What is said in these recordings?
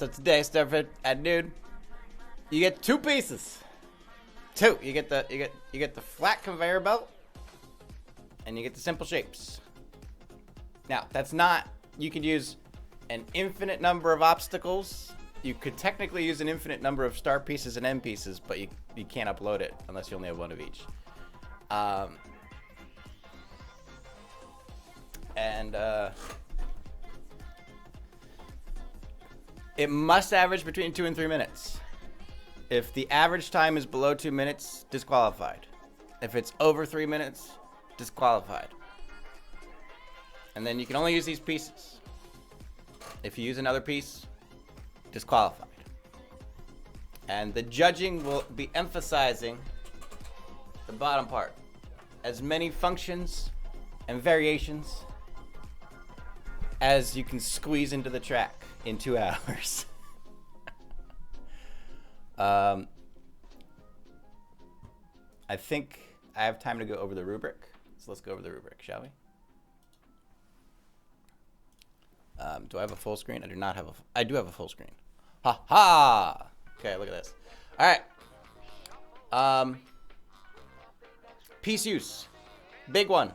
So today, started at noon. You get 2 pieces. 2. You get the flat conveyor belt, and you get the simple shapes. Now, that's not. You could use an infinite number of obstacles. You could technically use an infinite number of start pieces and end pieces, but you can't upload it unless you only have one of each. It must average between 2 and 3 minutes. If the average time is below 2 minutes, disqualified. If it's over 3 minutes, disqualified. And then you can only use these pieces. If you use another piece, disqualified. And the judging will be emphasizing the bottom part. As many functions and variations as you can squeeze into the track in 2 hours. I think I have time to go over the rubric. So let's go over the rubric, shall we? Do I have a full screen? I do not have I do have a full screen. Ha ha! Okay, look at this. All right. Piece use. Big one.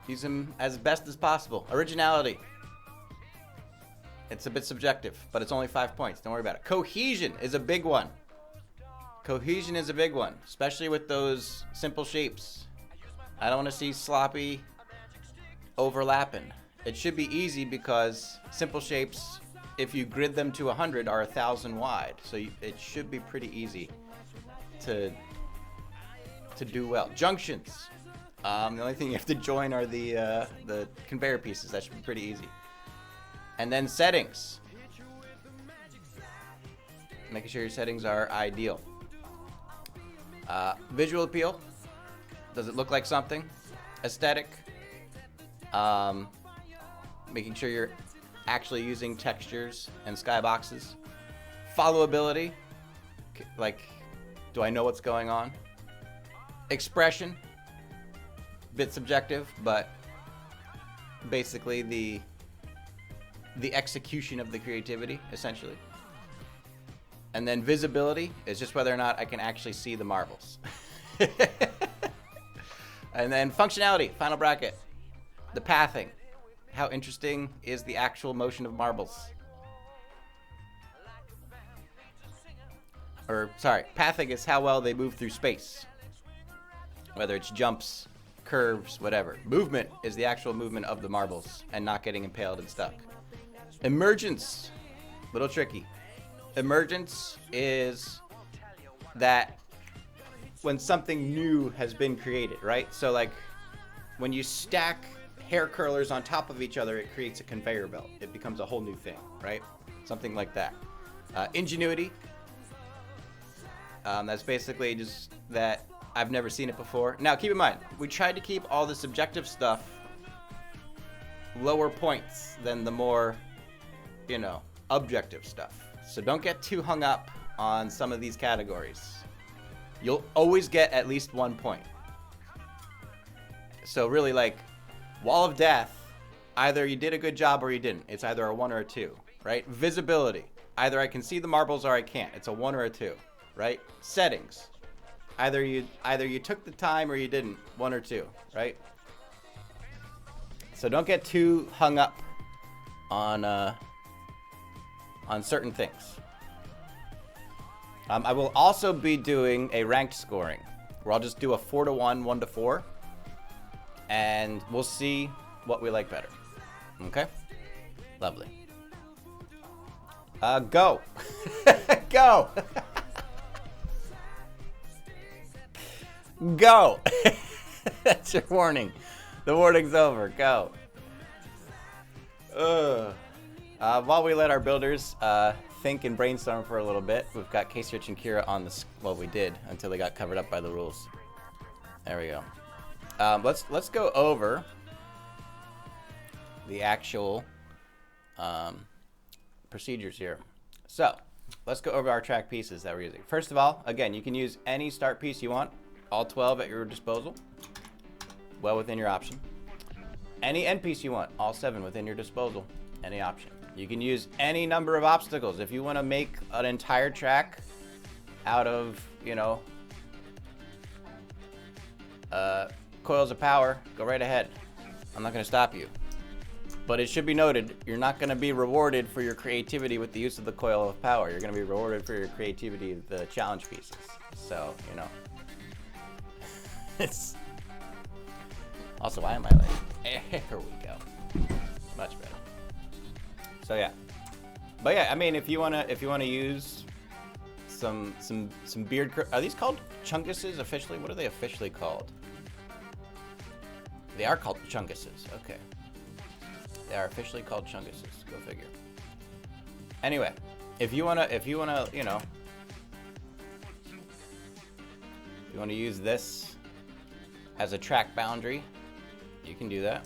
Use them as best as possible. Originality. It's a bit subjective, but it's only 5 points. Don't worry about it. Cohesion is a big one. Cohesion is a big one, especially with those simple shapes. I don't want to see sloppy overlapping. It should be easy because simple shapes, if you grid them to 100, are 1,000 wide. So it should be pretty easy to do well. Junctions. The only thing you have to join are the conveyor pieces. That should be pretty easy. And then settings. Making sure your settings are ideal. Visual appeal. Does it look like something? Aesthetic. Making sure you're actually using textures and skyboxes. Followability. Like, do I know what's going on? Expression. Bit subjective, but basically the execution of the creativity, essentially. And then visibility is just whether or not I can actually see the marbles. And then functionality, final bracket. The pathing. How interesting is the actual motion of marbles? Or, sorry, pathing is how well they move through space. Whether it's jumps, curves, whatever. Movement is the actual movement of the marbles and not getting impaled and stuck. Emergence, little tricky. Emergence is that when something new has been created, right? So like when you stack hair curlers on top of each other, it creates a conveyor belt. It becomes a whole new thing, right? Something like that. Ingenuity. That's basically just that I've never seen it before. Now, keep in mind, we tried to keep all the subjective stuff lower points than the more, objective stuff. So don't get too hung up on some of these categories. You'll always get at least 1 point. So really, like, Wall of Death, either you did a good job or you didn't. It's either a 1 or a 2, right? Visibility, either I can see the marbles or I can't. It's a 1 or a 2, right? Settings, either you took the time or you didn't. 1 or 2, right? So don't get too hung up on certain things. I will also be doing a ranked scoring where I'll just do a 4 to 1, 1 to 4, and we'll see what we like better. Okay? Lovely. Go. Go. Go. That's your warning. The warning's over. Go. While we let our builders think and brainstorm for a little bit, we've got KCRichG and Kira on the. Well, we did until they got covered up by the rules. There we go. Let's go over the actual procedures here. So let's go over our track pieces that we're using. First of all, again, you can use any start piece you want, all 12 at your disposal, well within your option. Any end piece you want, all 7 within your disposal, any option. You can use any number of obstacles. If you want to make an entire track out of, you know, coils of power, go right ahead. I'm not going to stop you. But it should be noted, you're not going to be rewarded for your creativity with the use of the coil of power. You're going to be rewarded for your creativity with the challenge pieces. So, you know. It's... Also, why am I like... Here we go. Much better. So, yeah. But yeah, I mean, if you wanna use some beard... Are these called chunguses officially? What are they officially called? They are called chunguses. Okay. They are officially called chunguses. Go figure. Anyway, if you wanna, you know, if you wanna use this as a track boundary, you can do that.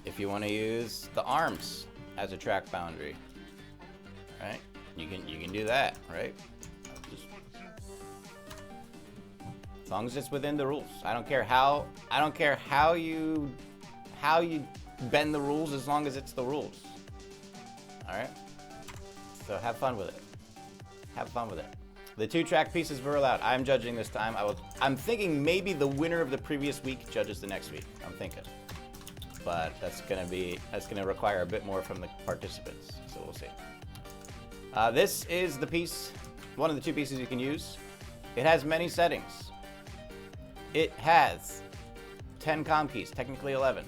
If you wanna use the arms as a track boundary, right? You can do that, right? Just, as long as it's within the rules. I don't care how you bend the rules, as long as it's the rules. All right. So have fun with it. Have fun with it. The 2 track pieces were allowed. I'm judging this time. I'm thinking maybe the winner of the previous week judges the next week. I'm thinking, but that's gonna require a bit more from the participants. So we'll see. This is the piece, one of the 2 pieces you can use. It has many settings. It has 10 comm keys, technically 11.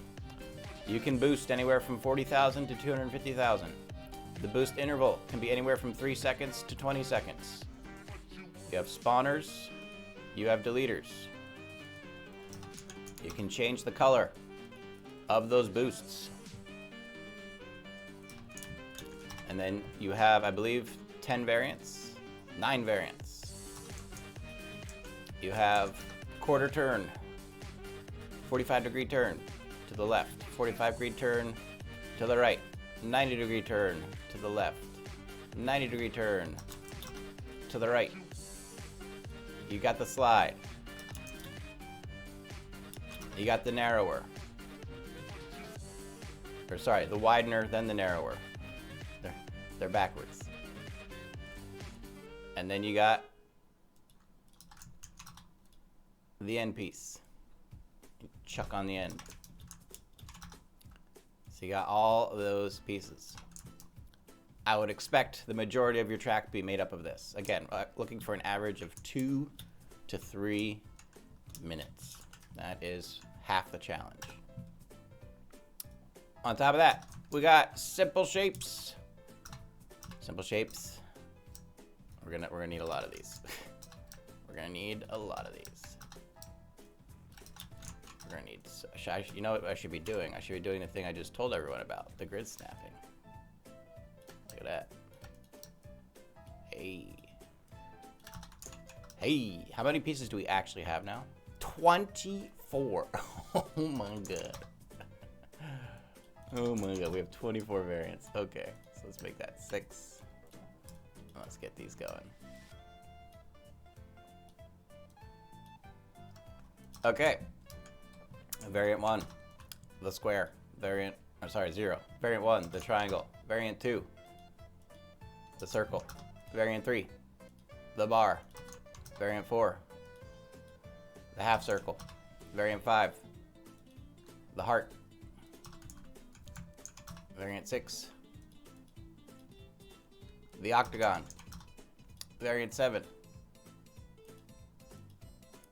You can boost anywhere from 40,000 to 250,000. The boost interval can be anywhere from 3 seconds to 20 seconds. You have spawners, you have deleters. You can change the color of those boosts. And then you have, I believe, 10 variants, 9 variants. You have quarter turn, 45-degree turn to the left, 45-degree turn to the right, 90-degree turn to the left, 90-degree turn to the right. You got the slide. You got the narrower. Or sorry, the widener, then the narrower. They're backwards. And then you got the end piece. Chuck on the end. So you got all of those pieces. I would expect the majority of your track to be made up of this. Again, looking for an average of 2 to 3 minutes. That is half the challenge. On top of that, we got simple shapes. Simple shapes. We're gonna need a lot of these. We're gonna need a lot of these. We're gonna need. You know what I should be doing? I should be doing the thing I just told everyone about, the grid snapping. Look at that. Hey. Hey, how many pieces do we actually have now? 24. Oh my god. Oh my god, we have 24 variants. Okay, so let's make that 6. Let's get these going. Okay. Variant 1, the square. Variant, I'm sorry, 0. Variant 1, the triangle. Variant 2, the circle. Variant 3, the bar. Variant 4, the half circle. Variant 5, the heart. Variant 6, the octagon. Variant 7,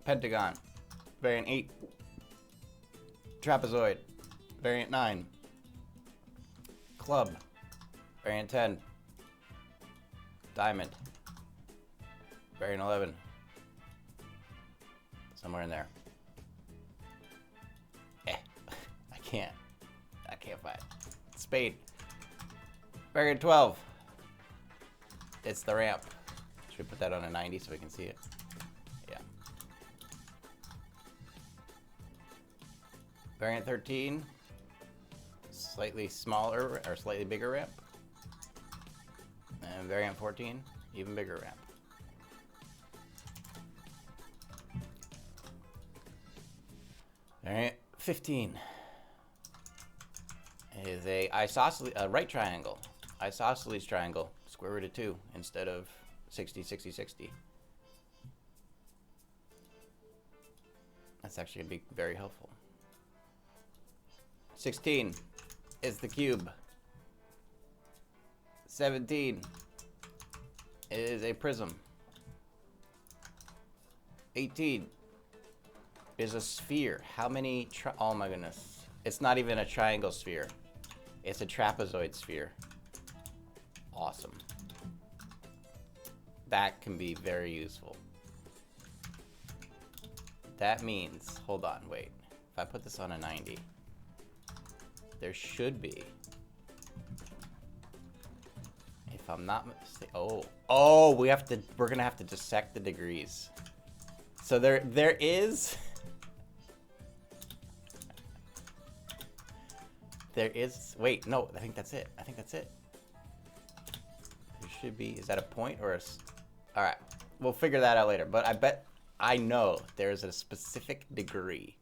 pentagon. Variant 8, trapezoid. Variant 9, club. Variant 10, diamond. Variant 11, somewhere in there. I can't find it. Spade. Variant 12, it's the ramp. Should we put that on a 90 so we can see it? Yeah. Variant 13, slightly smaller or slightly bigger ramp. And variant 14, even bigger ramp. Variant 15, is a right triangle. Isosceles triangle, square root of 2 instead of 60, 60, 60. That's actually going to be very helpful. 16 is the cube. 17 is a prism. 18 is a sphere. How many oh my goodness. It's not even a triangle sphere. It's a trapezoid sphere. Awesome. That can be very useful. That means, hold on, wait. If I put this on a 90, there should be, if I'm not mistaken, we're gonna have to dissect the degrees. So there is wait, no, I think that's it. There should be, is that a point or all right, we'll figure that out later, but I know there's a specific degree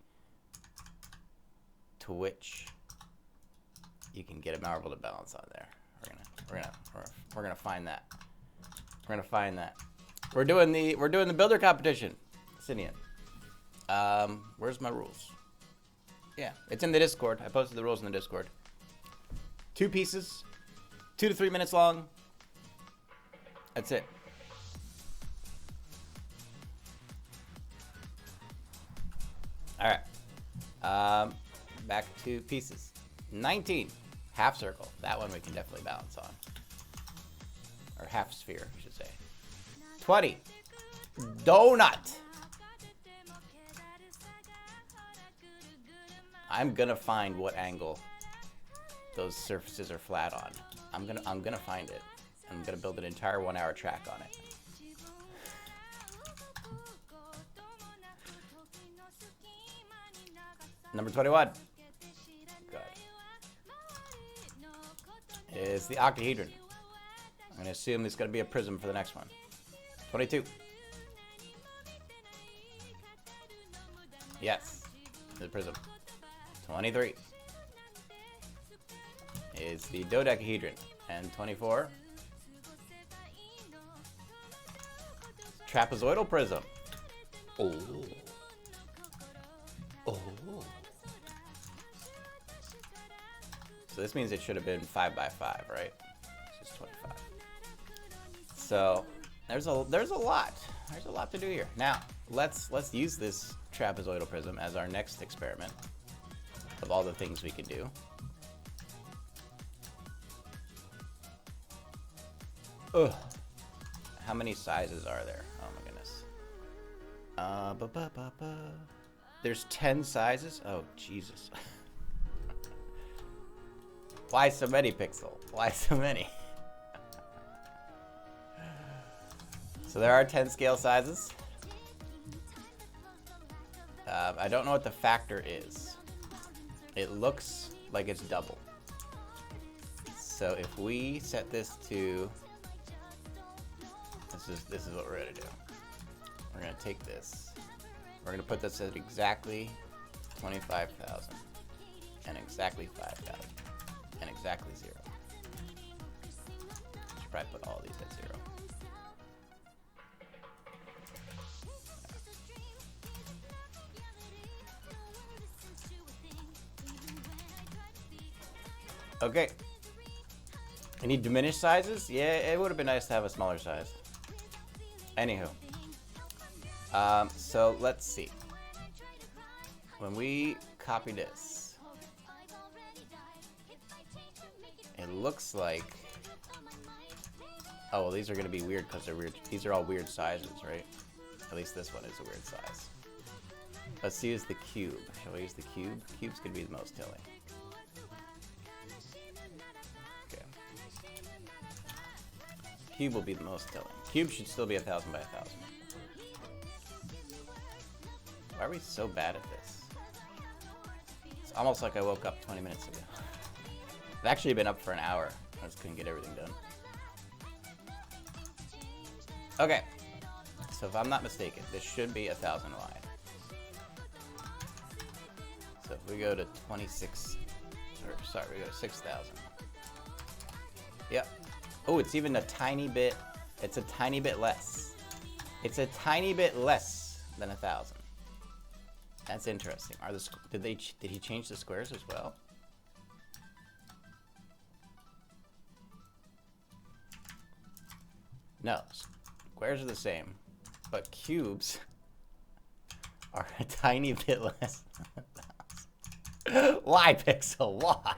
to which you can get a marble to balance on there. We're gonna find that. We're doing the builder competition, Sinian. Where's my rules? Yeah, it's in the Discord. I posted the rules in the Discord. 2 pieces, 2 to 3 minutes long. That's it. All right. Back to pieces. 19, half circle. That one we can definitely balance on. Or half sphere, I should say. 20, donut. I'm gonna find what angle those surfaces are flat on. I'm gonna find it. I'm gonna build an entire 1-hour track on it. Number 21. Good. Is the octahedron. I'm gonna assume there's gonna be a prism for the next one. 22. Yes, the prism. 23 is the dodecahedron, and 24 trapezoidal prism. Oh. So this means it should have been 5 by 5, right? This is 25. So there's a lot. There's a lot to do here. Now let's use this trapezoidal prism as our next experiment of all the things we can do. Ugh. How many sizes are there? Oh my goodness. There's 10 sizes? Oh, Jesus. Why so many, Pixel? Why so many? So there are 10 scale sizes. I don't know what the factor is. It looks like it's double. So if we set this to, this is what we're gonna do. We're gonna take this. We're gonna put this at exactly 25,000, and exactly 5,000, and exactly 0. Should probably put all these at 0. Okay. Any diminished sizes? Yeah, it would have been nice to have a smaller size. Anywho. So let's see. When we copy this, it looks like, oh, well, these are going to be weird because they're weird. These are all weird sizes, right? At least this one is a weird size. Let's use the cube. Shall we use the cube? Cube's going to be the most telling. Cube will be the most telling. Cube should still be 1,000 by 1,000. Why are we so bad at this? It's almost like I woke up 20 minutes ago. I've actually been up for an hour. I just couldn't get everything done. Okay. So if I'm not mistaken, this should be 1,000 wide. So if we go to 26 Or, sorry, we go to 6,000. Yep. Oh, it's even a tiny bit. It's a tiny bit less. It's a tiny bit less than 1,000. That's interesting. Are the did he change the squares as well? No, squares are the same, but cubes are a tiny bit less than 1,000. Why, Pixel? Why?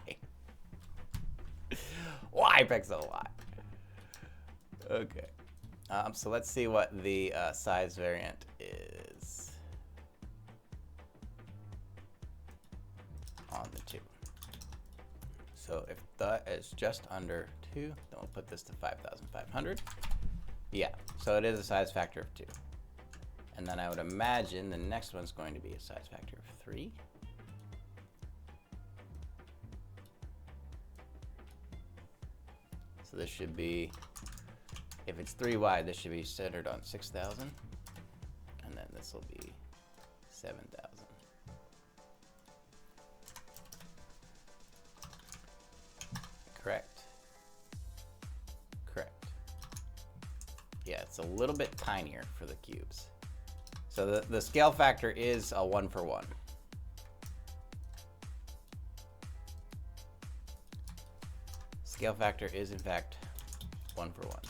Why, Pixel? Why? Okay. So let's see what the size variant is on the 2. So if that is just under 2, then we'll put this to 5,500. Yeah, so it is a size factor of 2. And then I would imagine the next one's going to be a size factor of 3. So this should be, if it's 3 wide, this should be centered on 6,000. And then this will be 7,000. Correct. Correct. Yeah, it's a little bit tinier for the cubes. So the scale factor is a 1-for-1. Scale factor is in fact 1-for-1.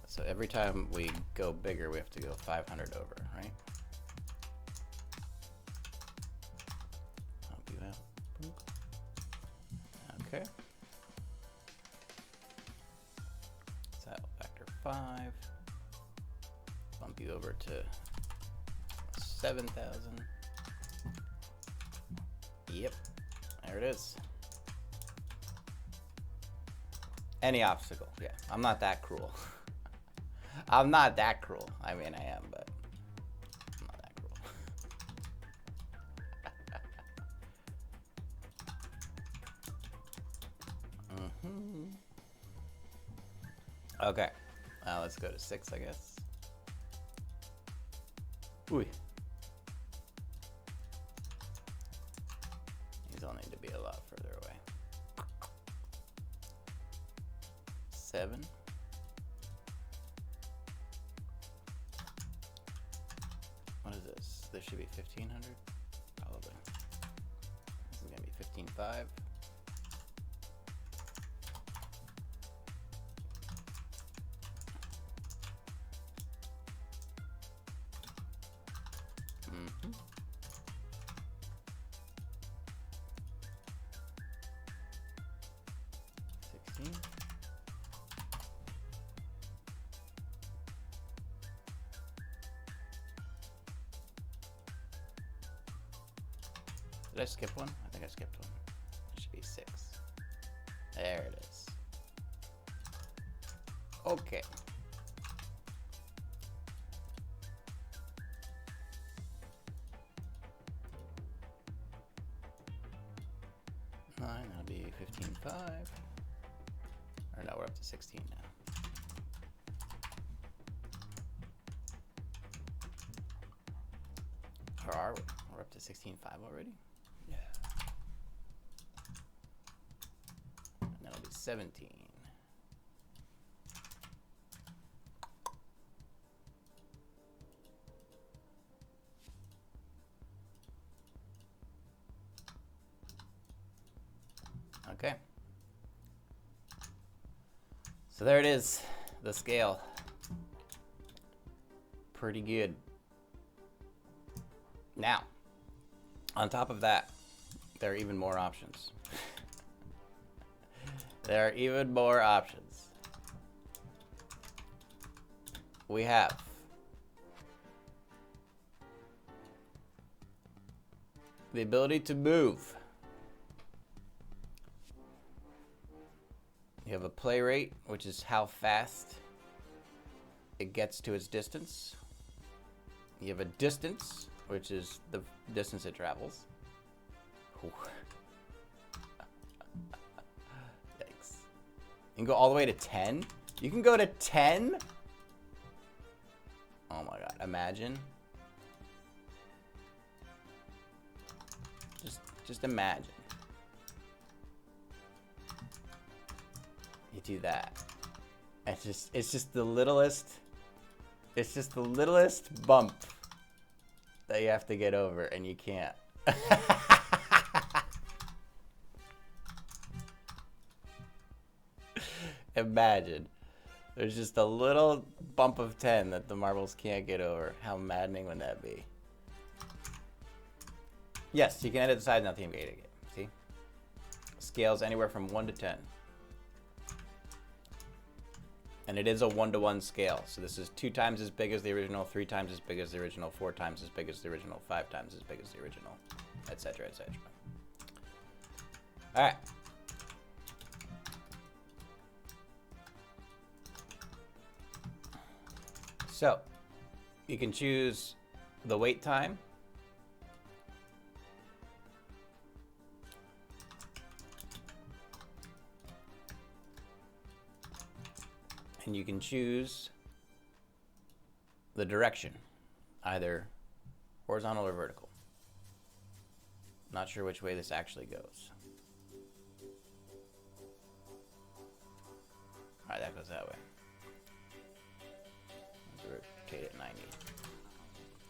So every time we go bigger, we have to go 500 over, right? Help you out. Okay. Style factor 5. Bump you over to 7,000. Yep, there it is. Any obstacle, yeah. I'm not that cruel. I'm not that cruel. I mean, I am, but I'm not that cruel. Okay, let's go to 6, I guess. Ooh. These all need to be a lot further away. 7. What is this? This should be 1,500? Probably. This is gonna be 15.5. Did I skip one? I think I skipped one. It should be 6. There it is. Okay. That'll be 15.5. Or no, we're up to 16 now. Or are we? We're up to 16.5 already? Yeah. And that'll be 17. Okay. So there it is, the scale. Pretty good. Now, on top of that, there are even more options. There are even more options. We have the ability to move. You have a play rate, which is how fast it gets to its distance. You have a distance, which is the distance it travels. Ooh. Yikes. You can go all the way to 10? You can go to 10? Oh my god, imagine. Just imagine. do that. It's just the littlest bump that you have to get over, and you can't. Imagine. There's just a little bump of 10 that the marbles can't get over. How maddening would that be? Yes, you can edit the size now. Team it. See? Scales anywhere from 1 to 10. And it is a 1-to-1 scale. So this is 2 times as big as the original, 3 times as big as the original, 4 times as big as the original, 5 times as big as the original, etc., etc. All right. So you can choose the wait time. And you can choose the direction, either horizontal or vertical. Not sure which way this actually goes. All right, that goes that way. Let's rotate it 90.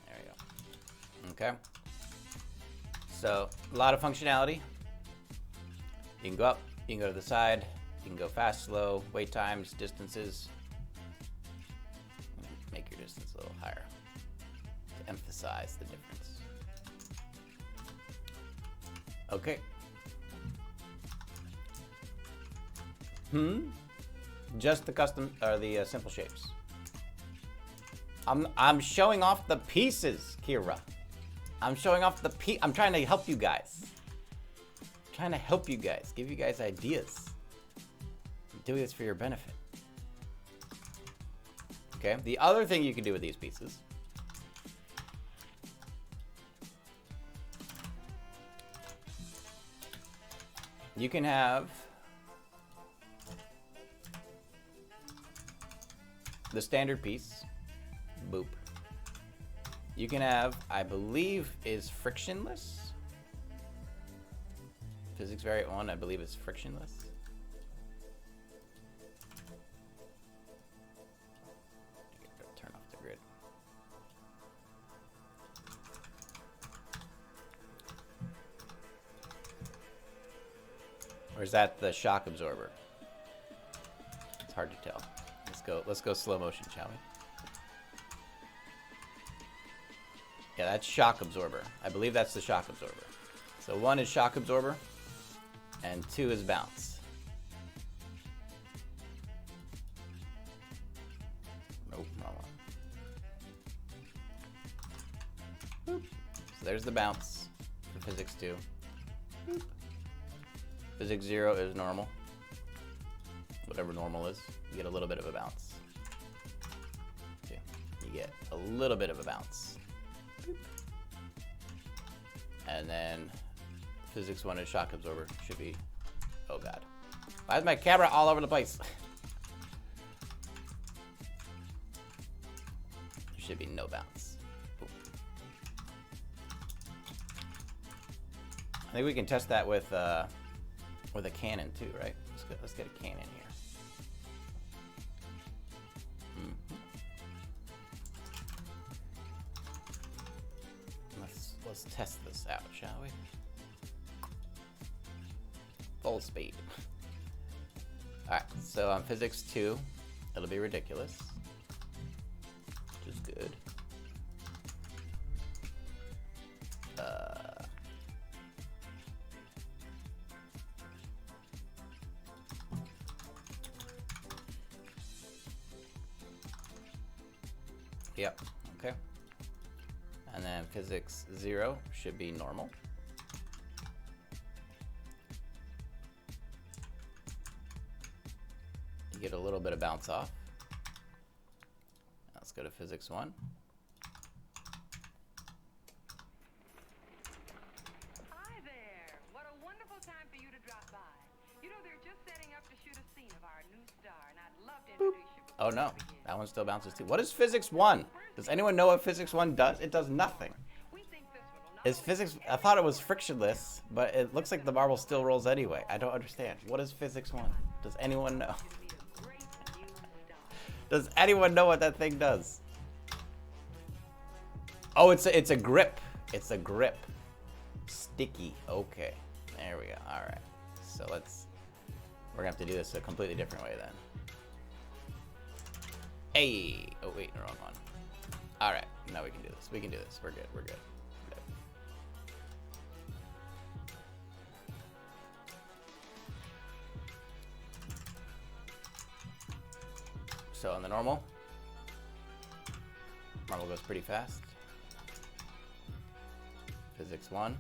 There we go. Okay. So a lot of functionality. You can go up, you can go to the side. You can go fast, slow, wait times, distances. Make your distance a little higher to emphasize the difference. Okay. Just the custom or the simple shapes. I'm showing off the pieces, Kira. I'm showing off the I'm trying to help you guys. I'm trying to help you guys, give you guys ideas. Doing this for your benefit. Okay, the other thing you can do with these pieces you can have the standard piece, boop. You can have, I believe, is frictionless. Physics Variant 1, I believe, is frictionless. Or is that the shock absorber? It's hard to tell. Let's go slow motion, shall we? Yeah, that's shock absorber. I believe that's the shock absorber. So 1 is shock absorber, and 2 is bounce. Nope, wrong one. Boop. So there's the bounce for physics 2. Boop. Physics 0 is normal. Whatever normal is, you get a little bit of a bounce. See, you get a little bit of a bounce. Boop. And then physics 1 is shock absorber. Should be, oh god. Why is my camera all over the place? There should be no bounce. Boop. I think we can test that with a cannon too, right? Let's get a cannon here. Let's test this out, shall we? Full speed. All right, so on physics 2, it'll be ridiculous, which is good. Yep, okay. And then physics 0 should be normal. You get a little bit of bounce off. Let's go to physics 1. Hi there. What a wonderful time for you to drop by. You know, they're just setting up to shoot a scene of our new star, and I'd love to introduce you. Oh no, that one still bounces too. What is physics 1? Does anyone know what physics 1 does? It does nothing. We think this one will Is physics... I thought it was frictionless, but it looks like the marble still rolls anyway. I don't understand. What is physics 1? Does anyone know? Does anyone know what that thing does? Oh, it's a grip. It's a grip. Sticky. Okay. There we go. All right. So we're going to have to do this a completely different way then. Hey. Oh, wait. Wrong one. All right. Now we can do this. We can do this. We're good. We're good. So on the normal, marble goes pretty fast. Physics 1.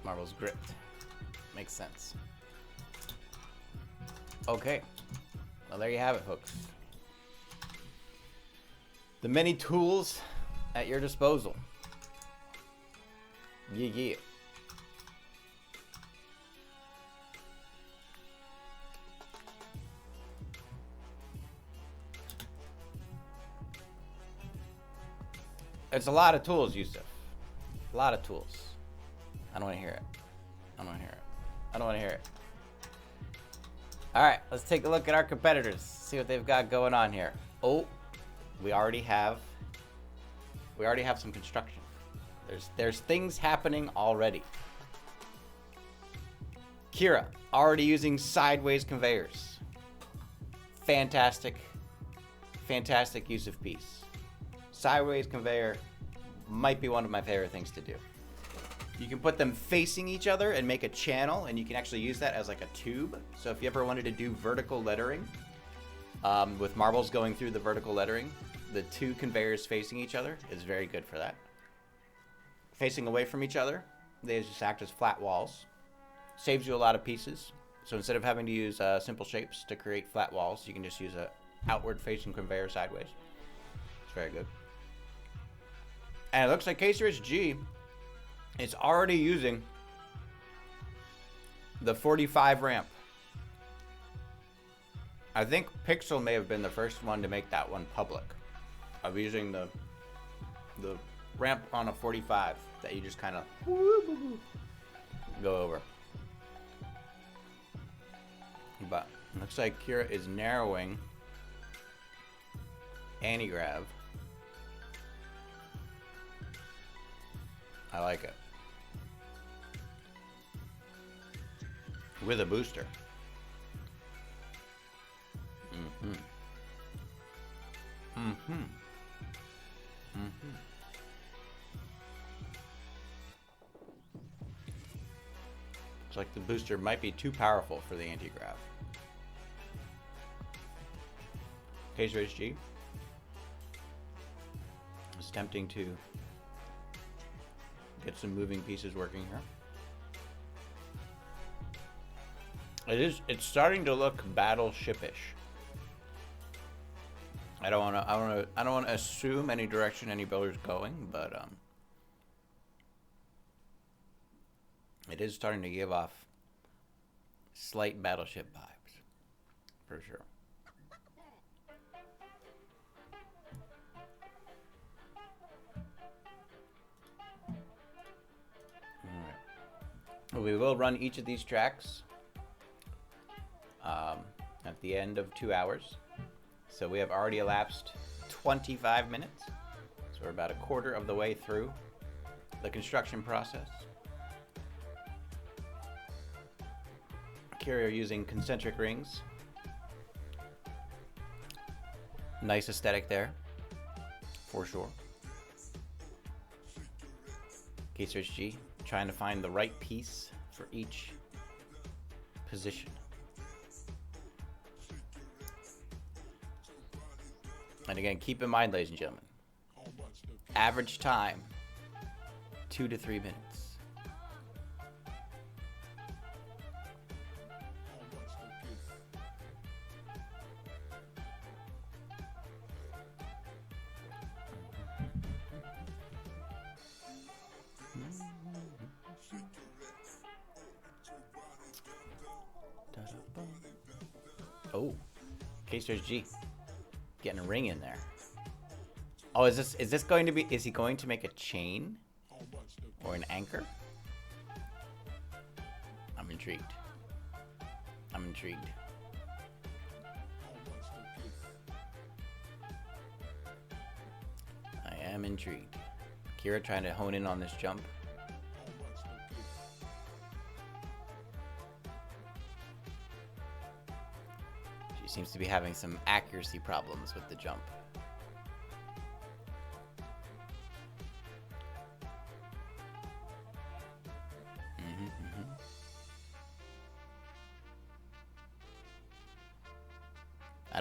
Marble's gripped. Makes sense. Okay. Well, there you have it, folks. The many tools at your disposal. Yeah, yeah. It's a lot of tools, Yusuf. A lot of tools. I don't want to hear it. I don't want to hear it. I don't want to hear it. All right, let's take a look at our competitors. See what they've got going on here. Oh, we already have some construction. There's things happening already. Kira already using sideways conveyors. Fantastic use of piece. Sideways conveyor might be one of my favorite things to do. You can put them facing each other and make a channel, and you can actually use that as like a tube. So if you ever wanted to do vertical lettering, with marbles going through the vertical lettering, the two conveyors facing each other is very good for that. Facing away from each other, they just act as flat walls. Saves you a lot of pieces. So instead of having to use simple shapes to create flat walls, you can just use a outward facing conveyor sideways. It's very good. And it looks like KCRichG is already using the 45 ramp. I think Pixel may have been the first one to make that one public, of using the ramp on a 45 that you just kind of go over. But it looks like Kira is narrowing anti-grav. I like it. With a booster. Mm-hmm. Mm-hmm. Mm-hmm. Looks like the booster might be too powerful for the anti-grav. KCRichG is attempting to get some moving pieces working here. It's starting to look battleship-ish. I don't want to assume any direction any builder's going, but it is starting to give off slight battleship vibes, for sure. We will run each of these tracks at the end of 2 hours. So we have already elapsed 25 minutes. So we're about a quarter of the way through the construction process. Kira are using concentric rings. Nice aesthetic there, for sure. KCRichG trying to find the right piece for each position. And again, keep in mind, ladies and gentlemen, average time, 2 to 3 minutes. Oh, KCRichG Getting a ring in there. Oh, is this going to be, is he going to make a chain? Or an anchor? I'm intrigued. I'm intrigued. I am intrigued. Kira trying to hone in on this jump. She seems to be having some accuracy problems with the jump.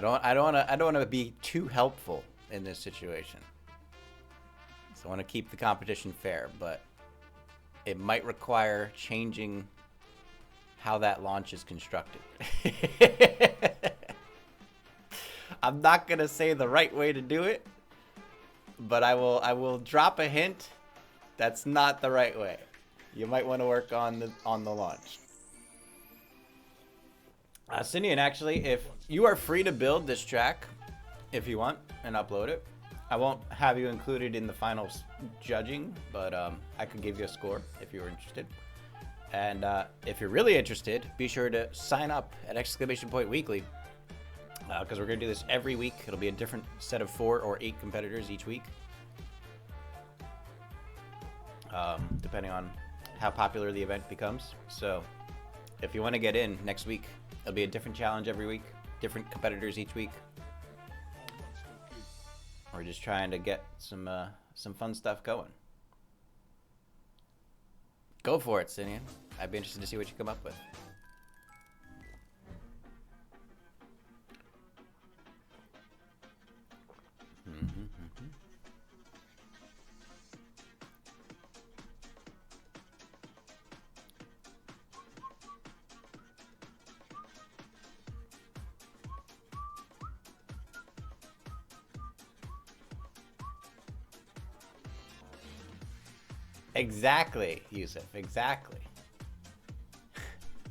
I don't want to be too helpful in this situation. So I want to keep the competition fair, but it might require changing how that launch is constructed. I'm not going to say the right way to do it, but I will drop a hint. That's not the right way. You might want to work on the launch. Cindy, and actually, if you are free to build this track, if you want, and upload it. I won't have you included in the final judging, but I can give you a score if you're interested. And if you're really interested, be sure to sign up at !Weekly, because we're going to do this every week. It'll be a different set of 4 or 8 competitors each week, depending on how popular the event becomes. So if you want to get in next week, it'll be a different challenge every week, different competitors each week. We're just trying to get some fun stuff going. Go for it, Sinian. I'd be interested to see what you come up with. Exactly, Yusuf. Exactly.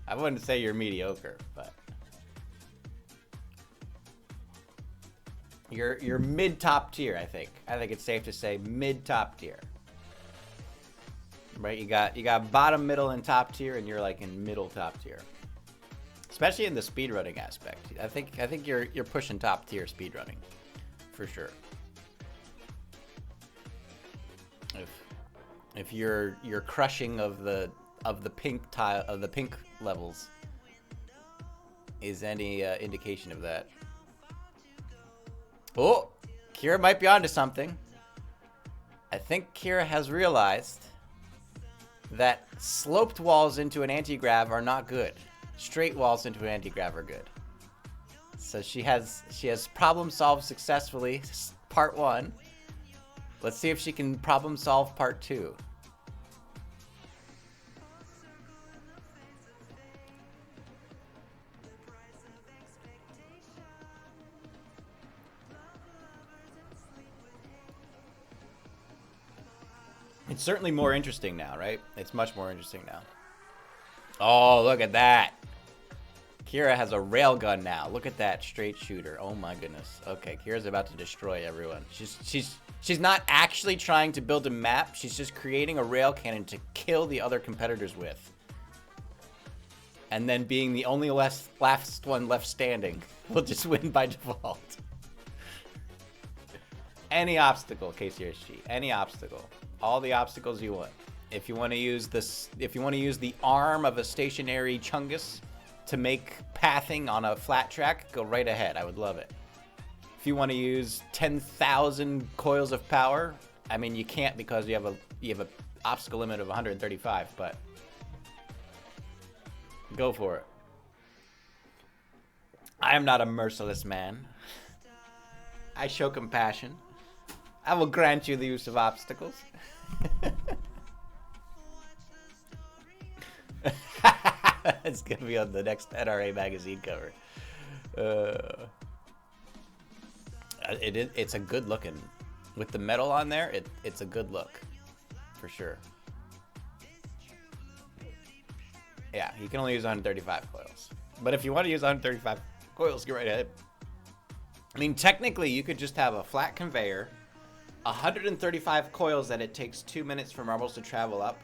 I wouldn't say you're mediocre, but you're mid top tier. I think it's safe to say mid top tier. Right? You got bottom, middle, and top tier, and you're like in middle top tier. Especially in the speedrunning aspect. I think you're pushing top tier speedrunning, for sure. If your crushing of the pink tile of the pink levels is any indication of that. Oh, Kira might be onto something. I think Kira has realized that sloped walls into an anti-grav are not good. Straight walls into an anti-grav are good. So she has problem solved successfully part 1. Let's see if she can problem solve part 2. It's certainly more interesting now, right? It's much more interesting now. Oh, look at that. Kira has a railgun now. Look at that straight shooter. Oh my goodness. Okay, Kira's about to destroy everyone. She's not actually trying to build a map. She's just creating a rail cannon to kill the other competitors with. And then being the only last one left standing will just win by default. Any obstacle, KCRichG. Any obstacle. All the obstacles you want. If you want to use this, if you want to use the arm of a stationary chungus to make pathing on a flat track, go right ahead. I would love it. If you want to use 10,000 coils of power, I mean you can't because you have a obstacle limit of 135, but go for it. I am not a merciless man. I show compassion. I will grant you the use of obstacles. It's gonna be on the next NRA magazine cover. It's a good looking, with the metal on there. It's a good look, for sure. Yeah, you can only use 135 coils, but if you want to use 135 coils, go right ahead. I mean, technically, you could just have a flat conveyor, 135 coils that it takes 2 minutes for marbles to travel up,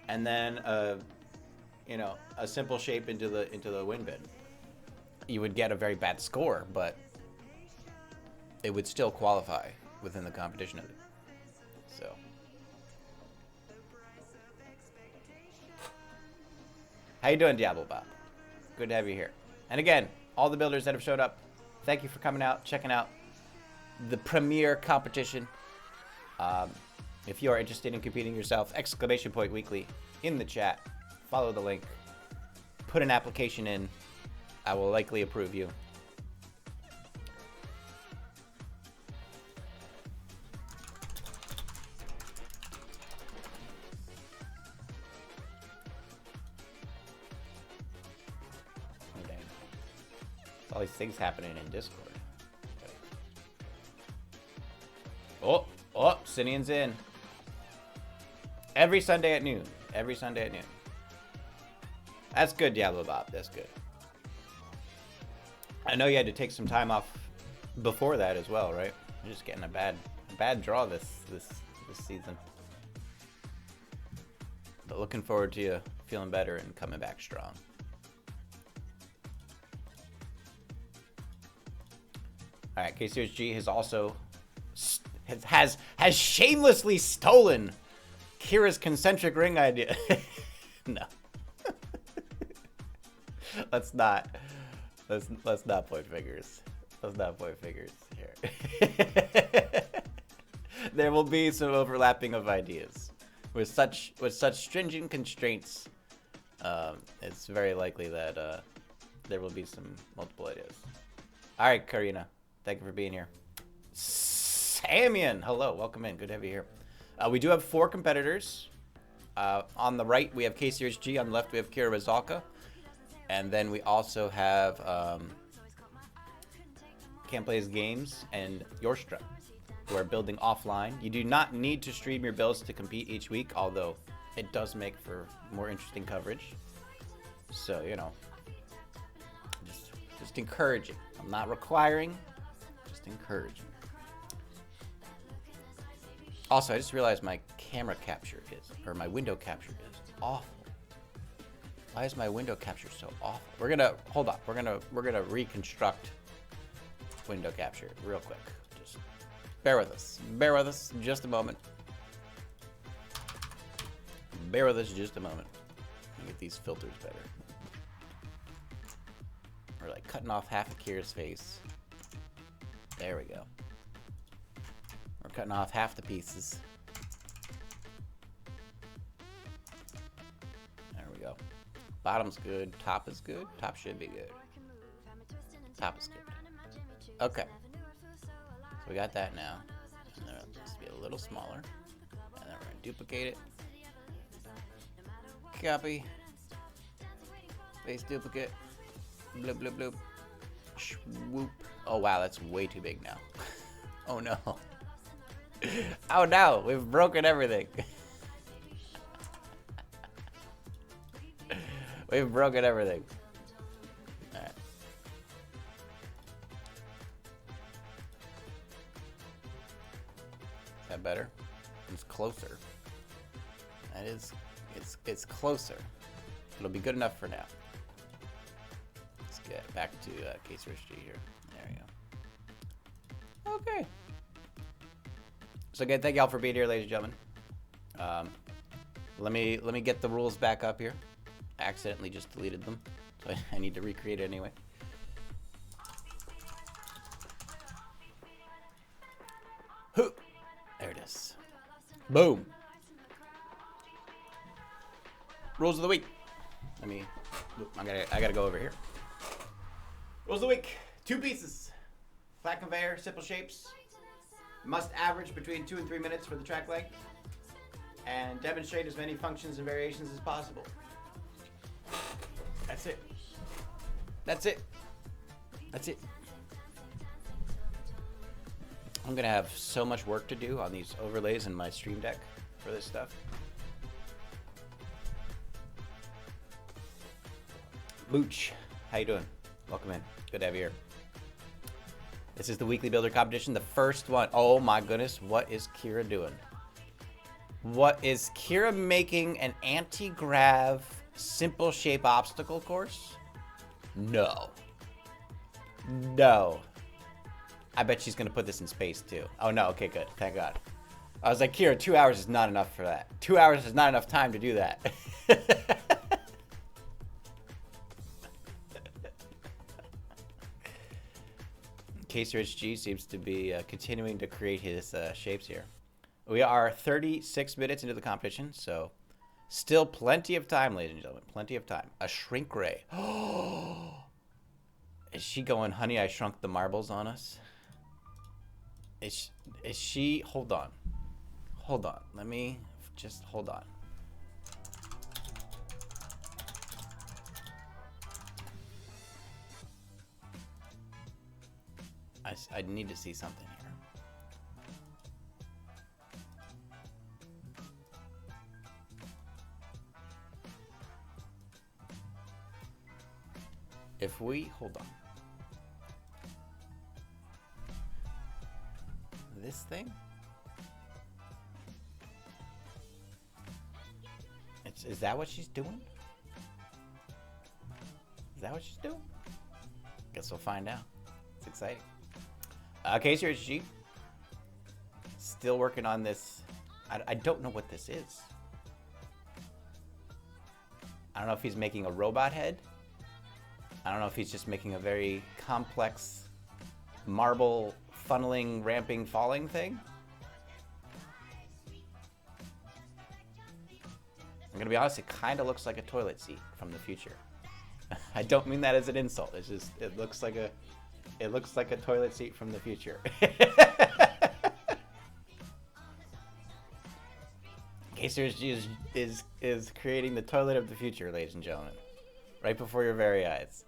and then a simple shape into the wind bin. You would get a very bad score, but it would still qualify within the competition of it. So. How you doing, Diablo Bob? Good to have you here. And again, all the builders that have showed up, thank you for coming out, checking out the premier competition. If you are interested in competing yourself, !weekly in the chat. Follow the link. Put an application in. I will likely approve you. Oh, dang. All these things happening in Discord. Okay. Oh, Sinian's in. Every Sunday at noon. Every Sunday at noon. That's good, Diablo Bob. That's good. I know you had to take some time off before that as well, right? You're just getting a bad draw this season. But looking forward to you feeling better and coming back strong. All right, KCRichG has also has shamelessly stolen Kira's concentric ring idea. No. Let's not point fingers. Let's not point fingers here. There will be some overlapping of ideas. With such stringent constraints, it's very likely that there will be some multiple ideas. All right, Karina, thank you for being here. Samian, hello, welcome in. Good to have you here. We do have 4 competitors. On the right, we have KCRichG. On the left, we have KiraRusalka. And then we also have Can't Plays Games and Yorstra, who are building offline. You do not need to stream your builds to compete each week, although it does make for more interesting coverage. So, you know, just encouraging. I'm not requiring, just encouraging. Also, I just realized my camera capture or my window capture is awful. Why is my window capture so awful? Hold on. We're gonna reconstruct window capture real quick. Just bear with us. Bear with us just a moment. Bear with us just a moment. Let me get these filters better. We're like cutting off half of Kira's face. There we go. We're cutting off half the pieces. There we go. Bottom's good. Top is good. Top should be good. Top is good. Okay. So we got that now. And then let's be a little smaller. And then we're going to duplicate it. Copy. Paste duplicate. Bloop, bloop, bloop. Swoop. Oh, wow. That's way too big now. Oh, no. Oh, no. We've broken everything. We've broken everything. Alright. Is that better? It's closer. That is, it's closer. It'll be good enough for now. Let's get back to KCRichG here. There we go. Okay. So again, thank y'all for being here, ladies and gentlemen. Let me get the rules back up here. I accidentally just deleted them, so I need to recreate it anyway. Hoo! There it is. Boom. Rules of the week. I gotta go over here. Rules of the week. 2 pieces. Flat conveyor, simple shapes. Must average between 2 and 3 minutes for the track length. And demonstrate as many functions and variations as possible. That's it. That's it. That's it. I'm gonna have so much work to do on these overlays in my stream deck for this stuff. Mooch, how you doing? Welcome in. Good to have you here. This is the weekly builder competition, the first one. Oh my goodness, what is Kira doing? What is Kira making an anti-grav simple shape obstacle course? No. No. I bet she's gonna put this in space too. Oh no, okay, good, thank God. I was like, Kira, 2 hours is not enough for that. 2 hours is not enough time to do that. KCRichG seems to be continuing to create his shapes here. We are 36 minutes into the competition, so still plenty of time, ladies and gentlemen. Plenty of time. A shrink ray. Is she going, honey, I shrunk the marbles on us? Is she... Hold on. Hold on. Let me just... Hold on. I need to see something here. If we... Hold on. This thing? Is that what she's doing? Is that what she's doing? Guess we'll find out. It's exciting. KCRichG. Still working on this. I don't know what this is. I don't know if he's making a robot head. I don't know if he's just making a very complex marble funneling, ramping, falling thing. I'm gonna be honest, it kind of looks like a toilet seat from the future. I don't mean that as an insult. It's just, it looks like a toilet seat from the future. KCRichG is creating the toilet of the future, ladies and gentlemen. Right before your very eyes.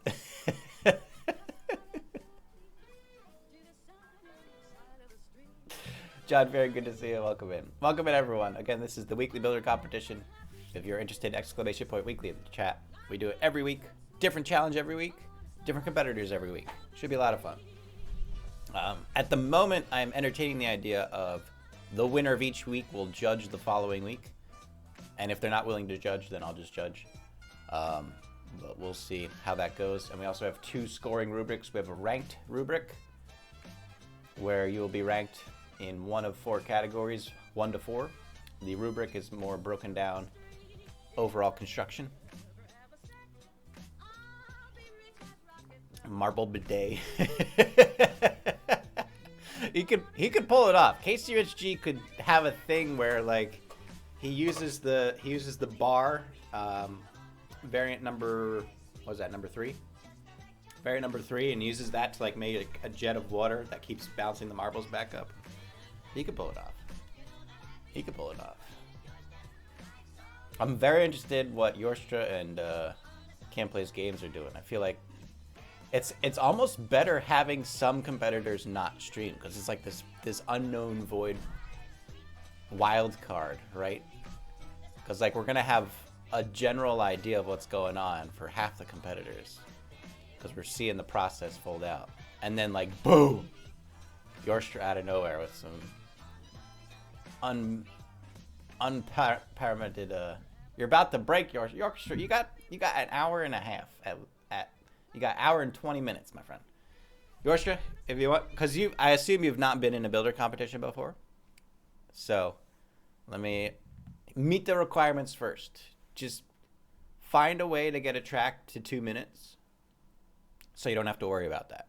John, very good to see you. Welcome in. Welcome in, everyone. Again, this is the weekly builder competition. If you're interested, exclamation point weekly in the chat. We do it every week. Different challenge every week. Different competitors every week. Should be a lot of fun. At the moment, I'm entertaining the idea of the winner of each week will judge the following week. And if they're not willing to judge, then I'll just judge. But we'll see how that goes. And we also have 2 scoring rubrics. We have a ranked rubric where you will be ranked in one of 4 categories, 1 to 4. The rubric is more broken down overall construction. Marble bidet. he could pull it off. KCRichG could have a thing where like he uses the bar variant number, what was that, number 3? Variant number 3, and uses that to like make a jet of water that keeps bouncing the marbles back up. He could pull it off. He could pull it off. I'm very interested what Yorstra and Can't Plays Games are doing. I feel like it's almost better having some competitors not stream, because it's like this unknown void wild card, right? Because like we're gonna have a general idea of what's going on for half the competitors, because we're seeing the process fold out, and then like boom, Yorstra out of nowhere with some unparamented. You're about to break Yorstra. You got an hour and a half you got hour and 20 minutes, my friend. Yorstra, if you want, because I assume you've not been in a builder competition before, so let me meet the requirements first. Just find a way to get a track to 2 minutes so you don't have to worry about that,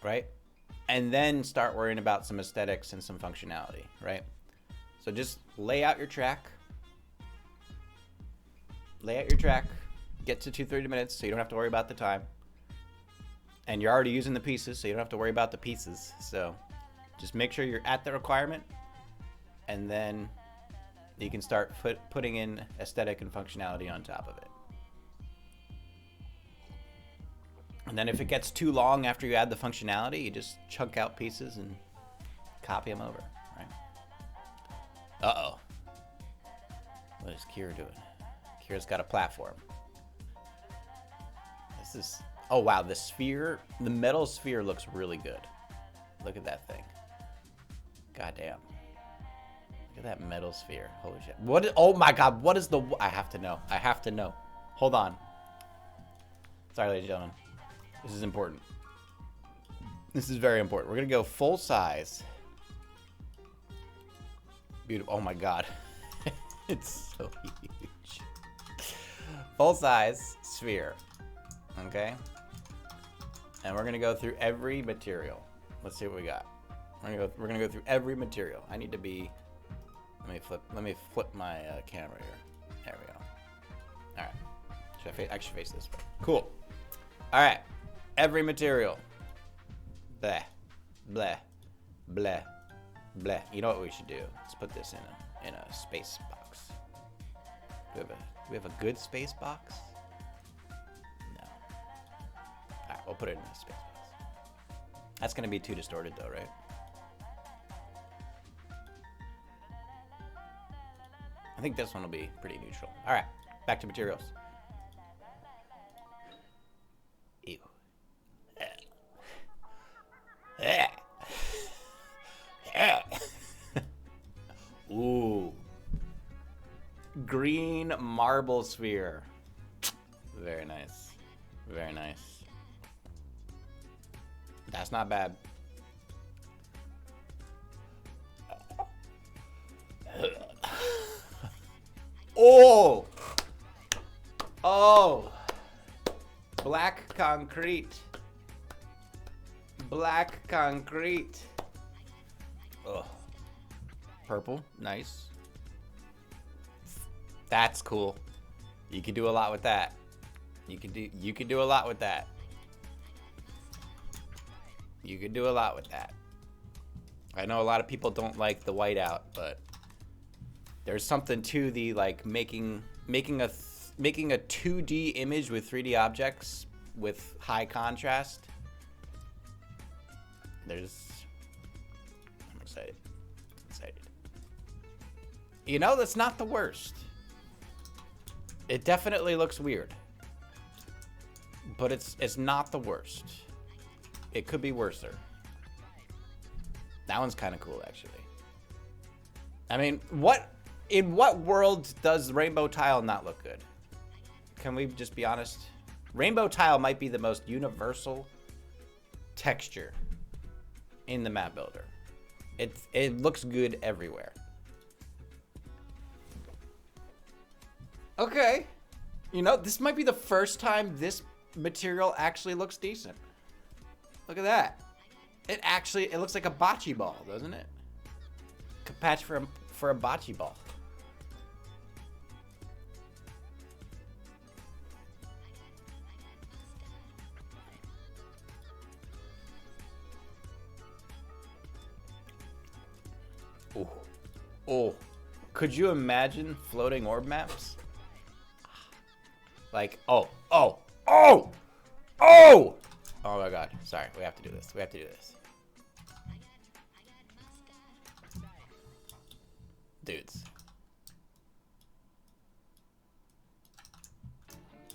right? And then start worrying about some aesthetics and some functionality, right? So just lay out your track. Get to 2:30 minutes so you don't have to worry about the time. And you're already using the pieces, so you don't have to worry about the pieces. So just make sure you're at the requirement, and then you can start putting in aesthetic and functionality on top of it. And then if it gets too long after you add the functionality, you just chunk out pieces and copy them over, right? Uh-oh. What is Kira doing? Kira's got a platform. Oh, wow. The sphere, the metal sphere looks really good. Look at that thing. Goddamn. Look at that metal sphere. Holy shit. What? Oh my god. What is the... I have to know. I have to know. Hold on. Sorry, ladies and gentlemen. This is important. This is very important. We're going to go full size. Beautiful. Oh my god. It's so huge. Full size sphere. Okay. And we're going to go through every material. Let's see what we got. We're gonna go through every material. I need to be... Let me flip my camera here. There we go. Alright. I should face this way. Cool. Alright. Every material. Bleh. Bleh. Bleh. Bleh. You know what we should do? Let's put this in a space box. Do we have a good space box? No. Alright, we'll put it in a space box. That's gonna be too distorted though, right? I think this one will be pretty neutral. Alright, back to materials. Ew. Ooh. Green marble sphere. Very nice. Very nice. That's not bad. Oh! Oh! Black concrete. Black concrete. Ugh. Purple. Nice. That's cool. You can do a lot with that. You can do a lot with that. You can do a lot with that. I know a lot of people don't like the whiteout, but there's something to the like making a 2D image with 3D objects with high contrast. I'm excited. You know, that's not the worst. It definitely looks weird, but it's not the worst. It could be worser. That one's kind of cool, actually. I mean, in what world does rainbow tile not look good? Can we just be honest? Rainbow tile might be the most universal texture in the map builder. It looks good everywhere. Okay. You know, this might be the first time this material actually looks decent. Look at that. It looks like a bocce ball, doesn't it? A patch for a bocce ball. Oh. Oh. Could you imagine floating orb maps? Like, oh. Oh my god. Sorry, we have to do this. Dudes.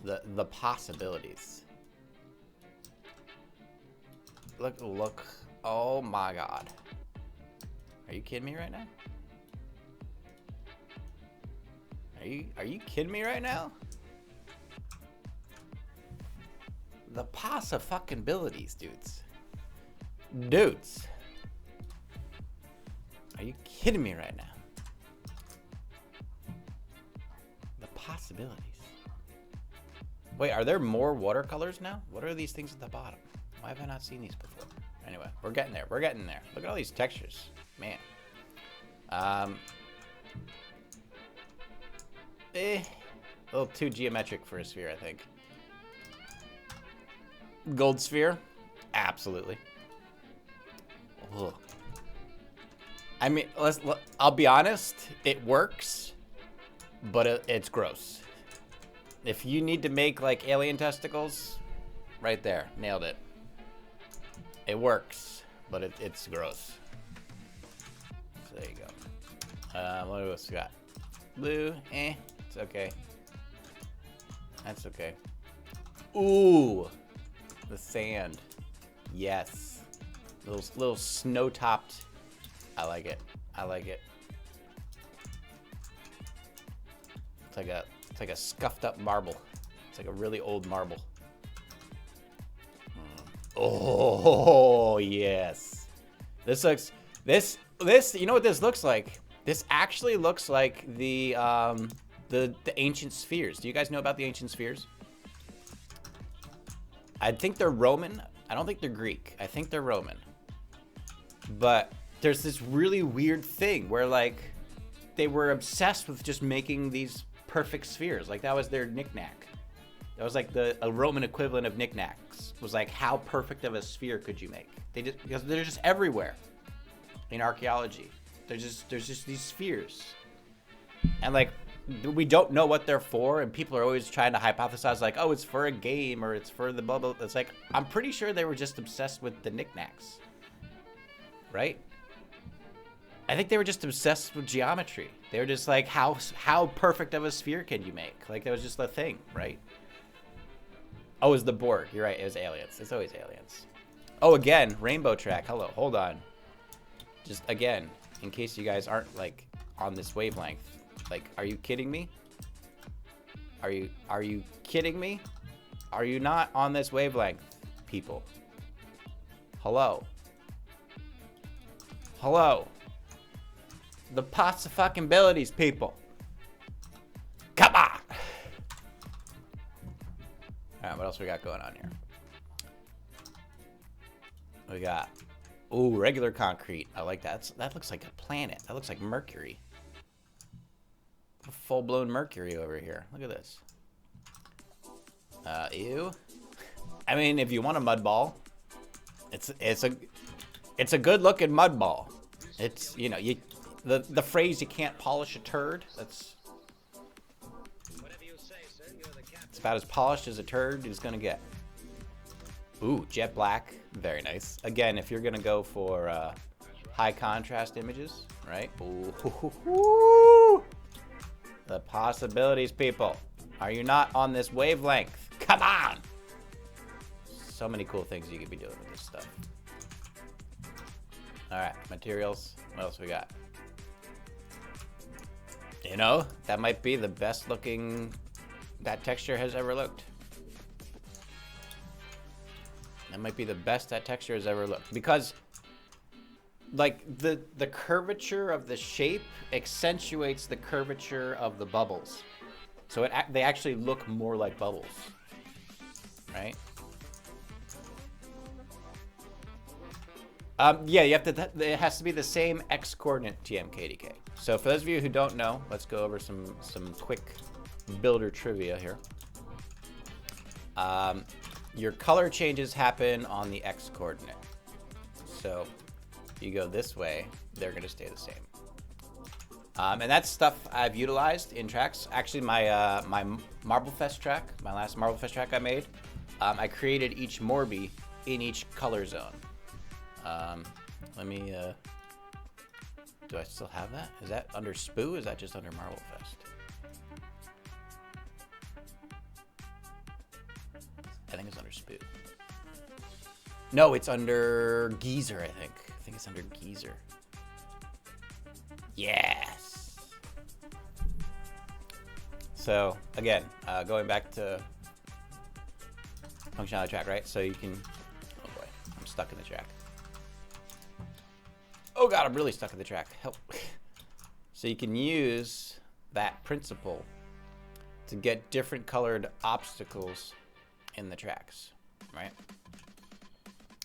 The possibilities. Look. Oh my god. Are you kidding me right now? Are you kidding me right now? The possibilities, dudes. Dudes. Are you kidding me right now? The possibilities. Wait, are there more watercolors now? What are these things at the bottom? Why have I not seen these before? Anyway, we're getting there. Look at all these textures. Man. A little too geometric for a sphere, I think. Gold sphere? Absolutely. Ugh. I mean, I'll be honest, it works, but it's gross. If you need to make like alien testicles, right there, nailed it. It works, but it's gross. So there you go. What else we got? Blue, it's okay. That's okay. Ooh. The sand. Yes. Little snow-topped. I like it. I like it. It's like a scuffed up marble. It's like a really old marble. Oh, yes. This looks, this, you know what this looks like? This actually looks like the ancient spheres. Do you guys know about the ancient spheres? I think they're Roman. I don't think they're Greek. I think they're Roman. But there's this really weird thing where, like, they were obsessed with just making these perfect spheres. Like, that was their knickknack. That was like a Roman equivalent of knickknacks. Was like, how perfect of a sphere could you make? Because they're just everywhere in archaeology. There's just these spheres, and like, we don't know what they're for, and people are always trying to hypothesize, like, oh, it's for a game or it's for the bubble. It's like, I'm pretty sure they were just obsessed with the knickknacks, right? I think they were just obsessed with geometry. They were just like, how perfect of a sphere can you make? Like, that was just the thing, right? Oh, it was the Borg. You're right. It was aliens. It's always aliens. Oh, again, rainbow track. Hello. Hold on. Just again, in case you guys aren't like on this wavelength. Like, are you kidding me? Are you kidding me? Are you not on this wavelength, people? Hello. Hello. The possibilities, people. Come on. All right, what else we got going on here? We got, ooh, regular concrete. I like that. That looks like a planet. That looks like Mercury. Full-blown Mercury over here. Look at this. Ew. I mean, if you want a mud ball, it's a good-looking mud ball. It's, you know, the phrase "you can't polish a turd." That's. It's about as polished as a turd is gonna get. Ooh, jet black, very nice. Again, if you're gonna go for high contrast images, right? Ooh, the possibilities, people. Are you not on this wavelength? Come on! So many cool things you could be doing with this stuff. All right, materials. What else we got? You know, that might be the best looking that texture has ever looked. That might be the best that texture has ever looked, because like the curvature of the shape accentuates the curvature of the bubbles, so they actually look more like bubbles, right? Yeah, you have to. It has to be the same x coordinate TMKDK. So for those of you who don't know, let's go over some quick builder trivia here. Your color changes happen on the x coordinate. So if you go this way, they're going to stay the same. And that's stuff I've utilized in tracks. Actually, my my Marblefest track, my last Marblefest track I made, I created each Morby in each color zone. Let me, do I still have that? Is that under Spoo? Is that just under Marblefest? I think it's under Spoo. No, it's under Geezer, I think. I think it's under Geezer. Yes! So, again, going back to functionality track, right? So you can, oh boy, I'm stuck in the track. Oh god, I'm really stuck in the track. Help. So you can use that principle to get different colored obstacles in the tracks, right?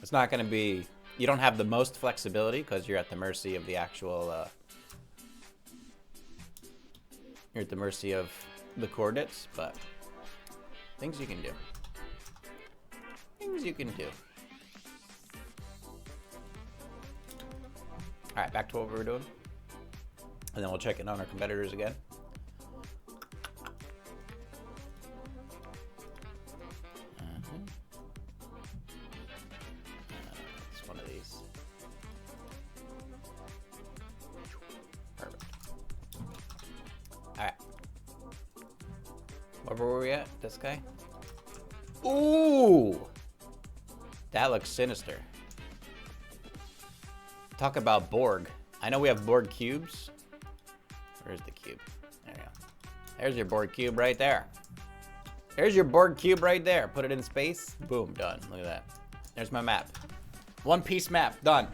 It's not going to be, you don't have the most flexibility because you're at the mercy of the actual, you're at the mercy of the coordinates, but things you can do. Things you can do. All right, back to what we were doing. And then we'll check in on our competitors again. It's one of these. Perfect. All right. Where were we at? This guy? Ooh! That looks sinister. Talk about Borg. I know we have Borg cubes. Where's the cube? There you go. There's your Borg cube right there. There's your Borg cube right there. Put it in space. Boom, done. Look at that. There's my map. One piece map, done.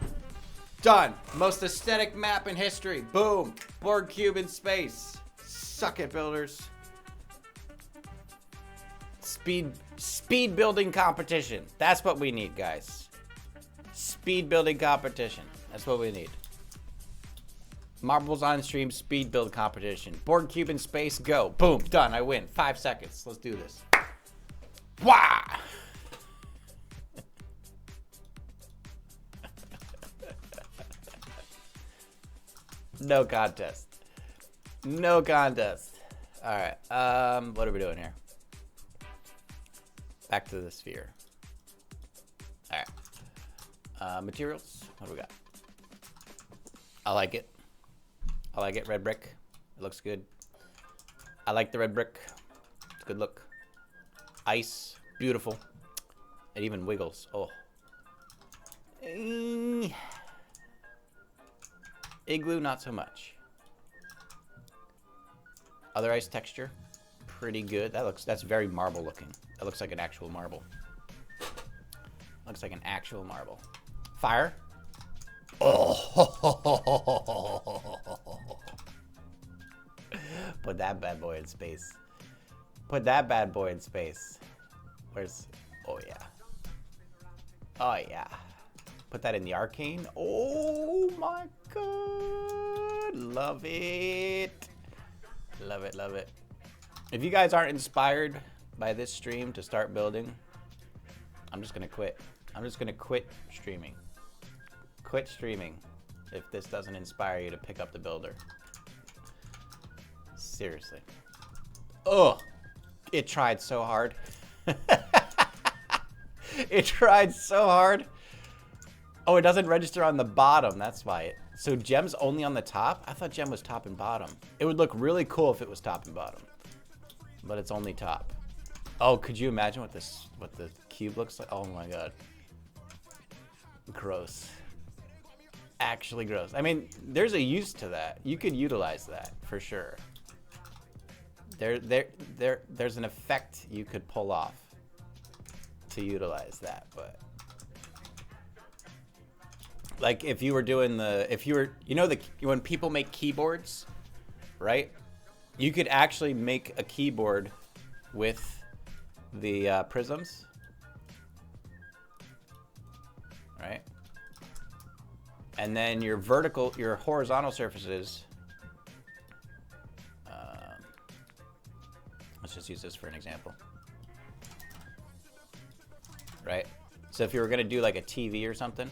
Done. Most aesthetic map in history. Boom. Borg cube in space. Suck it, builders. Speed building competition. That's what we need, guys. Speed building competition. That's what we need. Marbles on stream, speed build competition. Borg cube in space, go. Boom, done. I win. 5 seconds. Let's do this. Wah! No contest. No contest. All right. What are we doing here? Back to the sphere. All right. Materials. What do we got? I like it. I like it. Red brick. It looks good. I like the red brick. It's a good look. Ice. Beautiful. It even wiggles. Oh. Igloo, not so much. Other ice texture. Pretty good. That's very marble looking. That looks like an actual marble. Looks like an actual marble. Fire. Oh. Put that bad boy in space. Put that bad boy in space. Where's... Oh, yeah. Oh, yeah. Put that in the arcane. Oh, my God. Love it. Love it, love it. If you guys aren't inspired by this stream to start building, I'm just going to quit. I'm just going to quit streaming. Quit streaming if this doesn't inspire you to pick up the builder. Seriously. Oh, it tried so hard. It tried so hard. Oh, it doesn't register on the bottom. That's why it. So gem's only on the top? I thought gem was top and bottom. It would look really cool if it was top and bottom. But it's only top. Oh, could you imagine what the cube looks like? Oh my God. Gross. Actually gross. I mean, there's a use to that. You could utilize that for sure. There's an effect you could pull off to utilize that, but like if you were doing when people make keyboards, right? You could actually make a keyboard with the prisms, right? And then your horizontal surfaces. Let's just use this for an example. Right? So if you were going to do like a TV or something,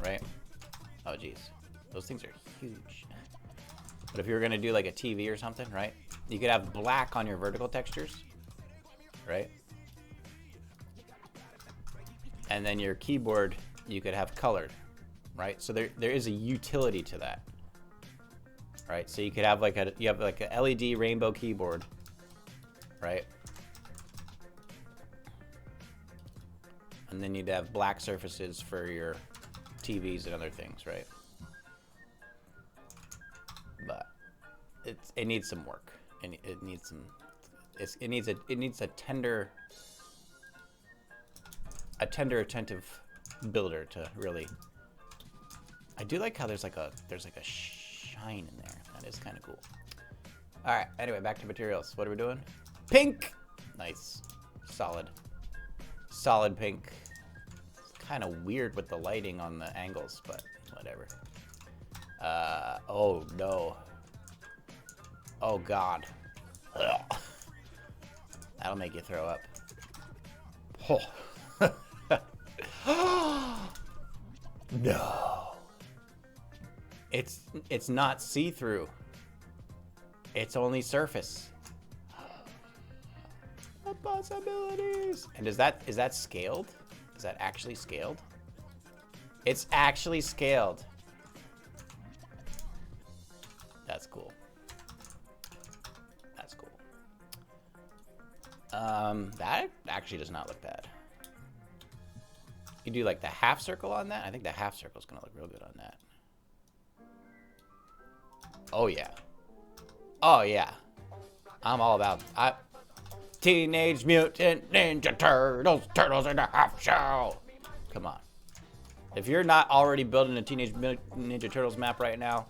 right? Oh, geez. Those things are huge. But if you were going to do like a TV or something, right? You could have black on your vertical textures, right? And then your keyboard, you could have colored, right? So there is a utility to that, right? So you could have like a LED rainbow keyboard, right? And then you'd have black surfaces for your TVs and other things, right? But it needs some work, and it needs a tender, attentive builder to really. I do like how there's like a shine in there. That is kind of cool. All right. Anyway, back to materials. What are we doing? Pink. Nice. Solid pink. It's kind of weird with the lighting on the angles, but whatever. Oh no. Oh God. Ugh. That'll make you throw up. Oh. No. It's not see-through. It's only surface. The possibilities. And is that scaled? Is that actually scaled? It's actually scaled. That's cool. That's cool. That actually does not look bad. You do like the half circle on that. I think the half circle is gonna look real good on that. Oh yeah. Oh yeah. I'm all about Teenage Mutant Ninja Turtles, turtles in a half shell. Come on. If you're not already building a Teenage Mutant Ninja Turtles map right now,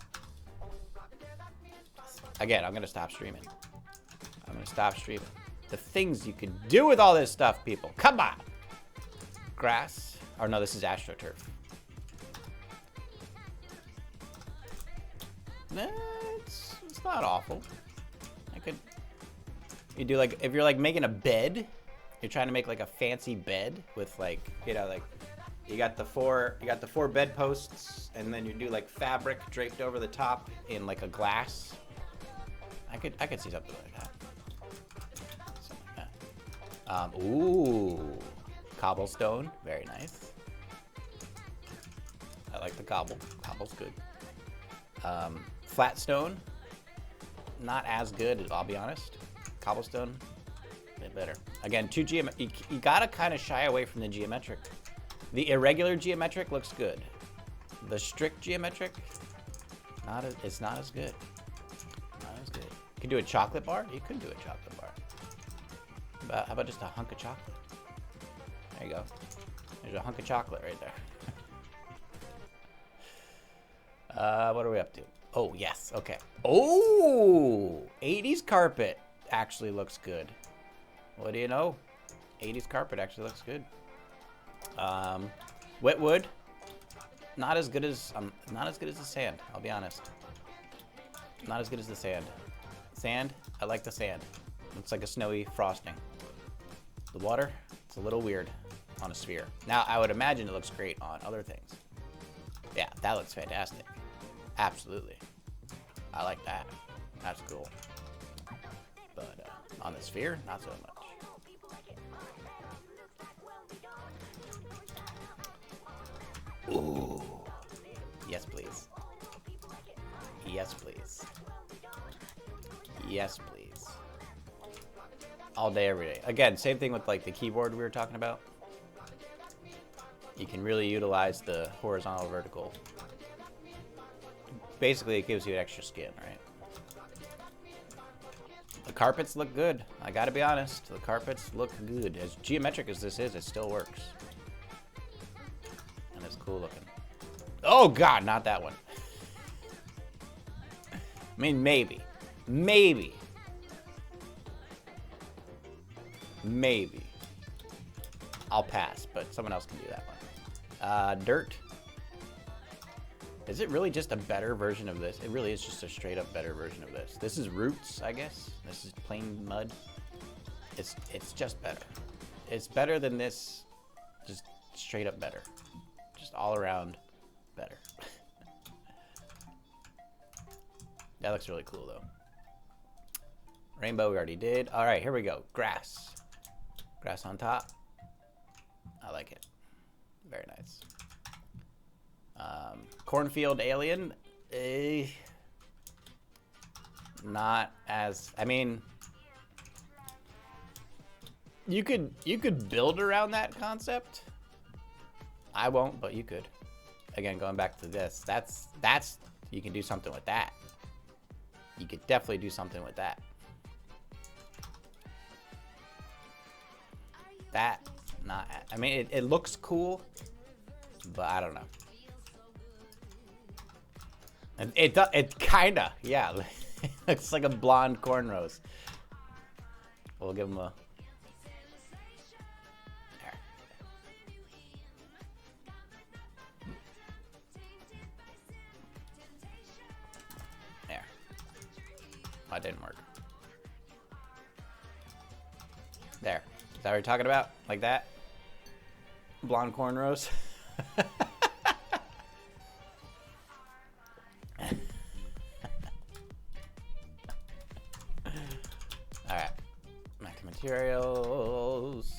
again, I'm gonna stop streaming. I'm gonna stop streaming. The things you can do with all this stuff, people. Come on. Grass. Or no, this is AstroTurf. It's not awful. You do like, if you're like making a bed, you're trying to make like a fancy bed with like, you know, like you got the four bed posts, and then you do like fabric draped over the top in like a glass. I could see something like that. Something like that. Ooh, cobblestone, very nice. I like the cobble. Cobble's good. Flat stone, not as good, I'll be honest. Cobblestone, a bit better. Again, you gotta kind of shy away from the geometric. The irregular geometric looks good. The strict geometric, it's not as good. Not as good. You could do a chocolate bar. You could do a chocolate bar. But how about just a hunk of chocolate? There you go. There's a hunk of chocolate right there. What are we up to? Oh, yes. Okay. Oh, 80s carpet actually looks good. What do you know? 80s carpet actually looks good. Wet wood, not as good as the sand. I'll be honest. Not as good as the sand. Sand, I like the sand. Looks like a snowy frosting. The water, it's a little weird on a sphere. Now, I would imagine it looks great on other things. Yeah, that looks fantastic. Absolutely. I like that. That's cool. But on the sphere, not so much. Ooh. Yes, please. Yes, please. Yes, please. All day, every day. Again, same thing with like the keyboard we were talking about. You can really utilize the horizontal, vertical. Basically, it gives you an extra skin, right? The carpets look good. I gotta be honest. The carpets look good. As geometric as this is, it still works. And it's cool looking. Oh god, not that one. I mean, maybe. Maybe. Maybe. I'll pass, but someone else can do that one. Dirt. Is it really just a better version of this? It really is just a straight up better version of this. This is roots, I guess. This is plain mud. It's just better. It's better than this. Just straight up better. Just all around better. That looks really cool though. Rainbow we already did. All right, here we go. Grass. Grass on top. I like it. Very nice. Cornfield alien. Not as, I mean, you could build around that concept. I won't, but you could. Again, going back to this, that's you can do something with that. You could definitely do something with that. That, not, I mean, it looks cool, but I don't know. It kinda, yeah. It's like a blonde cornrows. We'll give him a. There. There. That didn't work. There. Is that what you're talking about? Like that? Blonde cornrows? Alright. Back to materials.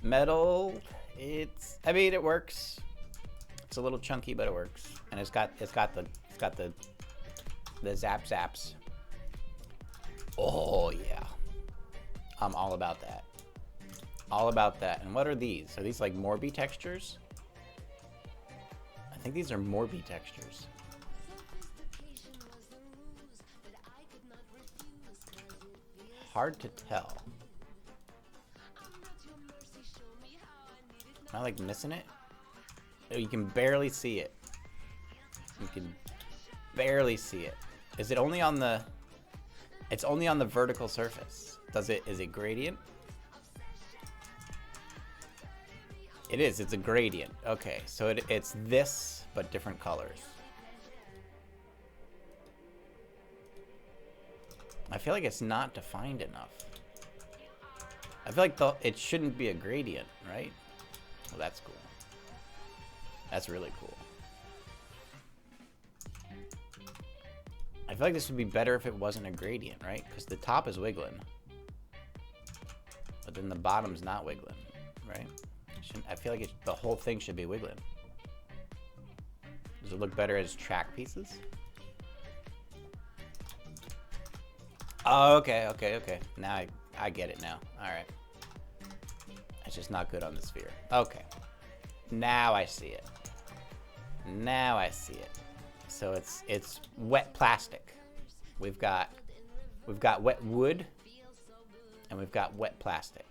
Metal. I mean, it works. It's a little chunky, but it works. And it's got the zaps. Oh yeah. I'm all about that. All about that. And what are these? Are these like Morbi textures? I think these are Morbi textures. Hard to tell. Am I like missing it? Oh, you can barely see it. You can barely see it. Is it only on the... It's only on the vertical surface. Is it gradient? It is, it's a gradient. Okay, so it's this, but different colors. I feel like it's not defined enough. I feel like it shouldn't be a gradient, right? Well, that's cool. That's really cool. I feel like this would be better if it wasn't a gradient, right? Because the top is wiggling. But then the bottom's not wiggling, right? I feel like the whole thing should be wiggling. Does it look better as track pieces? Oh, okay. Now I get it now. All right. It's just not good on the sphere. Okay. Now I see it. Now I see it. So it's wet plastic. We've got wet wood and we've got wet plastic.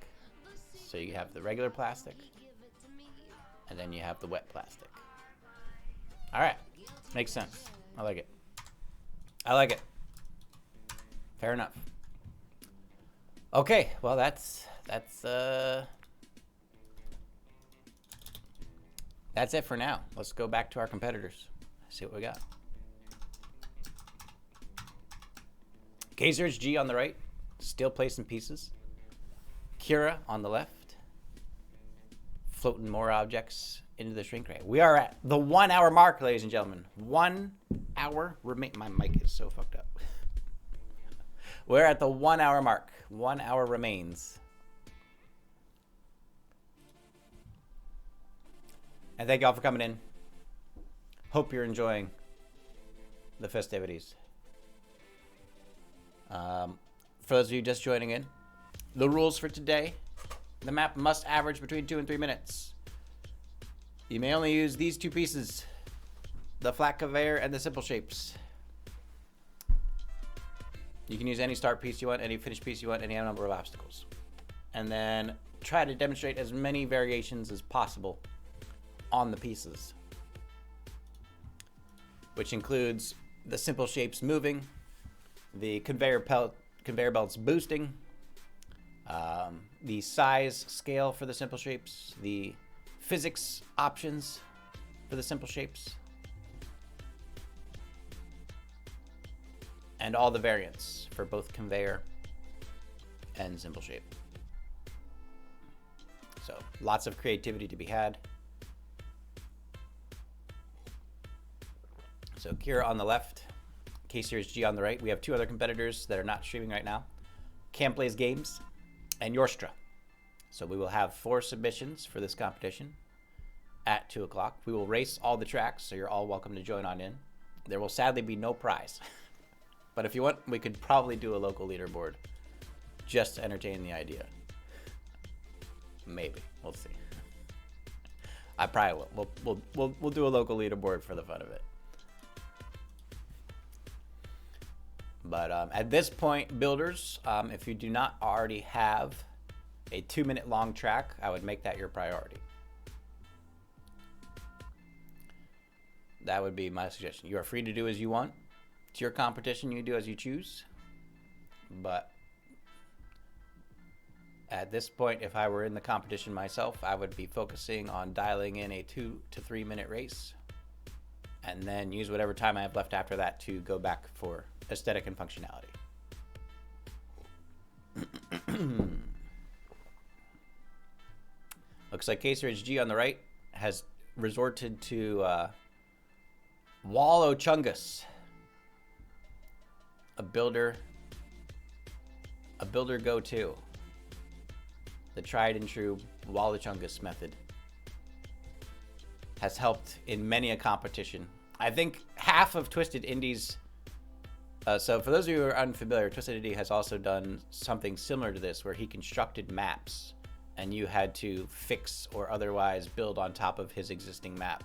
So you have the regular plastic and then you have the wet plastic. All right. Makes sense. I like it. I like it. Fair enough. Okay, well that's it for now. Let's go back to our competitors. See what we got. KCRichG on the right, still placing pieces. Kira on the left, floating more objects into the shrink ray. We are at the 1 hour mark, ladies and gentlemen. 1 hour remain. My mic is so fucked up. We're at the 1 hour mark. 1 hour remains. And thank y'all for coming in. Hope you're enjoying the festivities. For those of you just joining in, the rules for today: the map must average between 2 and 3 minutes. You may only use these two pieces, the flat conveyor and the simple shapes. You can use any start piece you want, any finish piece you want, any number of obstacles. And then try to demonstrate as many variations as possible on the pieces, which includes the simple shapes moving, the conveyor belts boosting, the size scale for the simple shapes, the physics options for the simple shapes, and all the variants for both conveyor and simple shape. So lots of creativity to be had. So Kira on the left, KCRichG on the right. We have two other competitors that are not streaming right now: Cam Plays Games and Yorstra. So we will have 4 submissions for this competition at 2 o'clock. We will race all the tracks, so you're all welcome to join on in. There will sadly be no prize. But if you want, we could probably do a local leaderboard just to entertain the idea. Maybe. We'll see. I probably will. We'll do a local leaderboard for the fun of it. But at this point, builders, if you do not already have a 2-minute long track, I would make that your priority. That would be my suggestion. You are free to do as you want. It's your competition. You do as you choose. But at this point, if I were in the competition myself, I would be focusing on dialing in a 2 to 3 minute race, and then use whatever time I have left after that to go back for aesthetic and functionality. Looks like KCRichG on the right has resorted to Wallow Chungus, a builder go-to, the tried and true Wallow Chungus method. Has helped in many a competition. I think half of Twisted Indie's. So for those of you who are unfamiliar, Twisted Indie has also done something similar to this, where he constructed maps and you had to fix or otherwise build on top of his existing map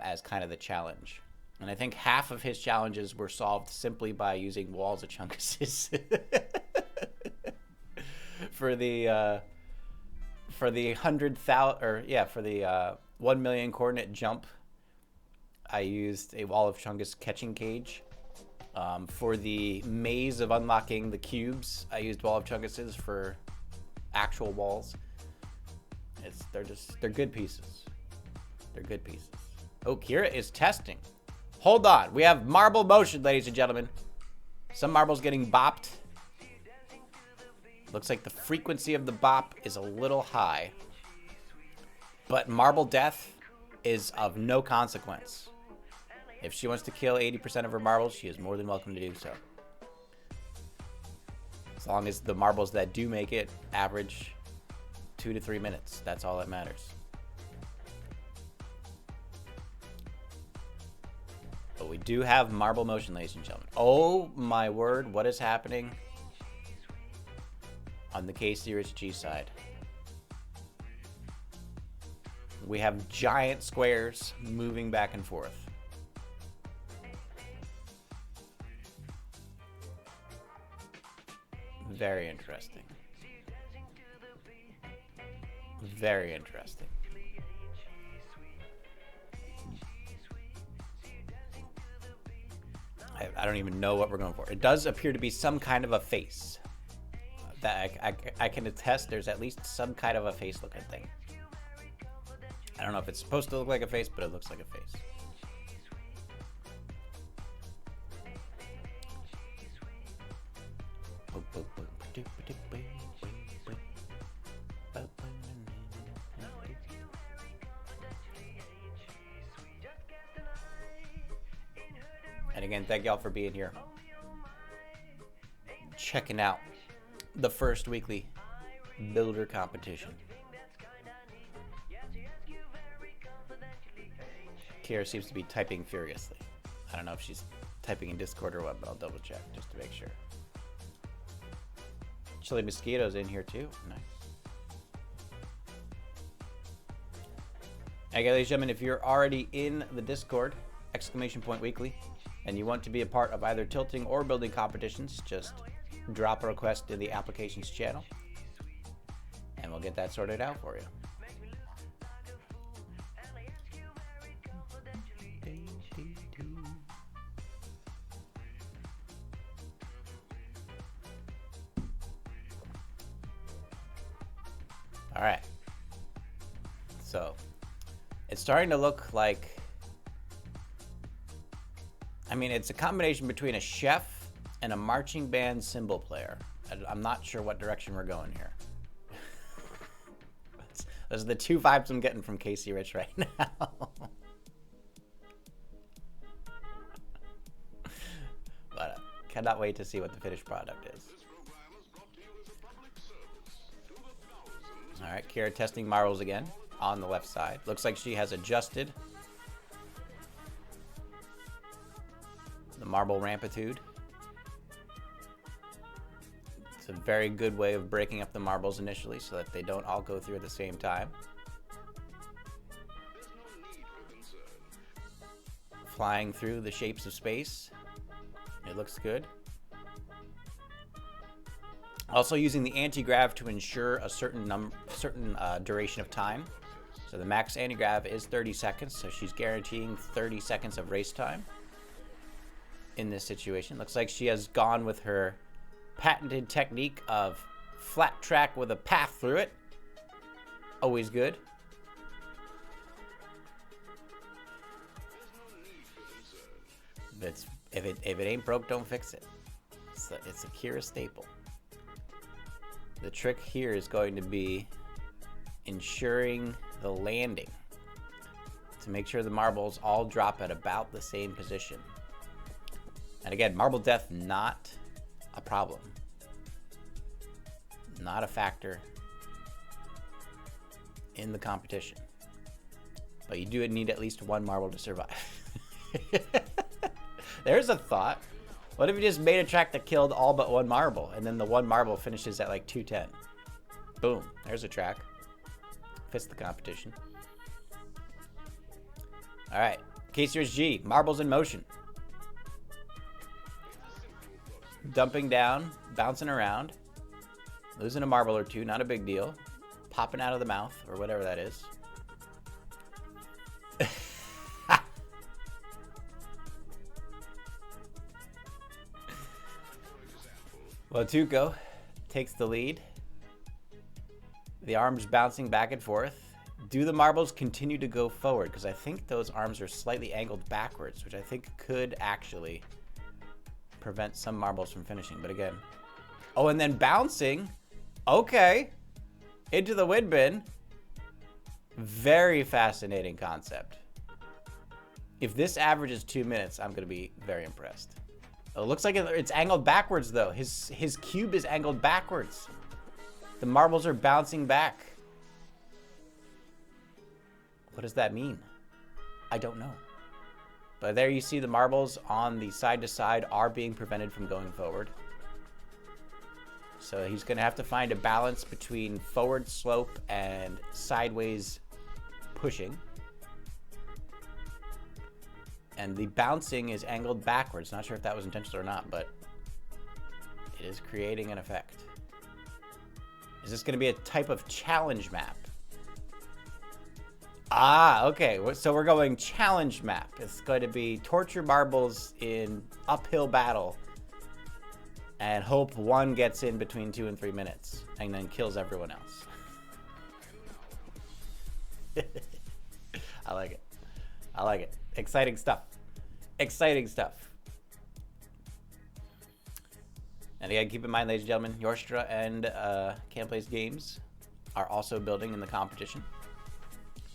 as kind of the challenge. And I think half of his challenges were solved simply by using walls of chunkuses. For the 1 million coordinate jump, I used a wall of chunkus catching cage. For the maze of unlocking the cubes, I used wall of chunkuses for actual walls. They're good pieces. They're good pieces. Oh, Kira is testing. Hold on. We have marble motion, ladies and gentlemen. Some marbles getting bopped. Looks like the frequency of the bop is a little high. But marble death is of no consequence. If she wants to kill 80% of her marbles, she is more than welcome to do so. As long as the marbles that do make it average 2 to 3 minutes. That's all that matters. But we do have marble motion, ladies and gentlemen. Oh my word, what is happening on the KCRichG side? We have giant squares moving back and forth. Very interesting. Very interesting. I don't even know what we're going for. It does appear to be some kind of a face. That I can attest there's at least some kind of a face looking thing. I don't know if it's supposed to look like a face, but it looks like a face. And again, thank y'all for being here. Checking out the first weekly builder competition. Kira seems to be typing furiously. I don't know if she's typing in Discord or what, but I'll double check just to make sure. Chili Mosquito's in here too. Nice. Okay, ladies and gentlemen, if you're already in the Discord, !weekly, and you want to be a part of either tilting or building competitions, just drop a request in the applications channel, and we'll get that sorted out for you. All right. So it's starting to look like, I mean, it's a combination between a chef and a marching band cymbal player. I'm not sure what direction we're going here. Those are the two vibes I'm getting from KCRich right now. But cannot wait to see what the finished product is. All right, Kira testing marbles again on the left side. Looks like she has adjusted the marble rampitude. It's a very good way of breaking up the marbles initially so that they don't all go through at the same time. Flying through the shapes of space. It looks good. Also using the anti-grav to ensure a certain duration of time. So the max anti-grav is 30 seconds, so she's guaranteeing 30 seconds of race time in this situation. Looks like she has gone with her patented technique of flat track with a path through it. Always good. But if it ain't broke, don't fix it. It's a Kira staple. The trick here is going to be ensuring the landing to make sure the marbles all drop at about the same position. And again, marble death, not a problem. Not a factor in the competition. But you do need at least one marble to survive. There's a thought. What if you just made a track that killed all but one marble, and then the one marble finishes at like 210? Boom. There's a track. Fits the competition. All right. KCRichG, marbles in motion. Dumping down, bouncing around. Losing a marble or two, not a big deal. Popping out of the mouth, or whatever that is. Well, Tuco takes the lead. The arms bouncing back and forth. Do the marbles continue to go forward? Because I think those arms are slightly angled backwards, which I think could actually prevent some marbles from finishing. But again, oh, and then bouncing. Okay. Into the wind bin. Very fascinating concept. If this averages 2 minutes, I'm going to be very impressed. It looks like it's angled backwards, though. His cube is angled backwards. The marbles are bouncing back. What does that mean? I don't know. But there you see the marbles on the side to side are being prevented from going forward. So he's going to have to find a balance between forward slope and sideways pushing. And the bouncing is angled backwards. Not sure if that was intentional or not, but it is creating an effect. Is this going to be a type of challenge map? Ah, okay. So we're going challenge map. It's going to be torture marbles in uphill battle and hope one gets in between 2 and 3 minutes and then kills everyone else. I like it. I like it. Exciting stuff. Exciting stuff. And again, keep in mind, ladies and gentlemen, Yorstra and Can't Place Games are also building in the competition.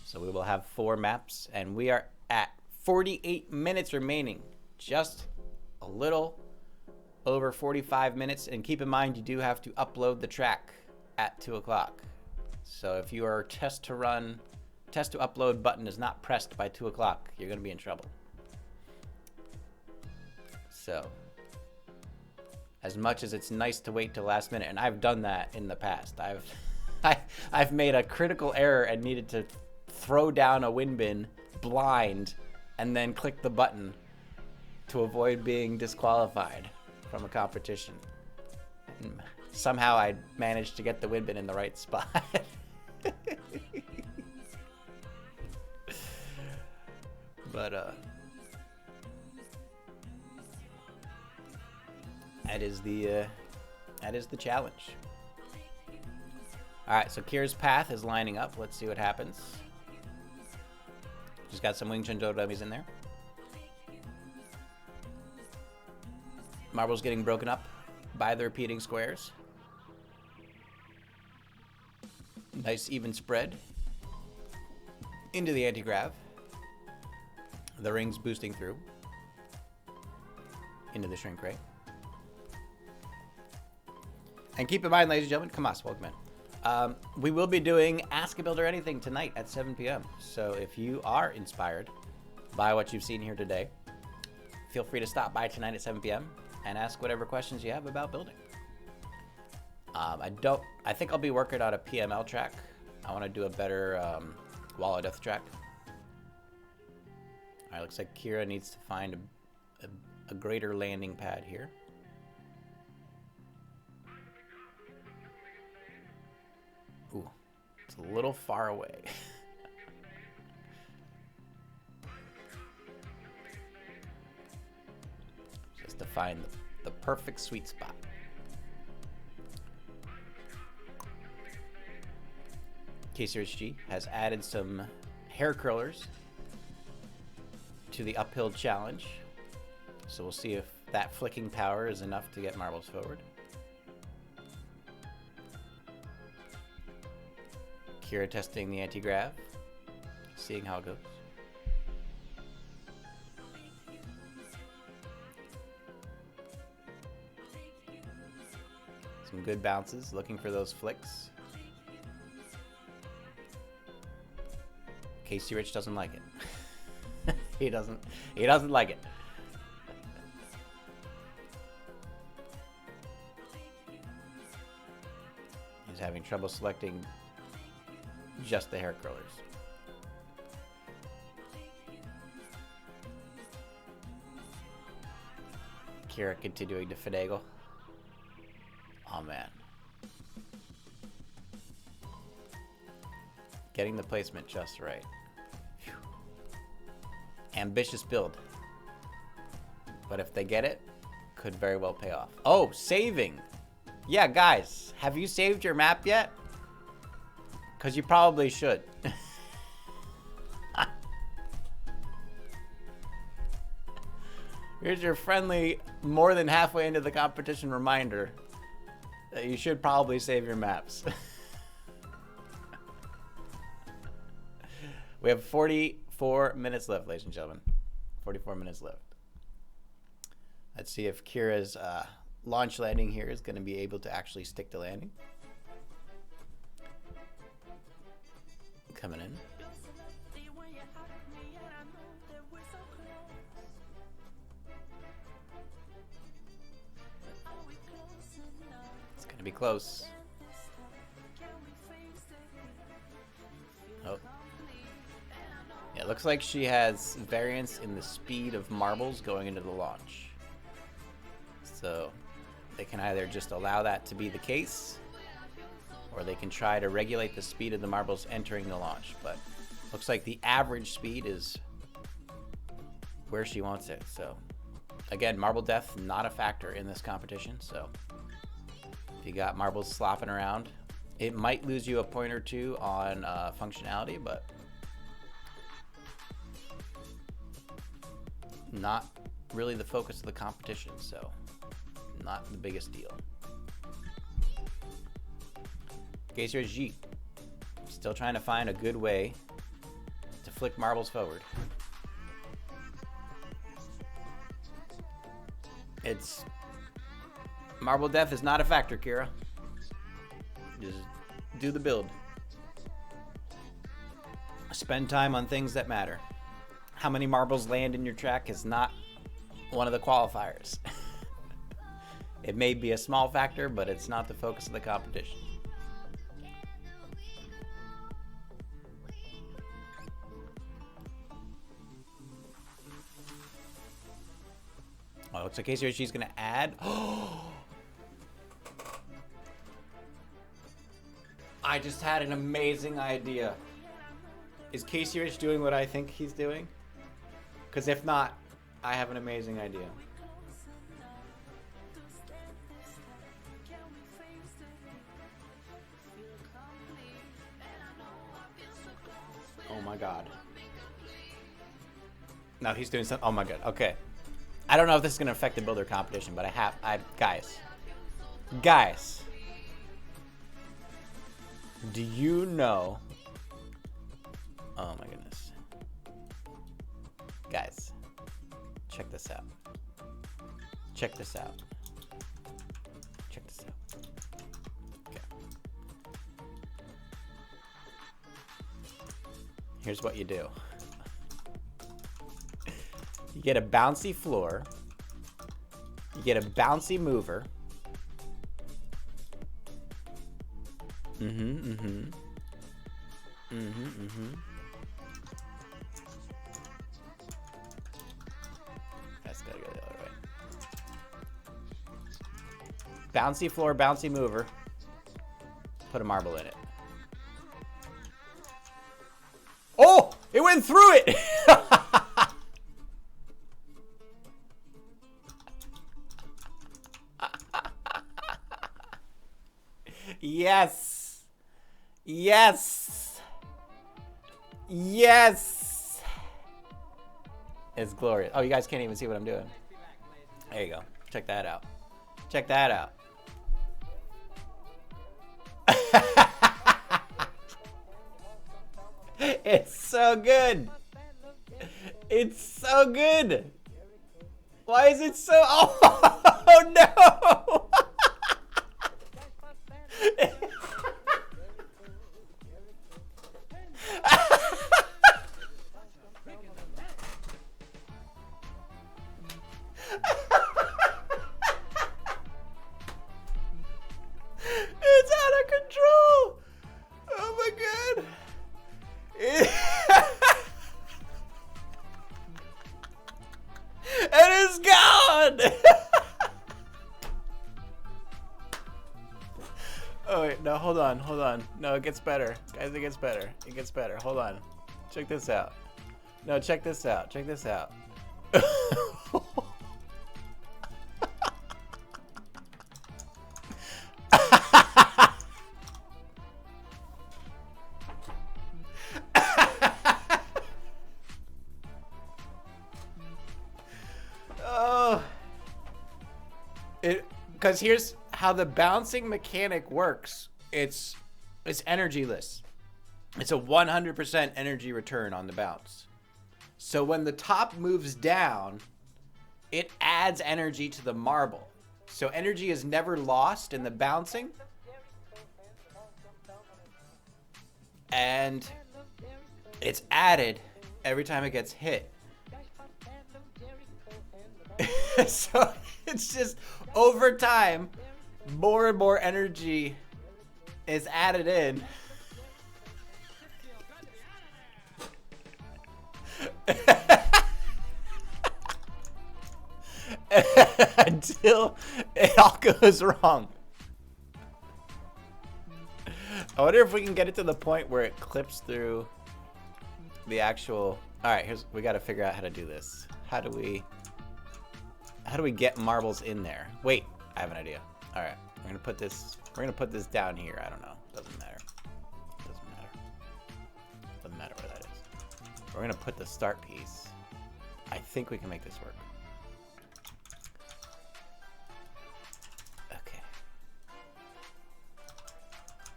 So we will have 4 maps, and we are at 48 minutes remaining. Just a little over 45 minutes. And keep in mind, you do have to upload the track at 2 o'clock. So if your test to upload button is not pressed by 2 o'clock, you're going to be in trouble. So, as much as it's nice to wait till last minute, and I've done that in the past, I've made a critical error and needed to throw down a wind bin blind and then click the button to avoid being disqualified from a competition. And somehow I managed to get the wind bin in the right spot. But that is the challenge. All right, so Kira's path is lining up. Let's see what happens. Just got some Wing Chun Do dummies in there. Marbles getting broken up by the repeating squares. Nice even spread into the anti-grav. The rings boosting through into the shrink ray. And keep in mind, ladies and gentlemen, come on, welcome in. We will be doing Ask a Builder Anything tonight at 7 p.m. So if you are inspired by what you've seen here today, feel free to stop by tonight at 7 p.m. and ask whatever questions you have about building. I think I'll be working on a PML track. I want to do a better Wall of Death track. All right, looks like Kira needs to find a greater landing pad here. Ooh, it's a little far away. Just to find the perfect sweet spot. KCRichG has added some hair curlers to the uphill challenge. So we'll see if that flicking power is enough to get marbles forward. Kira testing the anti-grav, seeing how it goes. Some good bounces, looking for those flicks. KCRich doesn't like it. He doesn't like it. He's having trouble selecting just the hair curlers. Kira continuing to finagle. Oh man. Getting the placement just right. Whew. Ambitious build. But if they get it, could very well pay off. Oh, saving. Yeah, guys, have you saved your map yet? Because you probably should. Here's your friendly, more than halfway into the competition reminder that you should probably save your maps. We have 44 minutes left, ladies and gentlemen. 44 minutes left. Let's see if Kira's launch landing here is going to be able to actually stick to landing. Coming in. It's going to be close. Oh. Yeah, it looks like she has variance in the speed of marbles going into the launch. So they can either just allow that to be the case, or they can try to regulate the speed of the marbles entering the launch. But looks like the average speed is where she wants it. So again, marble death not a factor in this competition. So if you got marbles slopping around, it might lose you a point or two on functionality, but not really the focus of the competition. So not the biggest deal. KCRichG still trying to find a good way to flick marbles forward. It's marble death is not a factor, Kira. Just do the build. Spend time on things that matter. How many marbles land in your track is not one of the qualifiers. It may be a small factor, but it's not the focus of the competition. Oh, looks like KCRichG's going to add. I just had an amazing idea. Is KCRichG doing what I think he's doing? Because if not, I have an amazing idea. Oh my god. No, he's doing something. Oh my god. Okay. I don't know if this is going to affect the builder competition, but guys, do you know? Oh my goodness. Guys, check this out. Check this out. Check this out. Okay. Here's what you do. You get a bouncy floor. You get a bouncy mover. That's gotta go the other way. Bouncy floor, bouncy mover. Put a marble in it. Oh! It went through it! Yes. Yes. Yes. It's glorious. Oh, you guys can't even see what I'm doing. There you go. Check that out. Check that out. It's so good. It's so good. Why is it so... Oh, no. It's out of control. Oh wait, no, hold on, hold on. No, it gets better. Guys, it gets better. It gets better. Hold on. Check this out. No, check this out. Check this out. Oh. Because here's how the bouncing mechanic works. It's energyless. It's a 100% energy return on the bounce. So when the top moves down, it adds energy to the marble. So energy is never lost in the bouncing. And it's added every time it gets hit. So it's just over time, more and more energy is added in. Until it all goes wrong. I wonder if we can get it to the point where it clips through the actual. All right, we got to figure out how to do this. How do we get marbles in there? Wait, I have an idea. All right, we're gonna put this down here. I don't know. Doesn't matter. Doesn't matter. Doesn't matter where that is. We're gonna put the start piece. I think we can make this work. Okay.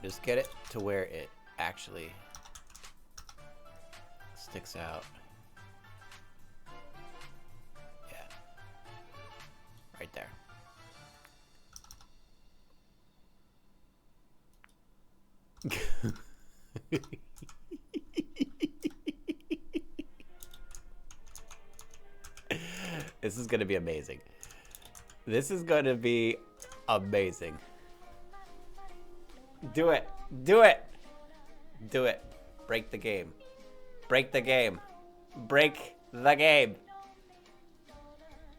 Just get it to where it actually sticks out. Yeah. Right there. This is going to be amazing. This is going to be amazing. Do it. Do it. Do it. Break the game. Break the game. Break the game.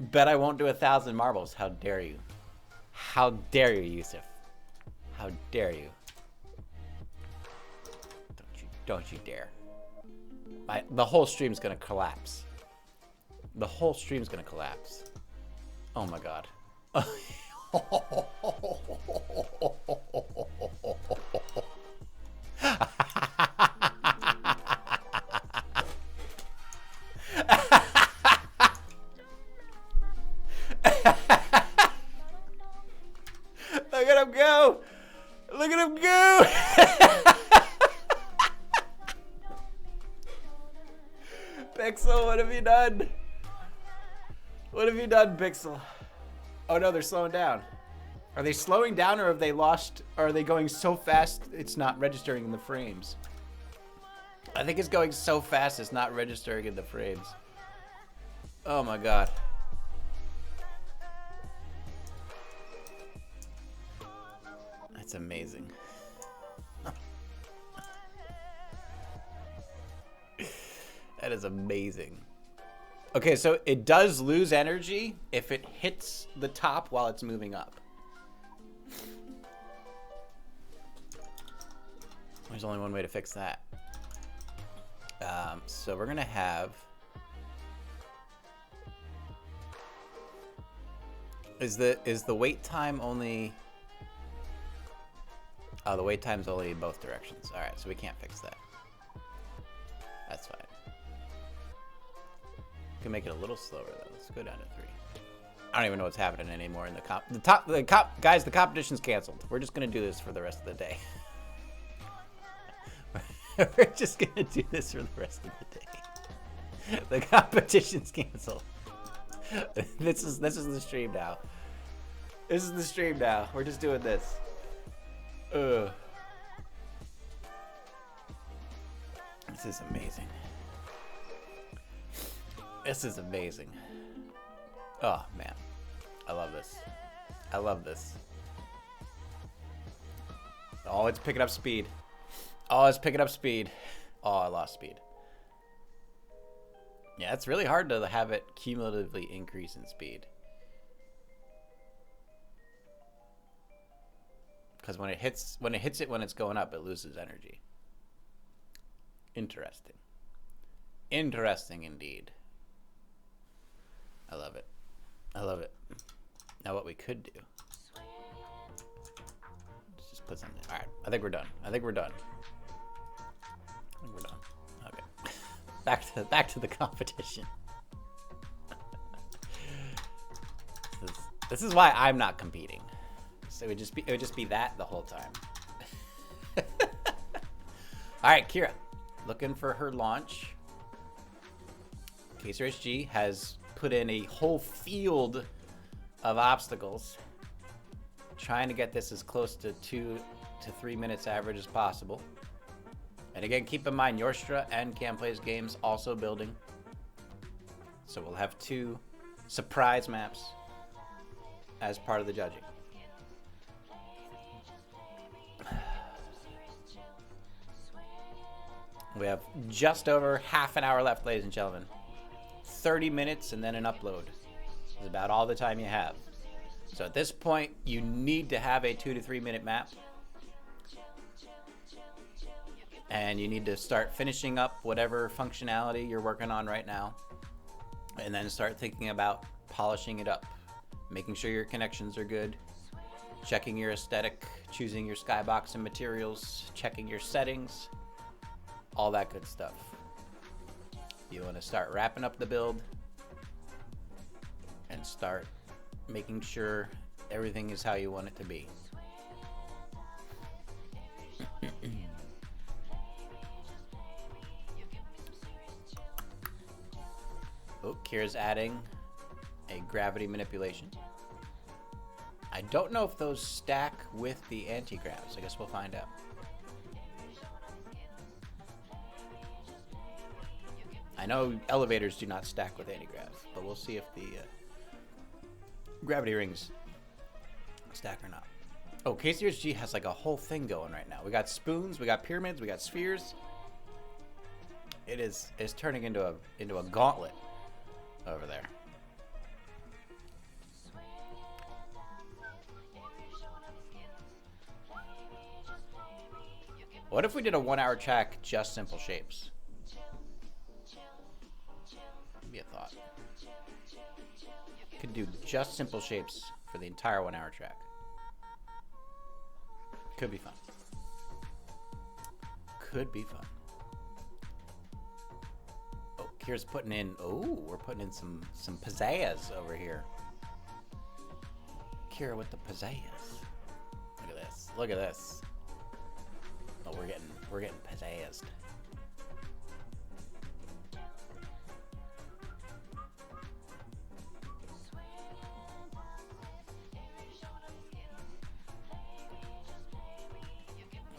Bet I won't do 1,000 marbles. How dare you? How dare you, Yusuf? How dare you? Don't you dare. The whole stream's gonna collapse. The whole stream's gonna collapse. Oh my god. Look at him go! Look at him go! Pixel, what have you done? What have you done, Pixel? Oh no, they're slowing down. Are they slowing down, or have they lost? Or are they going so fast it's not registering in the frames? I think it's going so fast it's not registering in the frames. Oh my god. That's amazing. That is amazing. Okay, so it does lose energy if it hits the top while it's moving up. There's only one way to fix that. So we're gonna have. Is the wait time only? Oh, the wait time's only in both directions. All right, so we can't fix that. That's fine. We can make it a little slower though. Let's go down to 3. I don't even know what's happening anymore in the guys. The competition's canceled. We're just gonna do this for the rest of the day. We're just gonna do this for the rest of the day. The competition's canceled. This is the stream now. This is the stream now. We're just doing this. This is amazing. This is amazing. Oh man, I love this. I love this. Oh, it's picking up speed. Oh, it's picking up speed. Oh, I lost speed. Yeah, it's really hard to have it cumulatively increase in speed. Because when it hits it when it's going up, it loses energy. Interesting. Interesting indeed. I love it. I love it. Now what we could do. Let's just put something. Alright, I think we're done. I think we're done. Okay. Back to the competition. This is why I'm not competing. So it would just be that the whole time. All right, Kira, looking for her launch. KCRichG has put in a whole field of obstacles, trying to get this as close to 2 to 3 minutes average as possible. And again, keep in mind, Yorstra and Cam Plays Games also building. So we'll have 2 surprise maps as part of the judging. We have just over half an hour left, ladies and gentlemen. 30 minutes and then an upload is about all the time you have. So at this point, you need to have a 2 to 3 minute map. And you need to start finishing up whatever functionality you're working on right now. And then start thinking about polishing it up. Making sure your connections are good. Checking your aesthetic. Choosing your skybox and materials. Checking your settings. All that good stuff. You want to start wrapping up the build and start making sure everything is how you want it to be. Oh, Kira's adding a gravity manipulation. I don't know if those stack with the anti-gravs. I guess we'll find out. I know elevators do not stack with anti-gravs, but we'll see if the gravity rings stack or not. Oh, KCRichG has like a whole thing going right now. We got spoons, we got pyramids, we got spheres. It's turning into a gauntlet over there. What if we did a 1 hour track just simple shapes? Be a thought. Could do just simple shapes for the entire 1 hour track. Could be fun. Could be fun. Oh, Kira's putting in. Oh, we're putting in some pizzazz over here. Kira with the pizzazz. Look at this. Look at this. Oh, we're getting pizzazzed.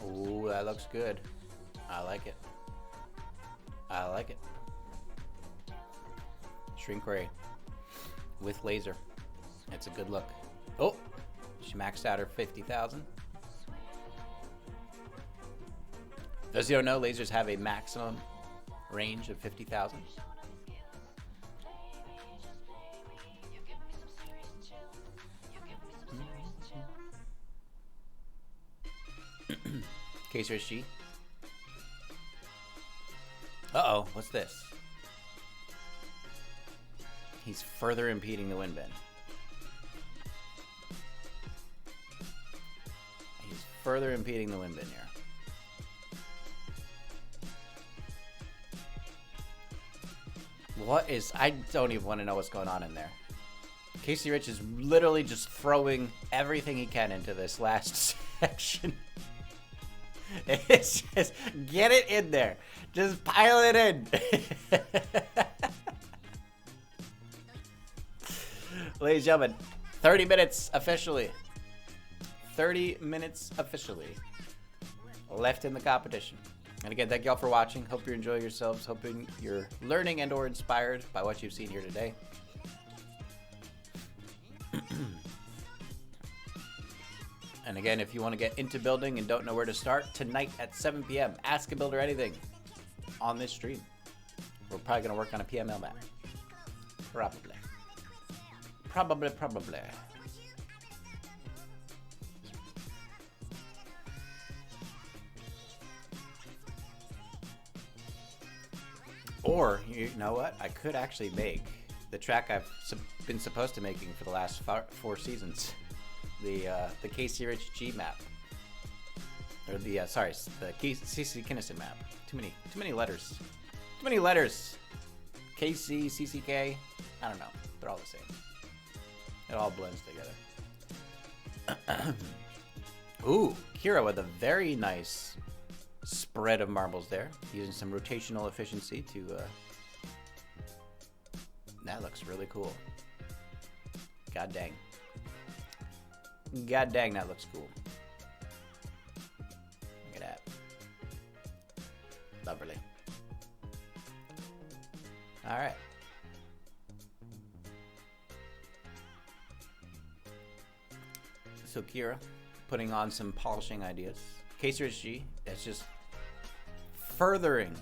Ooh, that looks good. I like it. I like it. Shrink ray with laser. It's a good look. Oh, she maxed out her 50,000. Those you don't know, lasers have a maximum range of 50,000. KCRichG. Uh-oh, what's this? He's further impeding the wind bend. He's further impeding the wind bend here. What is... I don't even want to know what's going on in there. KCRich is literally just throwing everything he can into this last section. It's just... Get it in there. Just pile it in. Ladies and gentlemen, 30 minutes officially. 30 minutes officially left in the competition. And again, thank you all for watching. Hope you're enjoying yourselves. Hoping you're learning and or inspired by what you've seen here today. And again, if you want to get into building and don't know where to start, tonight at 7 p.m., Ask a Builder Anything on this stream. We're probably going to work on a PML map. Probably. Or, you know what? I could actually make the track I've been supposed to making for the last 4 seasons. The KCRichG map. Or the, the CC Kinnison map. Too many letters. Too many letters. KC, CCK. I don't know. They're all the same. It all blends together. Ooh, Kira with a very nice spread of marbles there. Using some rotational efficiency to... that looks really cool. God dang. God dang, that looks cool. Look at that. Lovely. Alright. So Kira, putting on some polishing ideas. KCRichG, it's just furthering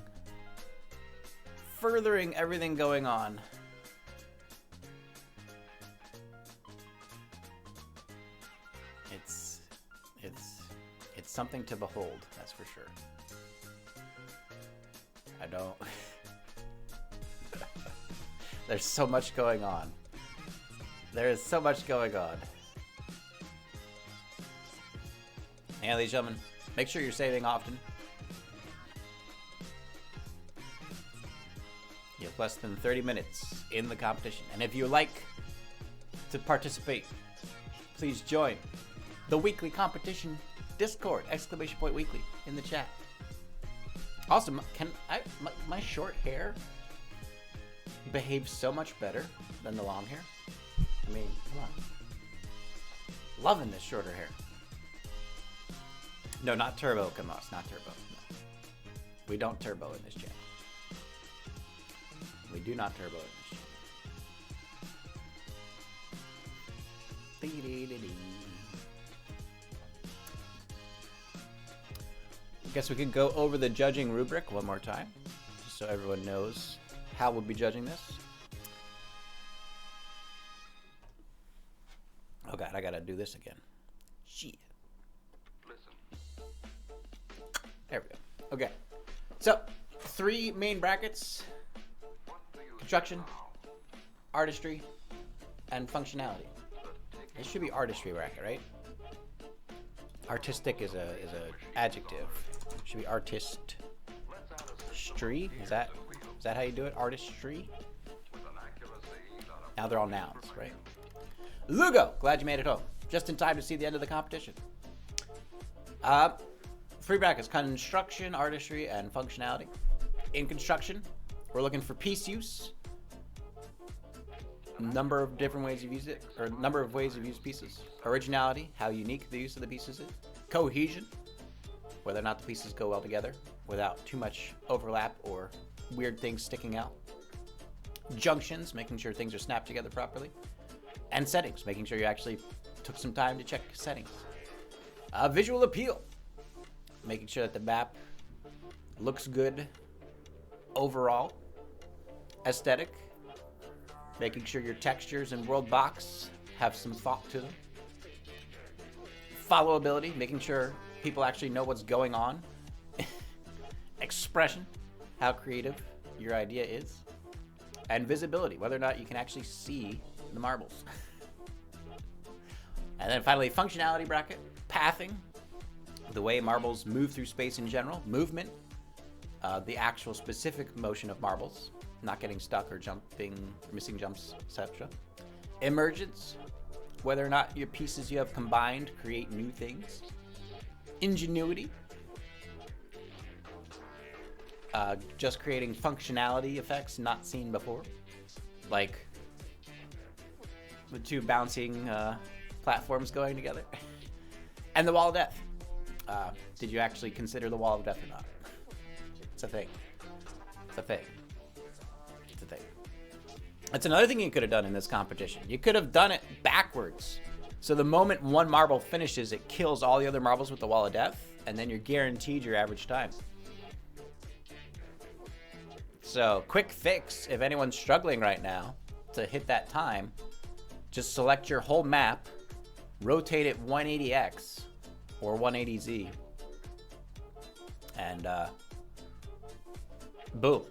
everything going on. It's something to behold, that's for sure. I don't... There's so much going on. There is so much going on. And ladies and gentlemen, make sure you're saving often. You have less than 30 minutes in the competition. And if you like to participate, please join the weekly competition Discord, !weekly, in the chat. Also, my short hair behaves so much better than the long hair. I mean, come on. Loving this shorter hair. No, not turbo, come on, it's not turbo. No. We don't turbo in this channel. We do not turbo in this channel. Guess we could go over the judging rubric one more time, just so everyone knows how we'll be judging this. Oh god, I gotta do this again. Shit. There we go. Okay. So, 3 main brackets: construction, artistry, and functionality. This should be artistry bracket, right? Artistic is a adjective. Should be artistry. Is that how you do it? Artistry. Now they're all nouns, right? Lugo, glad you made it home. Just in time to see the end of the competition. 3 brackets: construction, artistry, and functionality. In construction, we're looking for piece use. Number of different ways you've used it, or number of ways you've used pieces. Originality, how unique the use of the pieces is. Cohesion, whether or not the pieces go well together without too much overlap or weird things sticking out. Junctions, making sure things are snapped together properly. And settings, making sure you actually took some time to check settings. Visual appeal, making sure that the map looks good overall. Aesthetic, making sure your textures and world box have some thought to them. Followability, making sure people actually know what's going on. Expression, how creative your idea is. And visibility, whether or not you can actually see the marbles. And then finally, functionality bracket, pathing, the way marbles move through space in general. Movement, the actual specific motion of marbles, not getting stuck or jumping, missing jumps, etc. Emergence, whether or not your pieces you have combined create new things. Ingenuity, just creating functionality effects not seen before, like the 2 bouncing platforms going together. And the wall of death. Did you actually consider the wall of death or not? It's a thing. It's a thing. It's a thing. That's another thing you could have done in this competition. You could have done it backwards. So the moment one marble finishes, it kills all the other marbles with the wall of death, and then you're guaranteed your average time. So, quick fix, if anyone's struggling right now to hit that time, just select your whole map, rotate it 180x or 180z, and boom.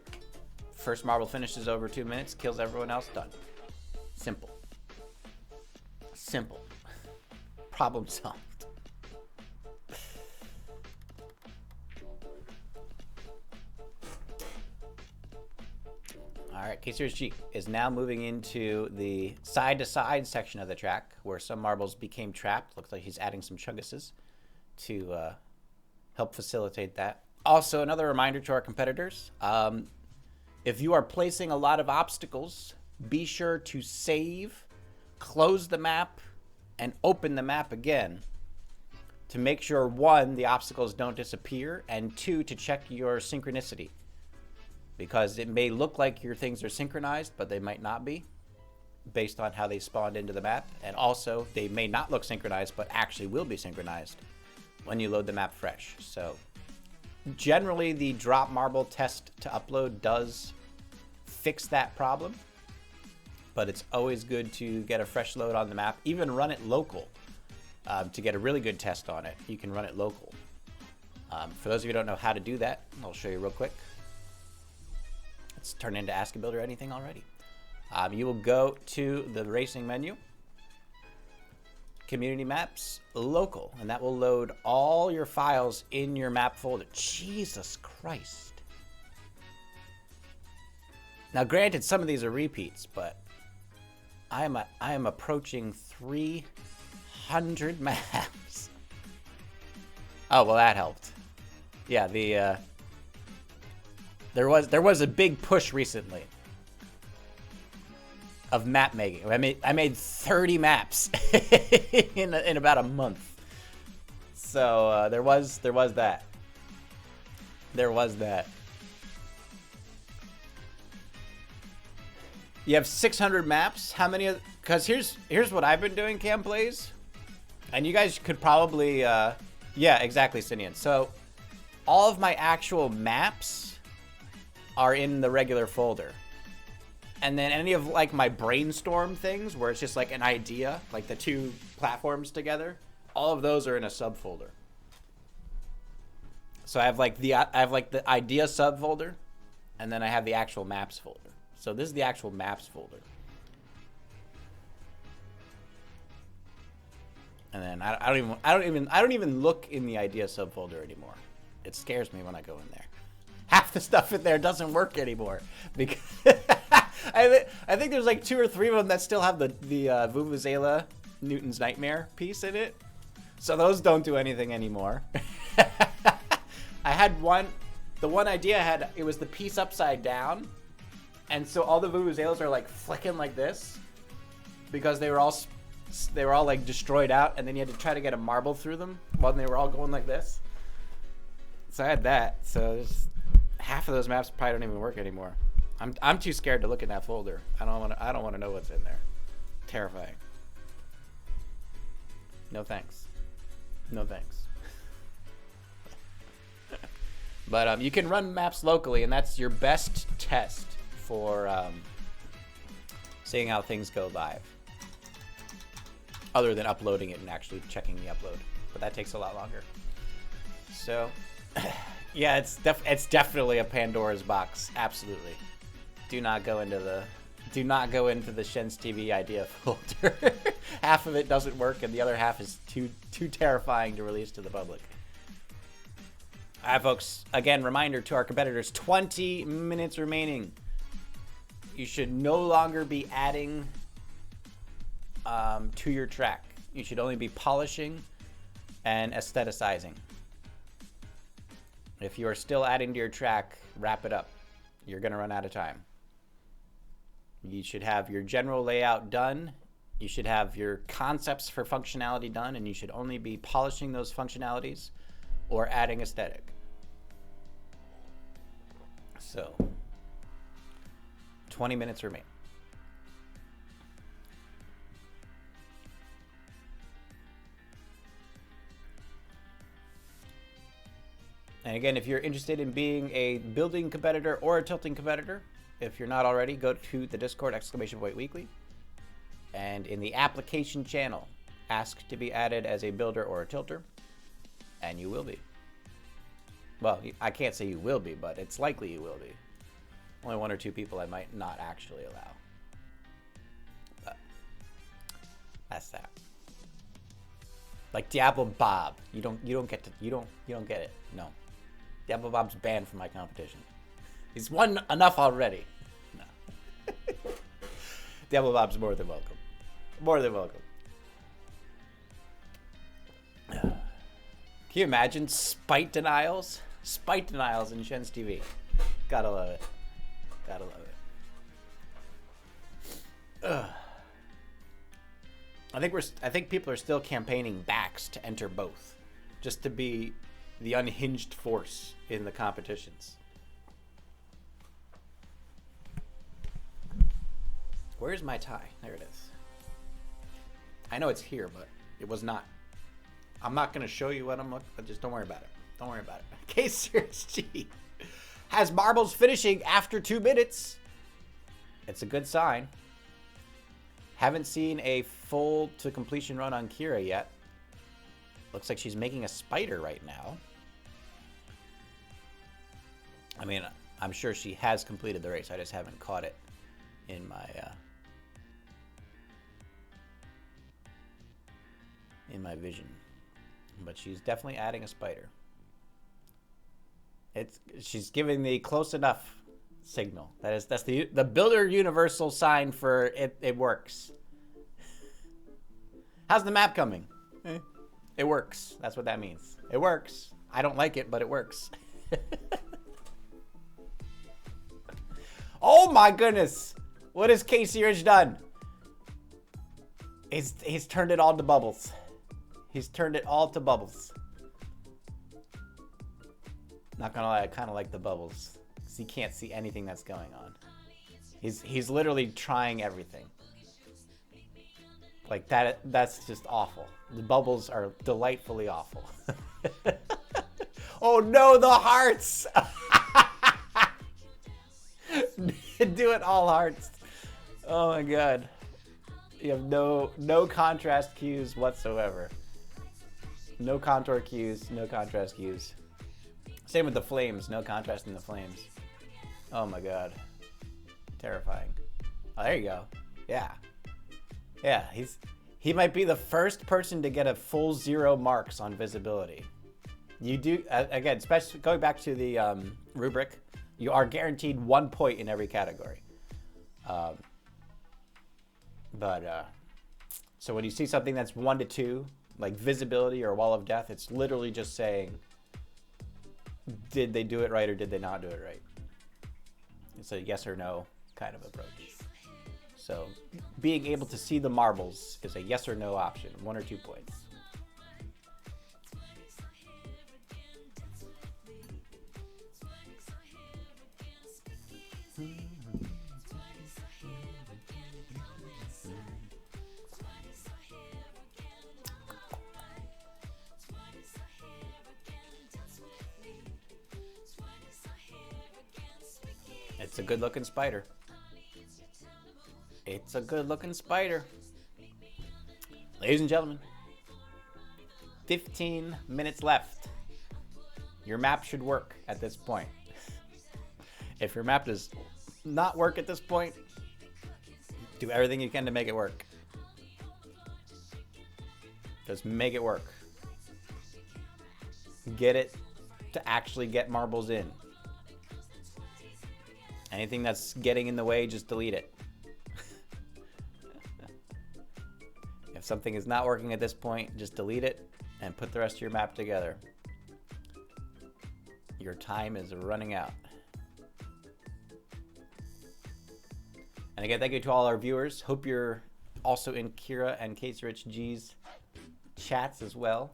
First marble finishes over 2 minutes, kills everyone else, done. Simple. Simple. Problem solved. All right, KCRichG is now moving into the side-to-side section of the track where some marbles became trapped. Looks like he's adding some chugguses to help facilitate that. Also, another reminder to our competitors, if you are placing a lot of obstacles, be sure to save, close the map, and open the map again to make sure, 1, the obstacles don't disappear, and 2, to check your synchronicity. Because it may look like your things are synchronized, but they might not be, based on how they spawned into the map. And also, they may not look synchronized, but actually will be synchronized when you load the map fresh. So, generally, the drop marble test to upload does fix that problem. But it's always good to get a fresh load on the map. Even run it local to get a really good test on it. You can run it local. For those of you who don't know how to do that, I'll show you real quick. It's turned into Ask a Builder Anything already. You will go to the racing menu, Community Maps, Local, and that will load all your files in your map folder. Jesus Christ. Now, granted, some of these are repeats, but I am approaching 300 maps. Oh, well, that helped. Yeah, There was a big push recently of map making. I made 30 maps in about a month. So there was that. There was that. You have 600 maps. How many? Because here's what I've been doing, Cam Plays, and you guys could probably yeah, exactly, Sinian. So all of my actual maps are in the regular folder. And then any of like my brainstorm things where it's just like an idea, like the 2 platforms together, all of those are in a subfolder. So I have like the idea subfolder, and then I have the actual maps folder. So this is the actual maps folder. And then I don't even look in the idea subfolder anymore. It scares me when I go in there. Half the stuff in there doesn't work anymore because I think there's like 2 or 3 of them that still have the Vuvuzela Newton's Nightmare piece in it. So those don't do anything anymore. I had the one idea I had, it was the piece upside down. And so all the Vuvuzelas are like flicking like this because they were all like destroyed out, and then you had to try to get a marble through them while they were all going like this. So I had that. So half of those maps probably don't even work anymore. I'm too scared to look in that folder. I don't want to know what's in there. Terrifying. No thanks. No thanks. But you can run maps locally, and that's your best test for seeing how things go live. Other than uploading it and actually checking the upload, but that takes a lot longer. So, yeah, it's definitely a Pandora's box. Absolutely. Do not go into the Shens TV idea folder. Half of it doesn't work, and the other half is too terrifying to release to the public. All right, folks. Again, reminder to our competitors: 20 minutes remaining. You should no longer be adding to your track. You should only be polishing and aestheticizing. If you are still adding to your track, wrap it up. You're going to run out of time. You should have your general layout done. You should have your concepts for functionality done, and you should only be polishing those functionalities or adding aesthetic. So, 20 minutes remain. And again, if you're interested in being a building competitor or a tilting competitor, if you're not already, go to the Discord, !Weekly. And in the application channel, ask to be added as a builder or a tilter, and you will be. Well, I can't say you will be, but it's likely you will be. Only 1 or 2 people I might not actually allow. But that's that. Like Diablo Bob, you don't get it. No, Diablo Bob's banned from my competition. He's won enough already. No. Diablo Bob's more than welcome. More than welcome. Can you imagine spite denials? Spite denials in Shen's TV. Gotta love it. Gotta love it. Ugh. I think people are still campaigning backs to enter both, just to be the unhinged force in the competitions. Where's my tie? There it is. I know it's here, but it was not. I'm not gonna show you what I'm looking, but just don't worry about it. Don't worry about it. KCRichG has marbles finishing after 2 minutes. It's a good sign. Haven't seen a full to completion run on Kira yet. Looks like she's making a spider right now. I mean, I'm sure she has completed the race. I just haven't caught it in my vision. But she's definitely adding a spider. She's giving the close enough signal. That's the builder universal sign for it works. How's the map coming? It works. That's what that means. It works. I don't like it, but it works. Oh my goodness! What has KCRichG done? He's turned it all to bubbles. He's turned it all to bubbles. Not gonna lie, I kind of like the bubbles. Because he can't see anything that's going on. He's literally trying everything. Like that's just awful. The bubbles are delightfully awful. Oh no, the hearts! Do it all hearts. Oh my god. You have no contrast cues whatsoever. No contour cues, no contrast cues. Same with the flames, no contrast in the flames. Oh my god. Terrifying. Oh, there you go. Yeah. Yeah, he might be the first person to get a full 0 marks on visibility. You do, again, especially going back to the rubric, you are guaranteed 1 point in every category. So when you see something that's 1 to 2, like visibility or wall of death, it's literally just saying, did they do it right or did they not do it right? It's a yes or no kind of approach. So being able to see the marbles is a yes or no option, 1 or 2 points. It's a good looking spider. It's a good looking spider. Ladies and gentlemen, 15 minutes left. Your map should work at this point. If your map does not work at this point, do everything you can to make it work. Just make it work. Get it to actually get marbles in. Anything that's getting in the way, just delete it. If something is not working at this point, just delete it and put the rest of your map together. Your time is running out. And again, thank you to all our viewers. Hope you're also in Kira and KCRichG's chats as well.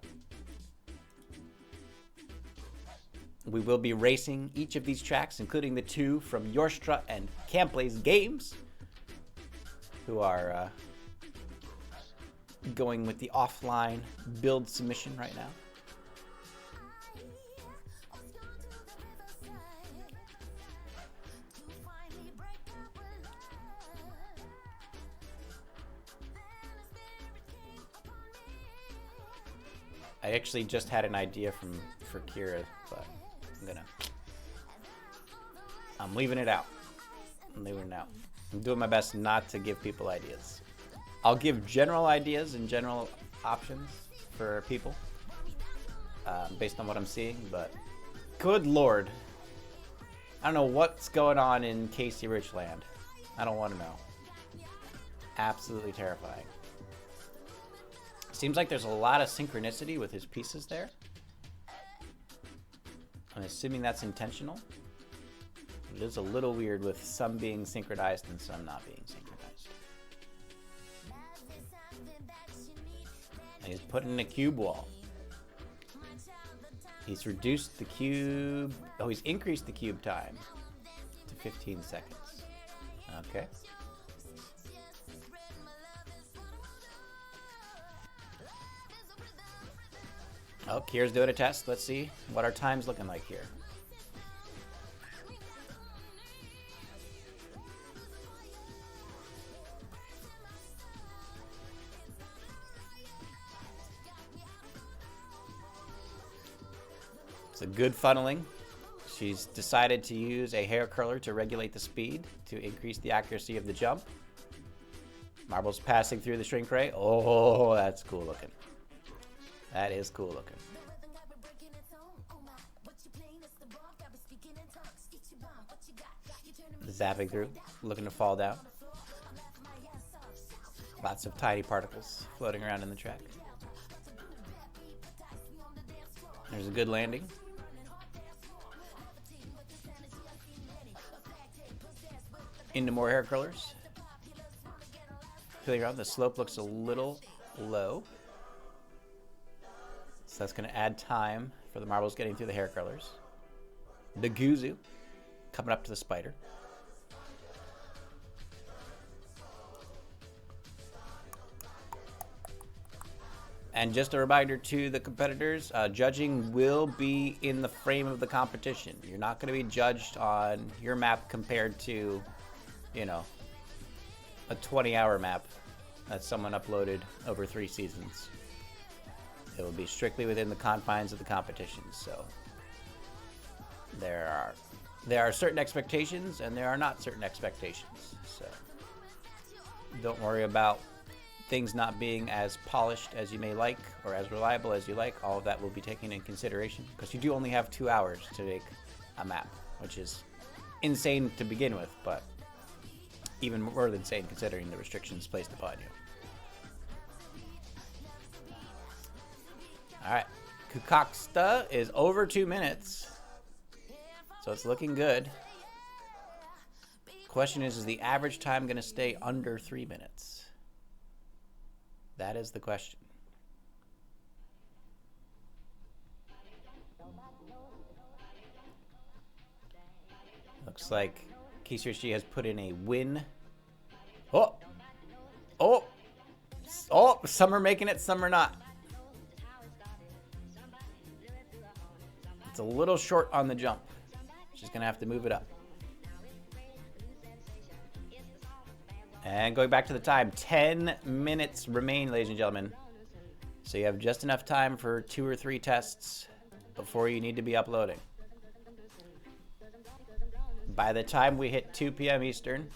We will be racing each of these tracks, including the 2 from Yorstra and Camplays Games, who are going with the offline build submission right now. I actually just had an idea for Kira, but I'm leaving it out. They wouldn't know. I'm doing my best not to give people ideas. I'll give general ideas and general options for people based on what I'm seeing, but good lord. I don't know what's going on in KCRichG land. I don't want to know. Absolutely terrifying. Seems like there's a lot of synchronicity with his pieces there. I'm assuming that's intentional. It is a little weird with some being synchronized and some not being synchronized. And he's putting in a cube wall. He's reduced the cube. Oh, he's increased the cube time to 15 seconds. Okay. Oh, Kira's doing a test. Let's see what our time's looking like here. It's a good funneling. She's decided to use a hair curler to regulate the speed to increase the accuracy of the jump. Marbles passing through the shrink ray. Oh, that's cool looking. That is cool looking. Zapping through, looking to fall down. Lots of tiny particles floating around in the track. There's a good landing. Into more hair curlers. Feeling around, the slope looks a little low. So that's going to add time for the marbles getting through the hair curlers. The Guzu coming up to the spider. And just a reminder to the competitors, judging will be in the frame of the competition. You're not going to be judged on your map compared to, you know, a 20-hour map that someone uploaded over 3 seasons. It will be strictly within the confines of the competition. So there are certain expectations and there are not certain expectations. So don't worry about things not being as polished as you may like or as reliable as you like. All of that will be taken in consideration because you do only have 2 hours to make a map, which is insane to begin with, but even more insane considering the restrictions placed upon you. Alright, Kukaksta is over 2 minutes, so it's looking good. Question is the average time going to stay under 3 minutes? That is the question. Looks like KCRichG has put in a win. Oh! Oh! Oh! Some are making it, some are not. It's a little short on the jump. She's going to have to move it up. And going back to the time, 10 minutes remain, ladies and gentlemen. So you have just enough time for 2 or 3 tests before you need to be uploading. By the time we hit 2 p.m. Eastern,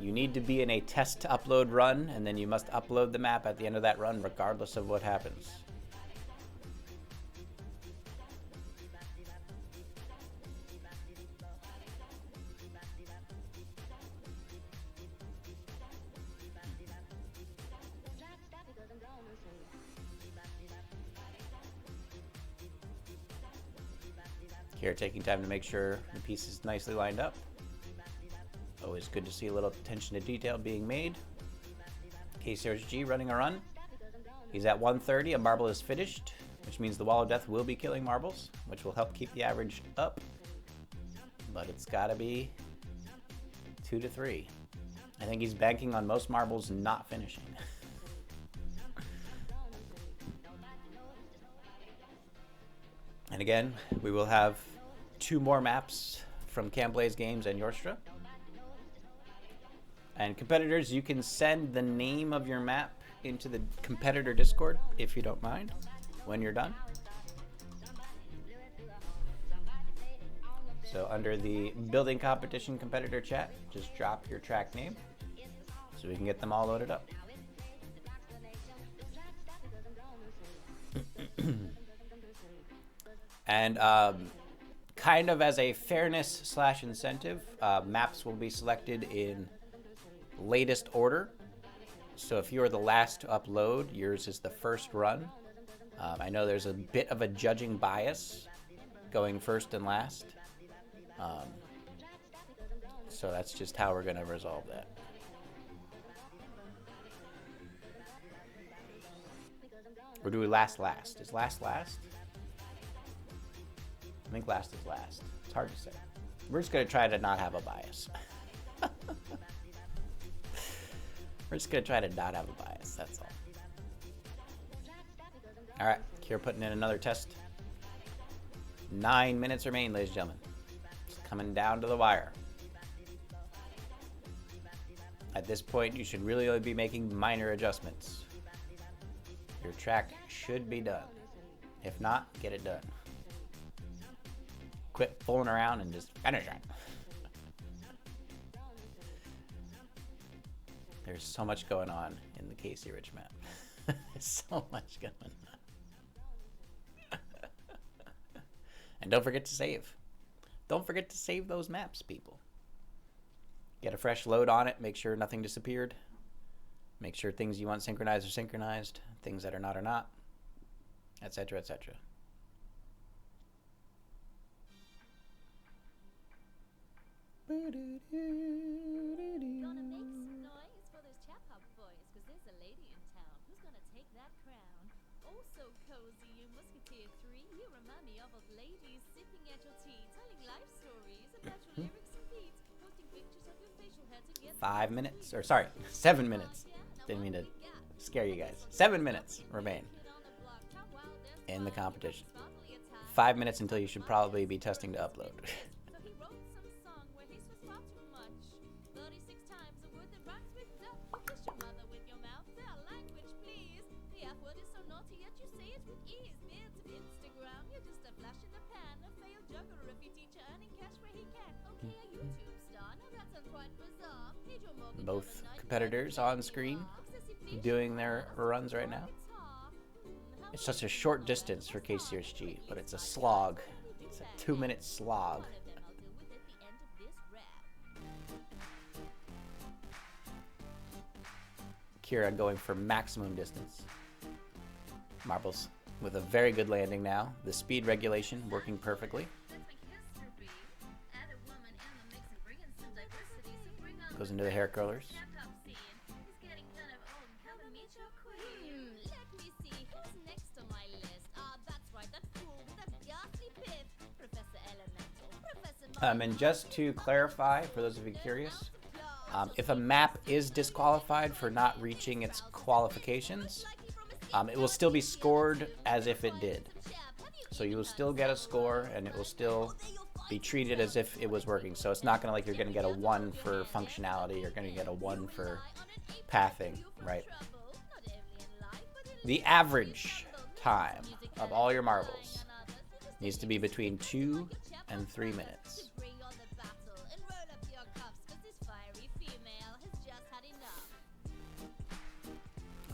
you need to be in a test to upload run, and then you must upload the map at the end of that run regardless of what happens. Here, taking time to make sure the piece is nicely lined up. Always good to see a little attention to detail being made. KCRichG running a run. He's at 130. A marble is finished, which means the wall of death will be killing marbles, which will help keep the average up. But it's got to be 2 to 3. I think he's banking on most marbles not finishing. And again, we will have 2 more maps from Camblaze Games and Yorstra. And competitors, you can send the name of your map into the competitor Discord, if you don't mind, when you're done. So under the building competition competitor chat, just drop your track name so we can get them all loaded up. And kind of as a fairness / incentive, maps will be selected in latest order. So if you're the last to upload, yours is the first run. I know there's a bit of a judging bias going first and last. So that's just how we're going to resolve that. Or do we last? Is last? I think last is last. It's hard to say. We're just going to try to not have a bias. We're just going to try to not have a bias. That's all. All right. Kira putting in another test. 9 minutes remain, ladies and gentlemen. It's coming down to the wire. At this point, you should really only be making minor adjustments. Your track should be done. If not, get it done. Quit fooling around and just finish it. There's so much going on in the KCRichG map. So much going on. And don't forget to save. Don't forget to save those maps, people. Get a fresh load on it. Make sure nothing disappeared. Make sure things you want synchronized are synchronized. Things that are not, etc., etc. Gonna make some noise for those chap hop boys, cause there's a lady in town who's gonna take that crown. Also cozy, you musketeer 3, you remind me of old ladies sipping at your tea, telling life stories about your lyrics and beats, posting pictures of your facial hair together. 5 minutes, or sorry, 7 minutes. Didn't mean to scare you guys. 7 minutes remain in the competition. 5 minutes until you should probably be testing to upload. Both competitors on screen doing their runs right now. It's such a short distance for KCRichG, but it's a slog. It's a 2-minute slog. Kira going for maximum distance. Marbles with a very good landing now. The speed regulation working perfectly. Goes into the hair curlers. And just to clarify, for those of you curious, if a map is disqualified for not reaching its qualifications, it will still be scored as if it did. So you will still get a score, and it will still be treated as if it was working. So it's not gonna like you're gonna get a 1 for functionality, you're gonna get a 1 for pathing, right? The average time of all your marbles needs to be between 2 and 3 minutes.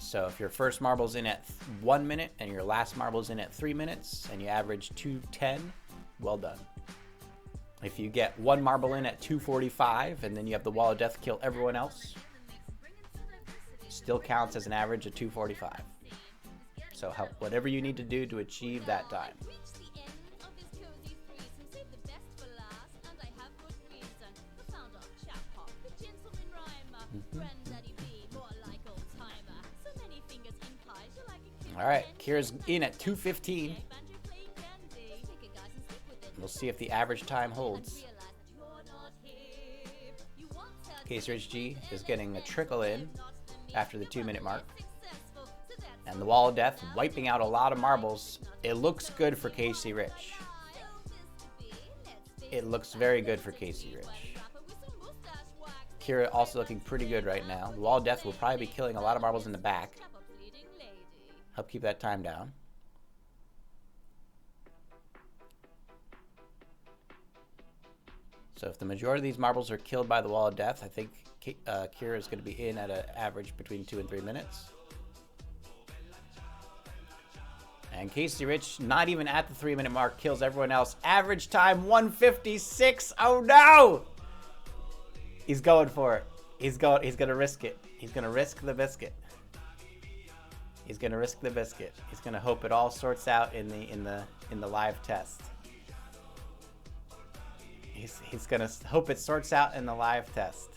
So if your first marble's in at 1 minute and your last marble's in at 3 minutes and you average 2:10, well done. If you get 1 marble in at 2:45 and then you have the wall of death kill everyone else, still counts as an average of 2:45. So whatever you need to do to achieve that time. All right, Kira's in at 2:15. We'll see if the average time holds. KCRichG is getting a trickle in after the 2-minute mark. And the wall of death wiping out a lot of marbles. It looks good for KCRichG. It looks very good for KCRichG. Kira also looking pretty good right now. The wall of death will probably be killing a lot of marbles in the back. Help keep that time down. So if the majority of these marbles are killed by the wall of death, I think Kira is going to be in at an average between 2 and 3 minutes. And KCRichG, not even at the 3-minute mark, kills everyone else. Average time 1:56. Oh no! He's going for it. He's gonna risk it. He's gonna risk the biscuit. He's gonna risk the biscuit. He's gonna hope it all sorts out in the live test. He's gonna hope it sorts out in the live test.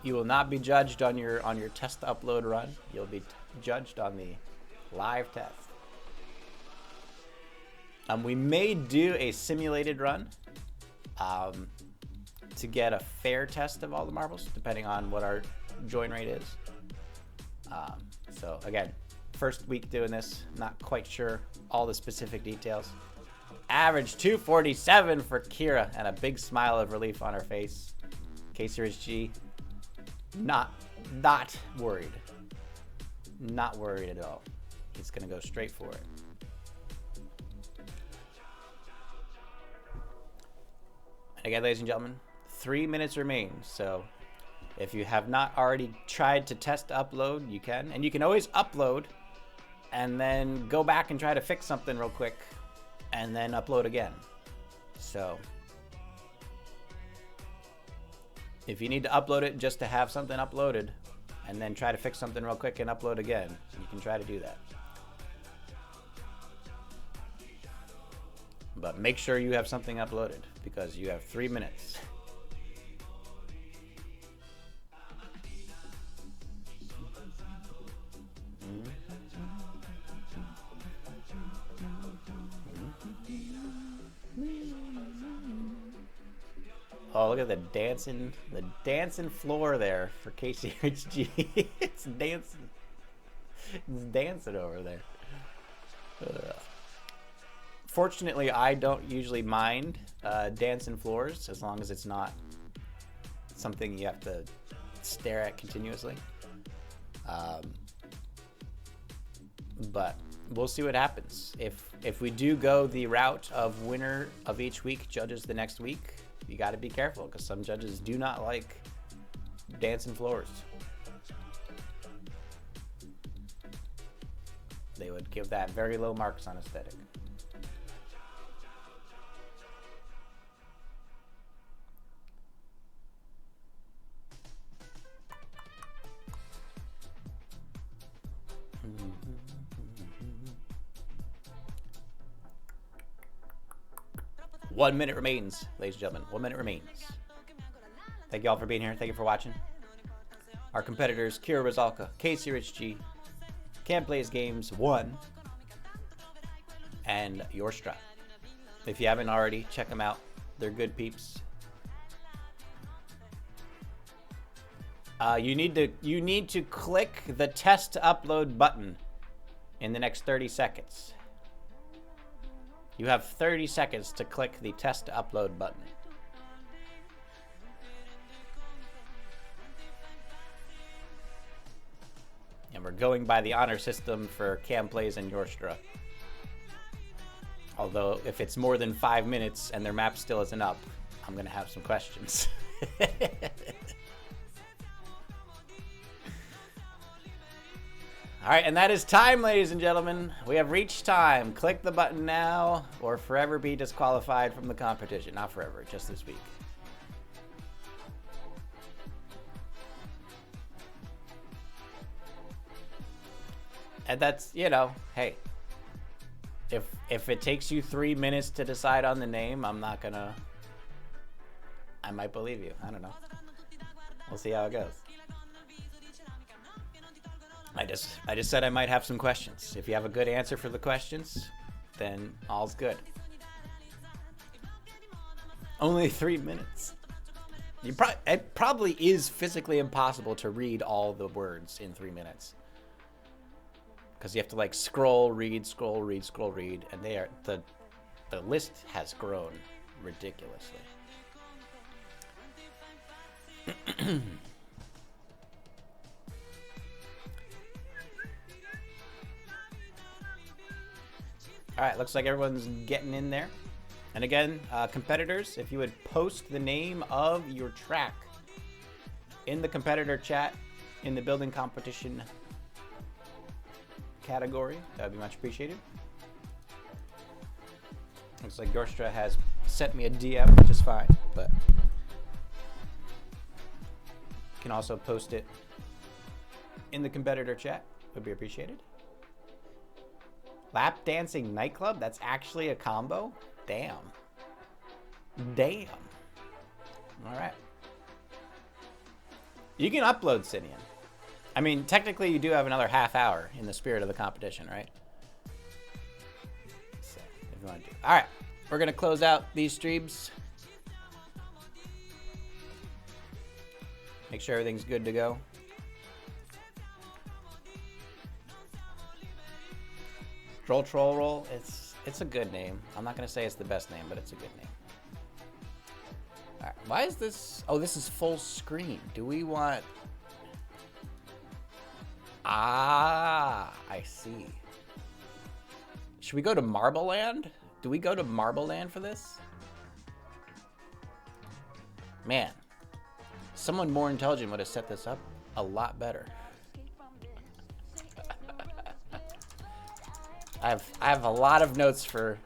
You will not be judged on your test upload run. You'll be judged on the live test. We may do a simulated run to get a fair test of all the marbles, depending on what our join rate is. So again, first week doing this, not quite sure all the specific details. Average 247 for Kira, and a big smile of relief on her face. KCRichG, not worried. Not worried at all. He's gonna go straight for it. And again, ladies and gentlemen, 3 minutes remain. So if you have not already tried to test upload, you can. And you can always upload and then go back and try to fix something real quick and then upload again. So if you need to upload it just to have something uploaded and then try to fix something real quick and upload again, you can try to do that. But make sure you have something uploaded because you have 3 minutes. Oh, look at the dancing floor there for KCRichG. It's dancing over there. Fortunately, I don't usually mind dancing floors as long as it's not something you have to stare at continuously. But we'll see what happens. If we do go the route of winner of each week judges the next week, you got to be careful because some judges do not like dancing floors. They would give that very low marks on aesthetic. One minute remains, ladies and gentlemen. 1 minute remains. Thank you all for being here. Thank you for watching. Our competitors, KiraRusalka, KCRichG, Can't Plays Games 1, and Yorstra. If you haven't already, check them out. They're good peeps. You need to click the test to upload button in the next 30 seconds. You have 30 seconds to click the test to upload button. And we're going by the honor system for Cam Plays and Yorstra. Although, if it's more than 5 minutes and their map still isn't up, I'm going to have some questions. All right, and that is time, ladies and gentlemen. We have reached time. Click the button now or forever be disqualified from the competition. Not forever, just this week. And that's, you know, hey, if it takes you 3 minutes to decide on the name, I might believe you. I don't know. We'll see how it goes. I just said I might have some questions. If you have a good answer for the questions, then all's good. Only 3 minutes. It probably is physically impossible to read all the words in 3 minutes. Because you have to like scroll, read, and the list has grown ridiculously. All right, looks like everyone's getting in there. And again, competitors, if you would post the name of your track in the competitor chat in the building competition category, that would be much appreciated. Looks like Yorstra has sent me a DM, which is fine, but you can also post it in the competitor chat, would be appreciated. Lap dancing nightclub, that's actually a combo? Damn. Damn. All right. You can upload Sinian. I mean, technically you do have another half hour in the spirit of the competition, right? So, if you want to do. All right. We're going to close out these streams. Make sure everything's good to go. Troll Roll, it's a good name. I'm not gonna say it's the best name, but it's a good name. All right, why is this? Oh, this is full screen. Do we want? Ah, I see. Should we go to Marble Land? Do we go to Marble Land for this? Man, someone more intelligent would have set this up a lot better. I have a lot of notes for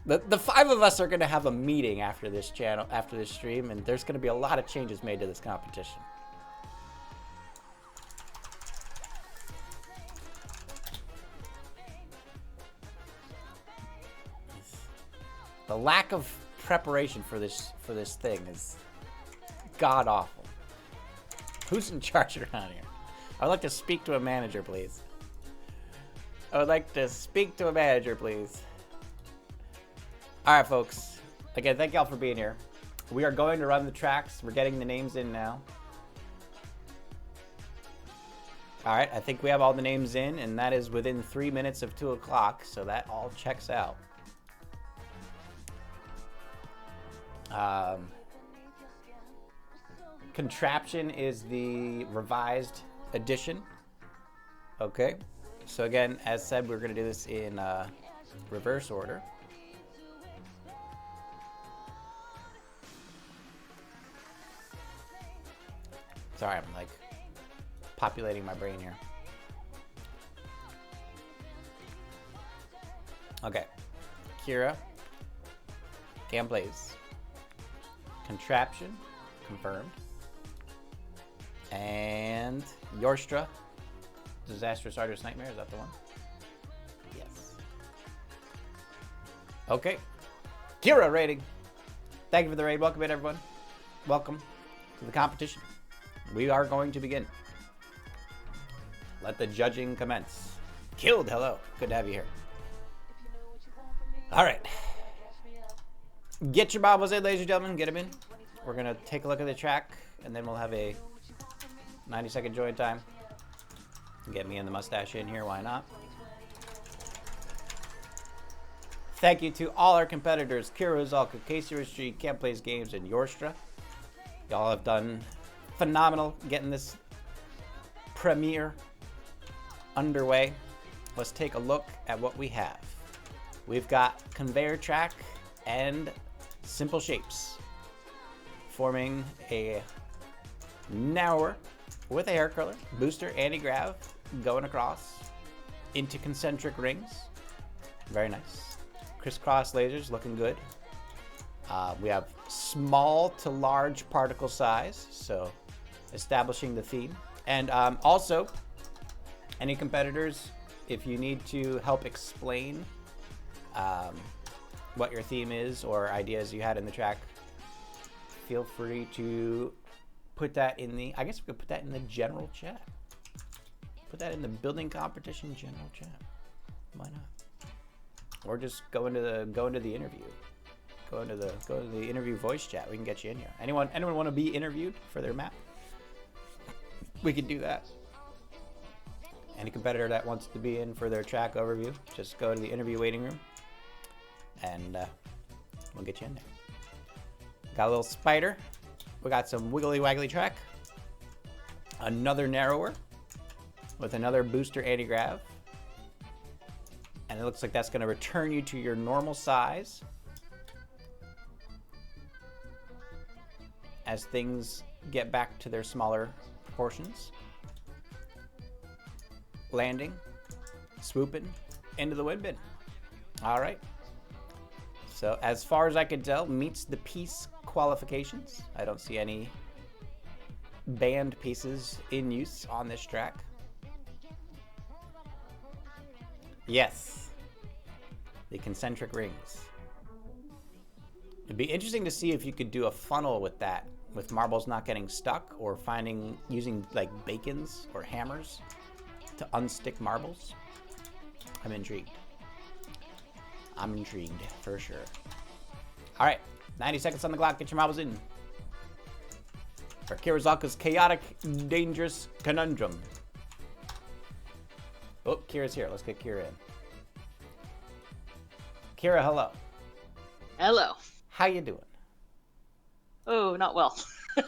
the five of us are going to have a meeting after this stream, and there's going to be a lot of changes made to this competition. The lack of preparation for this thing is god awful. Who's in charge around here? I would like to speak to a manager, please. I would like to speak to a manager, please. All right, folks. Again, thank y'all for being here. We are going to run the tracks. We're getting the names in now. All right, I think we have all the names in, and that is within 3 minutes of 2 o'clock, so that all checks out. Contraption is the revised edition. Okay. So again, as said, we're going to do this in reverse order. Sorry, I'm like populating my brain here. Okay. Kira. Gameplays. Contraption. Confirmed. And Yorstra. Disastrous Artist Nightmare, is that the one? Yes. Okay. Kira rating. Thank you for the raid. Welcome in, everyone. Welcome to the competition. We are going to begin. Let the judging commence. Killed, hello. Good to have you here. All right. Get your bobbles in, ladies and gentlemen. Get them in. We're going to take a look at the track, and then we'll have a 90-second join time. Get me and the mustache in here, why not? Thank you to all our competitors, KiraRusalka, KCRichG, Can't Plays Games, and Yorstra. Y'all have done phenomenal getting this premiere underway. Let's take a look at what we have. We've got conveyor track and simple shapes forming a narrower with a hair curler, booster, anti-grav, going across into concentric rings. Very nice. Crisscross lasers looking good. We have small to large particle size, so establishing the theme. And also, any competitors, if you need to help explain what your theme is or ideas you had in the track, feel free to put that in the, I guess we could put that in the general chat. Put that in the building competition general chat. Why not? Or just go into the interview. Go into the interview voice chat. We can get you in here. Anyone want to be interviewed for their map? We could do that. Any competitor that wants to be in for their track overview, just go to the interview waiting room, and we'll get you in there. Got a little spider. We got some wiggly waggly track. Another narrower with another booster anti-grav. And it looks like that's going to return you to your normal size. As things get back to their smaller proportions. Landing, swooping into the wind bin. All right. So as far as I can tell, meets the piece qualifications. I don't see any band pieces in use on this track. Yes, the concentric rings. It'd be interesting to see if you could do a funnel with that, with marbles not getting stuck, or using like bacons or hammers to unstick marbles. I'm intrigued. I'm intrigued for sure. All right, 90 seconds on the clock. Get your marbles in. For KiraRusalka's chaotic, dangerous conundrum. Oh, Kira's here. Let's get Kira in. Kira, hello. Hello. How you doing? Oh, not well.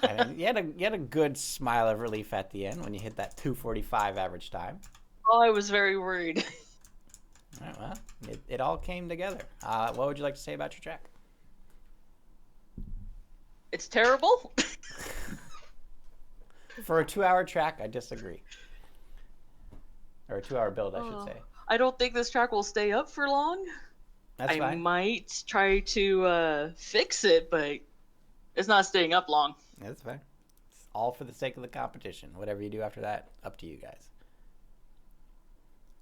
I mean, you had a good smile of relief at the end when you hit that 2:45 average time. Oh, I was very worried. All right, well, it all came together. What would you like to say about your track? It's terrible. For a 2-hour track, I disagree. Or a 2-hour build, I should say. I don't think this track will stay up for long. That's I fine. might try to fix it, but it's not staying up long. That's fine. It's all for the sake of the competition. Whatever you do after that, up to you guys.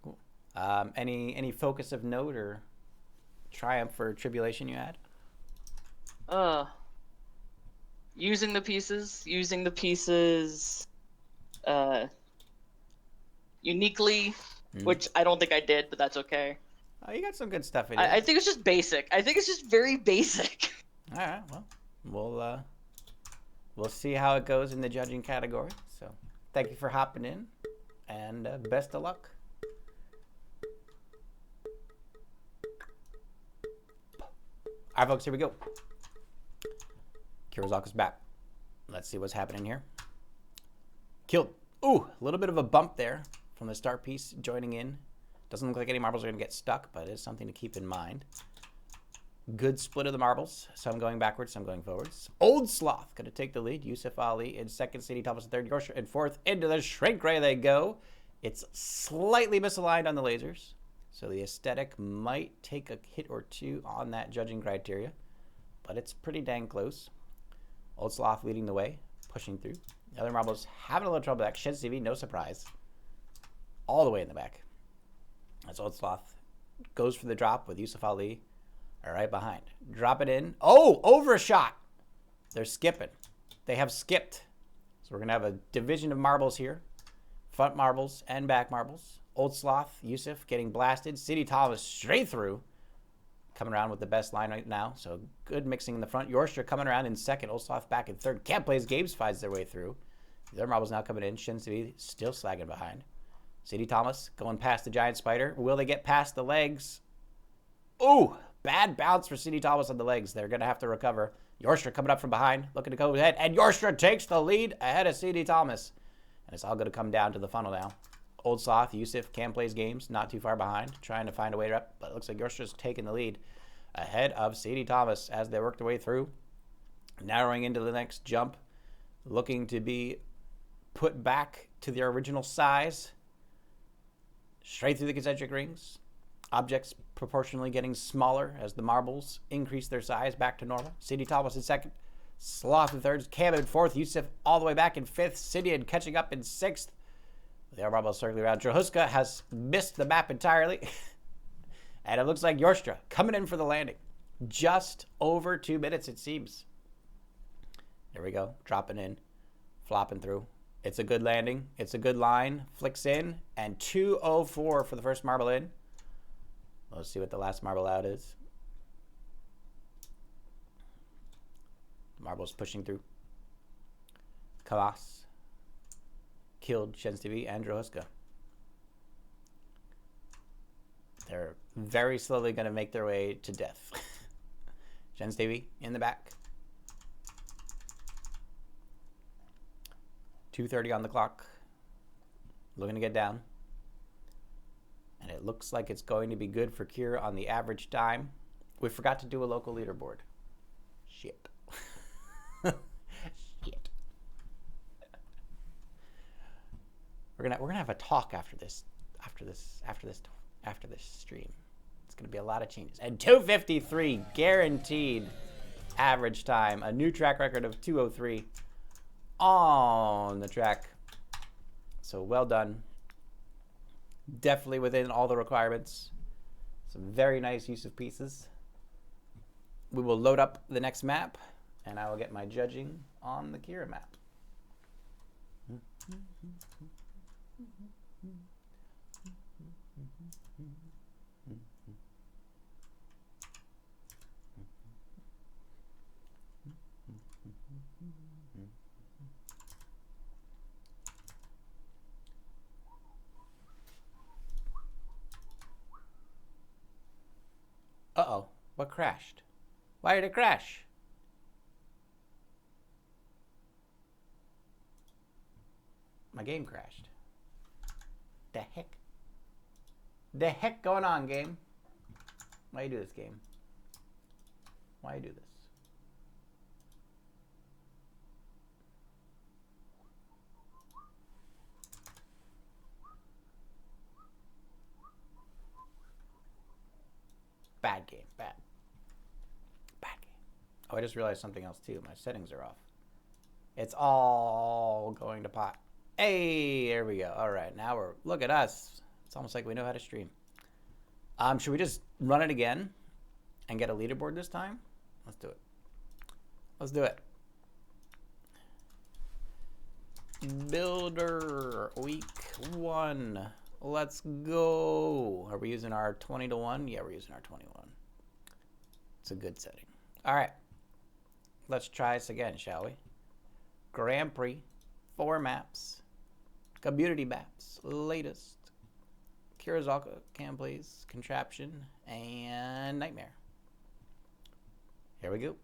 Cool. Any focus of note or triumph or tribulation you had? Using the pieces uniquely, which I don't think I did, but that's okay. Oh, you got some good stuff in here. I think it's just basic. I think it's just very basic. All right, well, we'll see how it goes in the judging category. So, thank you for hopping in, and best of luck. All right, folks, here we go. KiraRusalka's back. Let's see what's happening here. Killed. Ooh, a little bit of a bump there from the start piece joining in. Doesn't look like any marbles are going to get stuck, but it is something to keep in mind. Good split of the marbles. Some going backwards, some going forwards. Old Sloth going to take the lead. Yusuf Ali in second. CD Thomas in third. Yorstra in fourth. Into the shrink ray they go. It's slightly misaligned on the lasers, so the aesthetic might take a hit or two on that judging criteria, but it's pretty dang close. Old Sloth leading the way, pushing through. The other marbles having a little trouble back. Shed CV, no surprise. All the way in the back. That's Old Sloth. Goes for the drop with Yusuf Ali right behind. Drop it in. Oh, overshot. They're skipping. They have skipped. So we're going to have a division of marbles here. Front marbles and back marbles. Old Sloth, Yusuf getting blasted. CD Thomas straight through. Coming around with the best line right now. So good mixing in the front. Yorstra coming around in second. Old Sloth back in third. Can't Plays Games finds their way through. The other marbles now coming in. Shinsubi still slagging behind. CD Thomas going past the Giant Spider. Will they get past the legs? Ooh, bad bounce for CD Thomas on the legs. They're going to have to recover. Yorstra coming up from behind, looking to go ahead. And Yorstra takes the lead ahead of CD Thomas. And it's all going to come down to the funnel now. Old Sloth, Yusuf, Can Plays Games, not too far behind, trying to find a way up. But it looks like Yorstra's taking the lead ahead of CD Thomas as they work their way through. Narrowing into the next jump. Looking to be put back to their original size. Straight through the concentric rings. Objects proportionally getting smaller as the marbles increase their size back to normal. CD Thomas in second. Sloth in third. Cam in fourth. Yusuf all the way back in fifth. Sidian catching up in sixth. The other marbles circling around. Drahuska has missed the map entirely. And it looks like Yorstra coming in for the landing. Just over 2 minutes, it seems. There we go. Dropping in. Flopping through. It's a good landing. It's a good line. Flicks in. And 2:04 for the first marble in. Let's see what the last marble out is. Marble's pushing through. Kalas. Killed Shens TV and Drahuska. They're very slowly going to make their way to death. Shens TV in the back. 2:30 on the clock. Looking to get down. And it looks like it's going to be good for Kira on the average time. We forgot to do a local leaderboard. Shit. Shit. We're gonna have a talk after this stream. It's gonna be a lot of changes. And 253 guaranteed average time. A new track record of 203 on the track. So well done. Definitely within all the requirements. Some very nice use of pieces. We will load up the next map, and I will get my judging on the Kira map. Uh-oh, what crashed? Why did it crash? My game crashed. The heck? The heck going on, game? Why you do this, game? Why you do this? Bad game, bad. Bad game. Oh, I just realized something else too. My settings are off. It's all going to pot. Hey, there we go. All right, now we're, look at us. It's almost like we know how to stream. Should we just run it again and get a leaderboard this time? Let's do it. Let's do it. Builder week 1. Let's go. Are we using our 20 to 1? Yeah, we're using our 21. It's a good setting. All right. Let's try this again, shall we? Grand Prix, 4 maps, community maps, latest, KiraRusalka, can please, contraption, and nightmare. Here we go.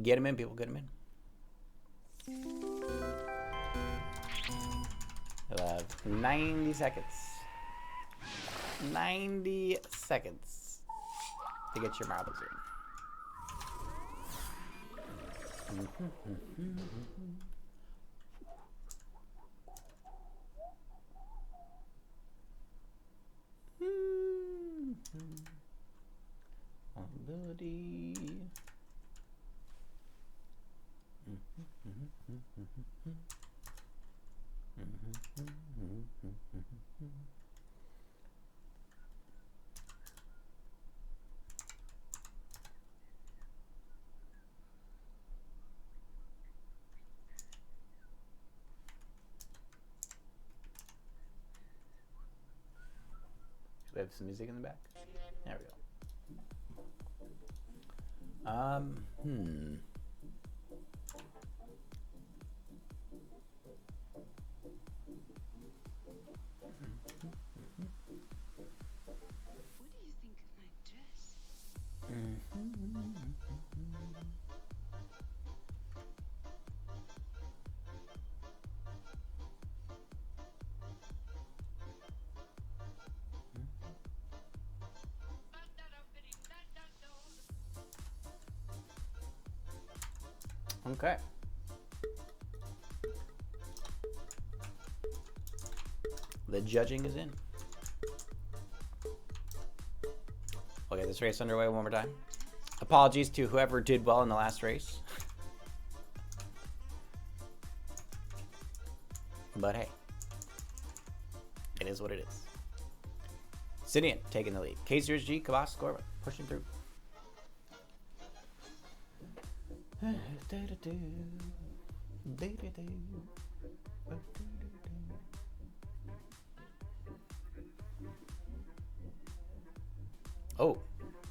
Get him in, people, get him in. You'll have 90 seconds. 90 seconds to get your marbles in. Ability. We have some music in the back. There we go. What do you think of my dress? Okay. The judging is in. Okay, this race underway one more time. Apologies to whoever did well in the last race. But hey, it is what it is. Sidian taking the lead. KCRichG, Kabas, Scorba, pushing through. Oh,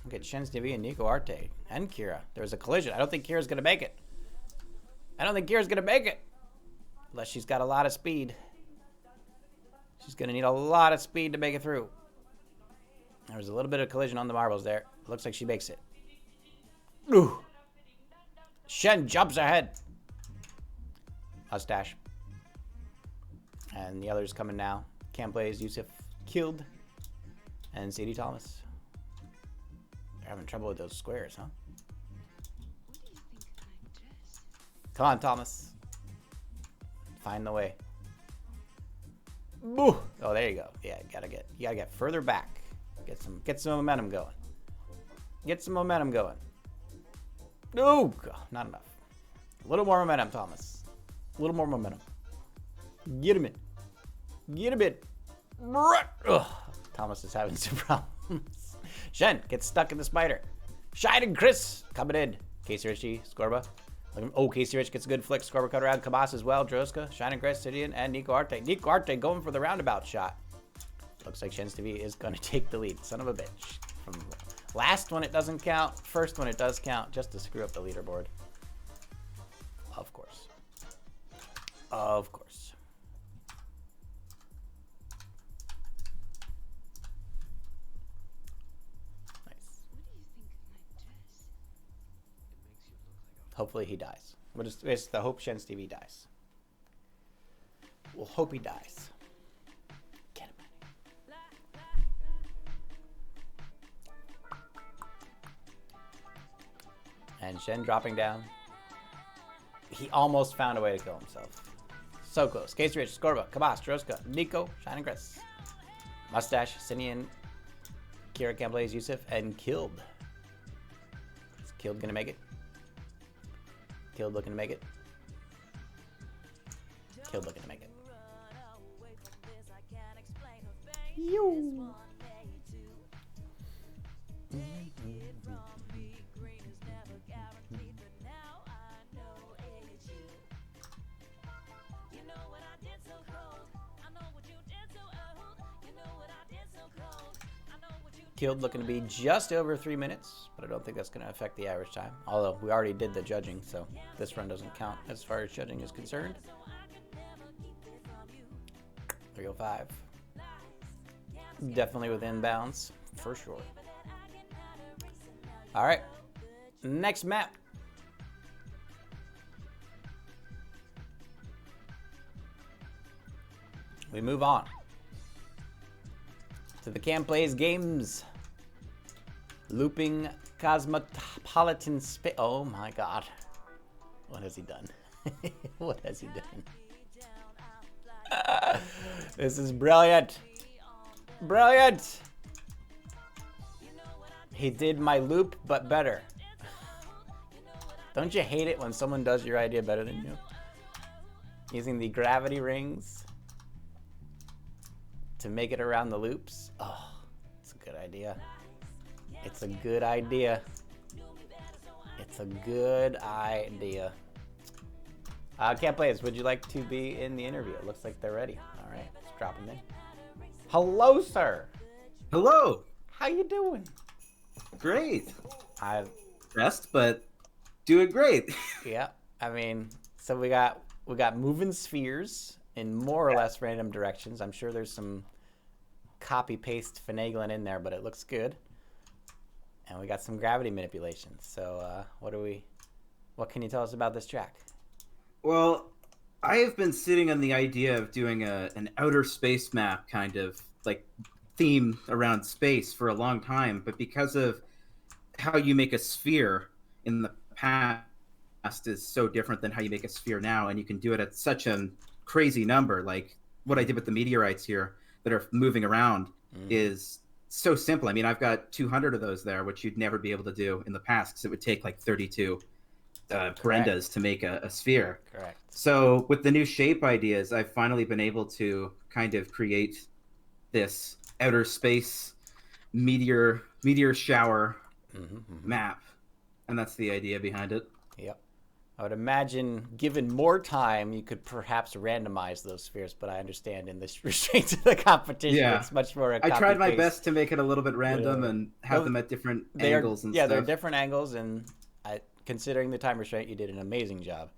look at Shen's TV and Nico Arte and Kira. There's a collision. I don't think Kira's going to make it. I don't think Kira's going to make it. Unless she's got a lot of speed. She's going to need a lot of speed to make it through. There was a little bit of collision on the marbles there. Looks like she makes it. Ooh. Shen jumps ahead. Mustache. And the others coming now. Cam plays, Yusuf killed. And CD Thomas. They're having trouble with those squares, huh? Come on, Thomas. Find the way. Boo! Oh, there you go. Yeah, you gotta get further back. Get some momentum going. Get some momentum going. No, not enough. A little more momentum, Thomas. A little more momentum. Get him in. Get him in. Ugh. Thomas is having some problems. Shen gets stuck in the spider. Shine and Chris coming in. KCRichG, Scorba. Oh, KCRichG gets a good flick. Scorba cut around. Kabas as well. Droska, Shine and Chris, Sidian, and Nico Arte. Nico Arte going for the roundabout shot. Looks like Shen's TV is going to take the lead. Son of a bitch. From last one, it doesn't count. First one, it does count. Just to screw up the leaderboard. Of course. Of course. Nice. Hopefully he dies. It's the hope Shen's TV dies. We'll hope he dies. Get him. And Shen dropping down. He almost found a way to kill himself. So close. KCRichG, Scorba, Kabas, Droska, Nico, Shining Chris, Mustache, Sinian, Kira Campblays, Yusuf, and Killed. Is Killed gonna make it? Killed looking to make it. Killed looking to make it. You. Killed looking to be just over 3 minutes, but I don't think that's going to affect the average time. Although we already did the judging, so this run doesn't count as far as judging is concerned. 305. Definitely within bounds, for sure. All right, next map. We move on to the Cam Plays Games. Looping Cosmopolitan Space. Oh my god. What has he done? What has he done? This is brilliant. Brilliant. He did my loop, but better. Don't you hate it when someone does your idea better than you? Using the gravity rings to make it around the loops. Oh, it's a good idea. It's a good idea. It's a good idea. Can't Plays, would you like to be in the interview? It looks like they're ready. All right, let's drop them in. Hello, sir. Hello. How you doing? Great. I've Stressed, but doing great. yeah. I mean, so we got moving spheres in more or less random directions. I'm sure there's some copy paste finagling in there, but it looks good. And we got some gravity manipulation. So what can you tell us about this track? Well, I have been sitting on the idea of doing an outer space map kind of like theme around space for a long time, but because of how you make a sphere in the past is so different than how you make a sphere now, and you can do it at such a crazy number. Like what I did with the meteorites here that are moving around is so simple. I mean, I've got 200 of those there, which you'd never be able to do in the past because it would take like 32 Brendas to make a sphere. Correct. So with the new shape ideas, I've finally been able to kind of create this outer space meteor shower map, and that's the idea behind it. Yep. I would imagine, given more time, you could perhaps randomize those spheres, but I understand in this restraints of the competition, it's much more a I tried my copy-paste. best to make it a little bit random and have them at different angles and stuff. They're different angles, and considering the time restraint, you did an amazing job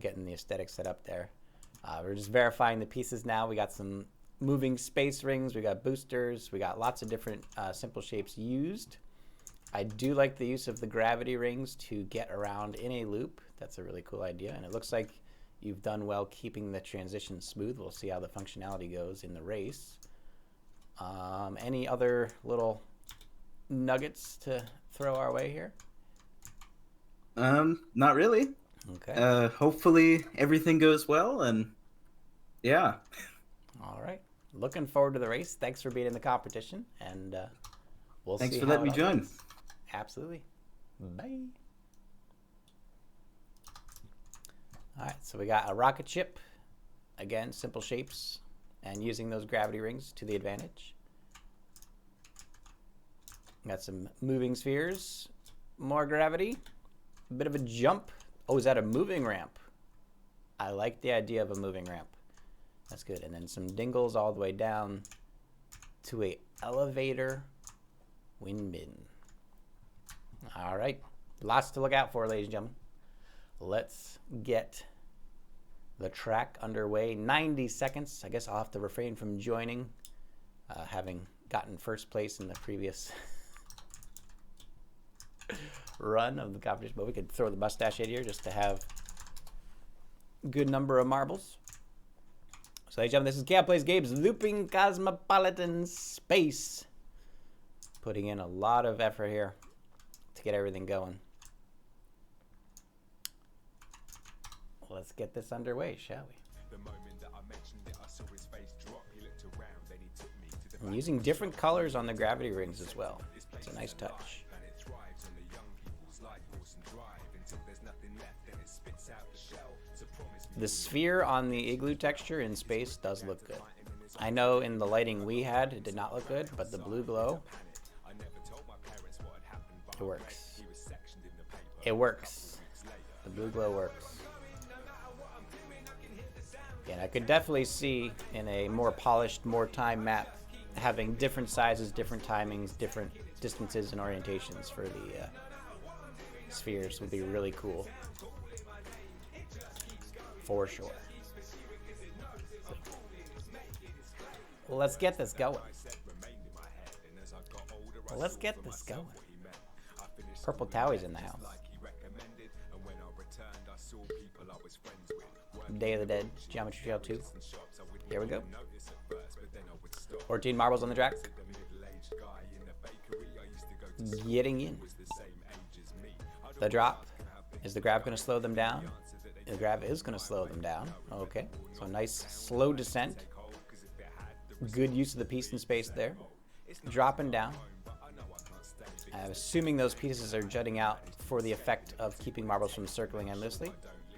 getting the aesthetic set up there. We're just verifying the pieces now. We got some moving space rings, we got boosters, we got lots of different simple shapes used. I do like the use of the gravity rings to get around in a loop. That's a really cool idea, and it looks like You've done well keeping the transition smooth. We'll see how the functionality goes in the race. Any other little nuggets to throw our way here? Not really. Okay. Hopefully everything goes well, and yeah. All right. Looking forward to the race. Thanks for being in the competition, and we'll Thanks see for how letting it me all join. goes. Absolutely. Bye. All right, so we got a rocket ship. Again, simple shapes and using those gravity rings to the advantage. Got some moving spheres, more gravity, a bit of a jump. Oh, is that a moving ramp? I like the idea of a moving ramp. That's good. And then some dingles all the way down to a elevator wind bin. All right, lots to look out for, ladies and gentlemen. Let's get the track underway. 90 seconds. I guess I'll have to refrain from joining, having gotten first place in the previous run of the competition. But we could throw the mustache in here just to have a good number of marbles. So, ladies and gentlemen, this is Cat Plays Games Looping Cosmopolitan Space. Putting in a lot of effort here to get everything going. Let's get this underway, shall we? I'm using different colors on the gravity rings as well. It's a nice touch. The sphere on the igloo texture in space does look good. I know in the lighting we had, it did not look good, but the blue glow, it works. It works. The blue glow works. And I could definitely see in a more polished, more time map having different sizes, different timings, different distances and orientations for the spheres would be really cool. For sure. Well, let's get this going. Let's get this going. Purple Towie's in the house. Day of the Dead, Geometry Trail 2. Here we go. 14 marbles on the track. Getting in. The drop. Is the grab going to slow them down? The grab is going to slow them down. Okay. So nice slow descent. Good use of the piece in space there. Dropping down. I'm assuming those pieces are jutting out for the effect of keeping marbles from circling endlessly.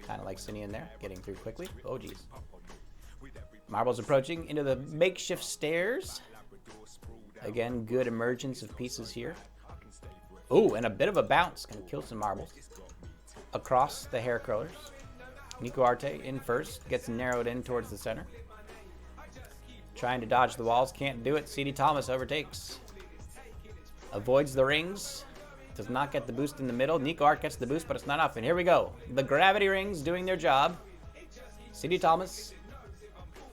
Kind of like Cindy in there, getting through quickly. Oh, geez. Marbles approaching into the makeshift stairs. Again, good emergence of pieces here. Oh, and a bit of a bounce. Going to kill some marbles. Across the hair curlers. Nico Arte in first. Gets narrowed in towards the center. Trying to dodge the walls. Can't do it. C.D. Thomas overtakes. Avoids the rings. Does not get the boost in the middle. Nico Art gets the boost, but it's not enough. And here we go. The gravity rings doing their job. C.D. Thomas.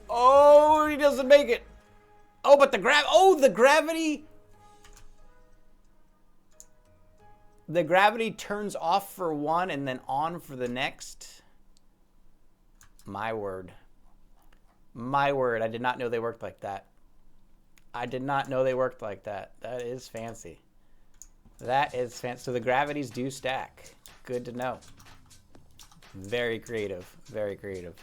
Oh, he doesn't make it. Oh, but the gravity. The gravity turns off for one and then on for the next. My word. My word. I did not know they worked like that. I did not know they worked like that. That is fancy. That is fancy. So the gravities do stack. Good to know. Very creative. Very creative.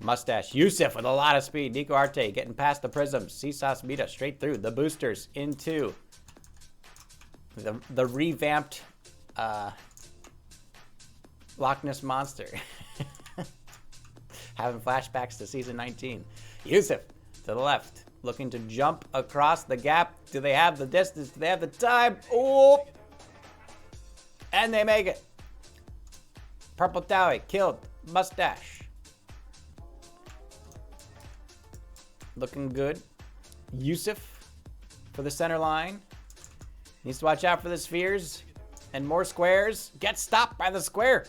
Mustache. Yusuf with a lot of speed. Nico Arte getting past the prisms. Seesaw Smita straight through. The boosters into the revamped Loch Ness Monster. Having flashbacks to season 19. Yusuf to the left. Looking to jump across the gap. Do they have the distance? Do they have the time? Oh! And they make it. Purple Towie killed. Mustache. Looking good. Yusuf for the center line. Needs to watch out for the spheres. And more squares. Gets stopped by the square.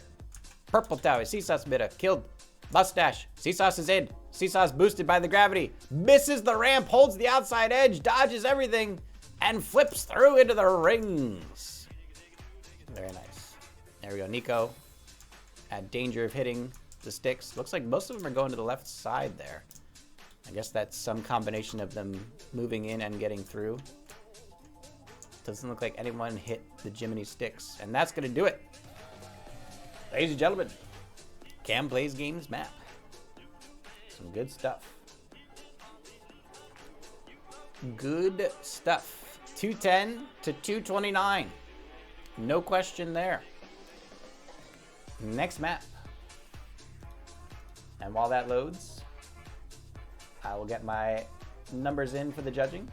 Purple Towie. Seesaw Smita killed. Mustache. Seesaw's is in. Seesaw's boosted by the gravity. Misses the ramp. Holds the outside edge. Dodges everything. And flips through into the rings. Very nice. There we go. Nico at danger of hitting the sticks. Looks like most of them are going to the left side there. I guess that's some combination of them moving in and getting through. Doesn't look like anyone hit the Jiminy sticks. And that's going to do it. Ladies and gentlemen, Cam Plays Games map. Some good stuff. Good stuff. 210 to 229. No question there. Next map. And while that loads, I will get my numbers in for the judging.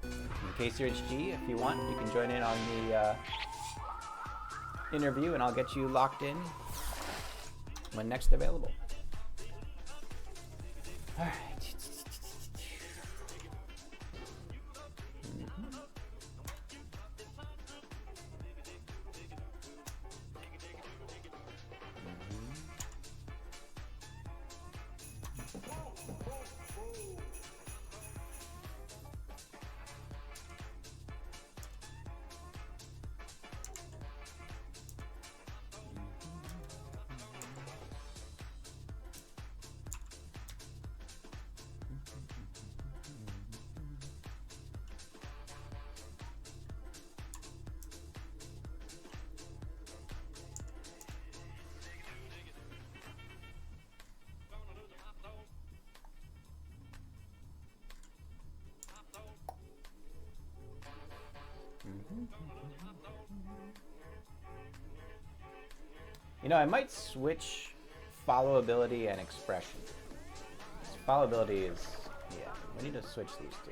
In KCRichG, if you want, you can join in on the interview, and I'll get you locked in when next available. All right. You know, I might switch followability and expression. Followability is, yeah, we need to switch these two.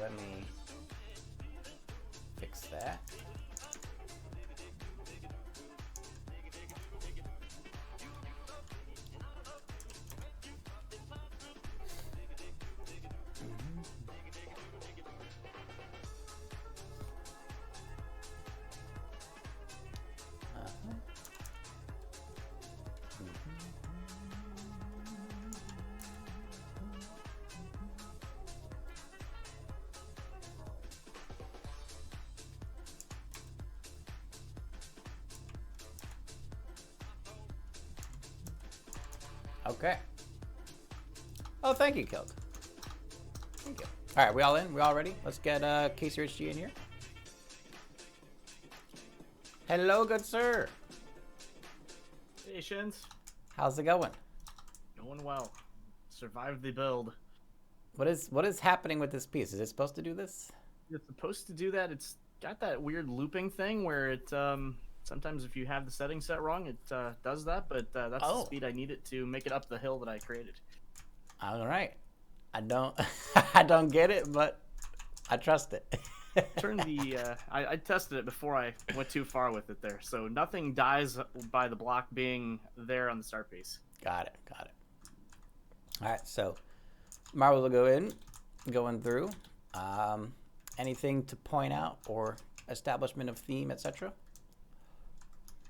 Let me fix that. Okay. Oh, thank you, Kilt. Thank you. All right, we all in? We all ready? Let's get KCRichG in here. Hello, good sir. Hey, Shins. How's it going? Going well. Survived the build. What is happening with this piece? Is it supposed to do this? It's supposed to do that. It's got that weird looping thing where it sometimes if you have the settings set wrong, it does that. But that's the speed I need it to make it up the hill that I created. All right. I don't I don't get it, but I trust it. Turn the I tested it before I went too far with it there, so nothing dies by the block being there on the start piece. Got it. All right, so marbles will go in, going through. Anything to point out or establishment of theme, etc.?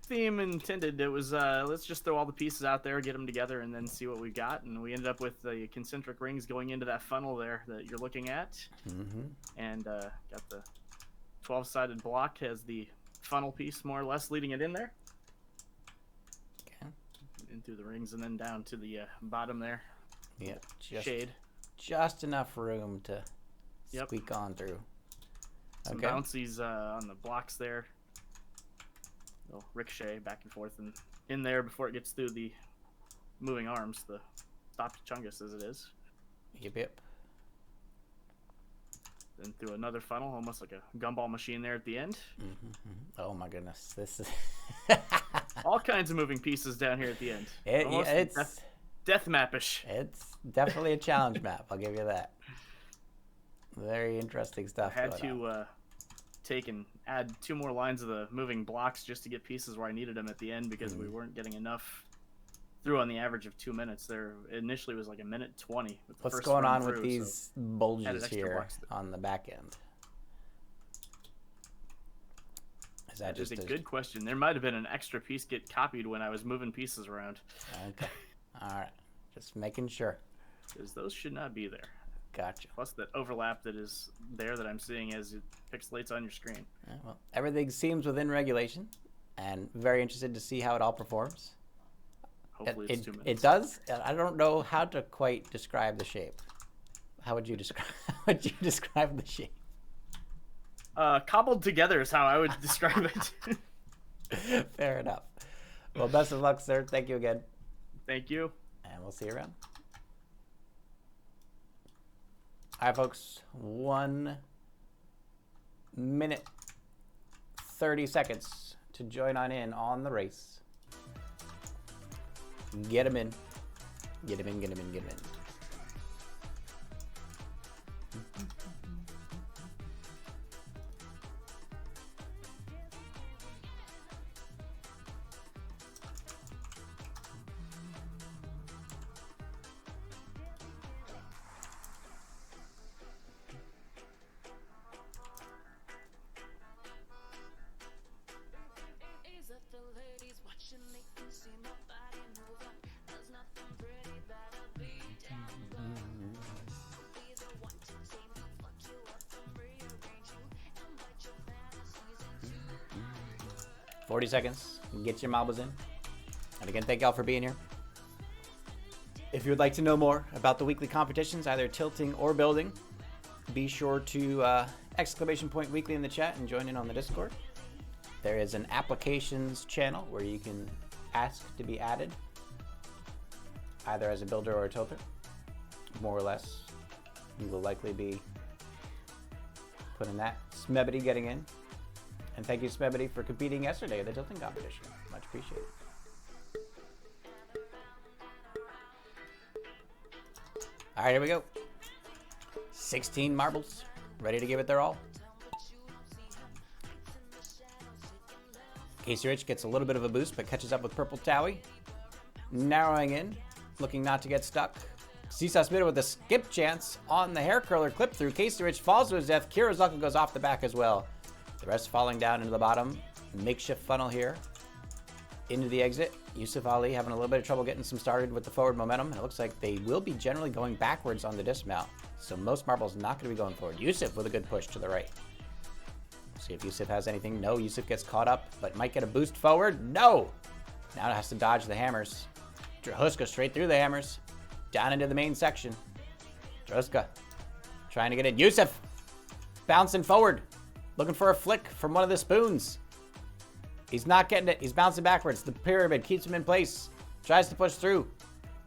Theme intended. It was let's just throw all the pieces out there, get them together, and then see what we got. And we ended up with the concentric rings going into that funnel there that you're looking at. Mm-hmm. And got the 12-sided block as the funnel piece, more or less, leading it in there. Okay. In through the rings and then down to the bottom there. Yeah, shade. Just enough room to squeak on through. Some bouncies on the blocks there. They'll ricochet back and forth and in there before it gets through the moving arms, the stop chungus as it is. Yep. Then through another funnel, almost like a gumball machine there at the end. Oh my goodness, this is all kinds of moving pieces down here at the end. It's death map-ish. It's definitely a challenge map. I'll give you that. Very interesting stuff. I had to take and add 2 more lines of the moving blocks just to get pieces where I needed them at the end because we weren't getting enough through on the average of 2 minutes. There initially was like a minute 20. With the What's first going run on with through, these so bulges added extra here blocks. on the back end? Is that That is just a good question. There might have been an extra piece get copied when I was moving pieces around, Okay. All right. Just making sure. because those should not be there. Gotcha. Plus that overlap that is there that I'm seeing as it pixelates on your screen. Yeah, well, everything seems within regulation, and very interested to see how it all performs. Hopefully it's 2 minutes. It does. I don't know how to quite describe the shape. How would you describe? How would you describe the shape? Cobbled together is how I would describe it. Fair enough. Well, best of luck, sir. Thank you again, Thank you. and we'll see you around. All right, folks. 1 minute 30 seconds to join on the race. Get him in. Get him in. Get him in. Get him in. 40 seconds. Get your marbles in. And again, thank y'all for being here. If you would like to know more about the weekly competitions, either tilting or building, be sure to !weekly in the chat and join in on the Discord. There is an applications channel where you can ask to be added, either as a builder or a tilter. More or less, you will likely be putting that. Smebity getting in. And thank you, Smebity, for competing yesterday at the tilting competition. Much appreciated. All right, here we go. 16 marbles, ready to give it their all. KCRichG gets a little bit of a boost, but catches up with Purple Towie. Narrowing in, looking not to get stuck. Seesaw Smitter with a skip chance on the hair curler clip through. KCRichG falls to his death. KiraRusalka goes off the back as well. The rest falling down into the bottom. Makeshift funnel here. Into the exit. Yusuf Ali having a little bit of trouble getting some started with the forward momentum. And it looks like they will be generally going backwards on the dismount. So most marbles not going to be going forward. Yusuf with a good push to the right. See if Yusuf has anything. No, Yusuf gets caught up, but might get a boost forward. No! Now it has to dodge the hammers. Drahuska straight through the hammers. Down into the main section. Drahuska trying to get in. Yusuf bouncing forward. Looking for a flick from one of the spoons. He's not getting it. He's bouncing backwards. The pyramid keeps him in place. Tries to push through.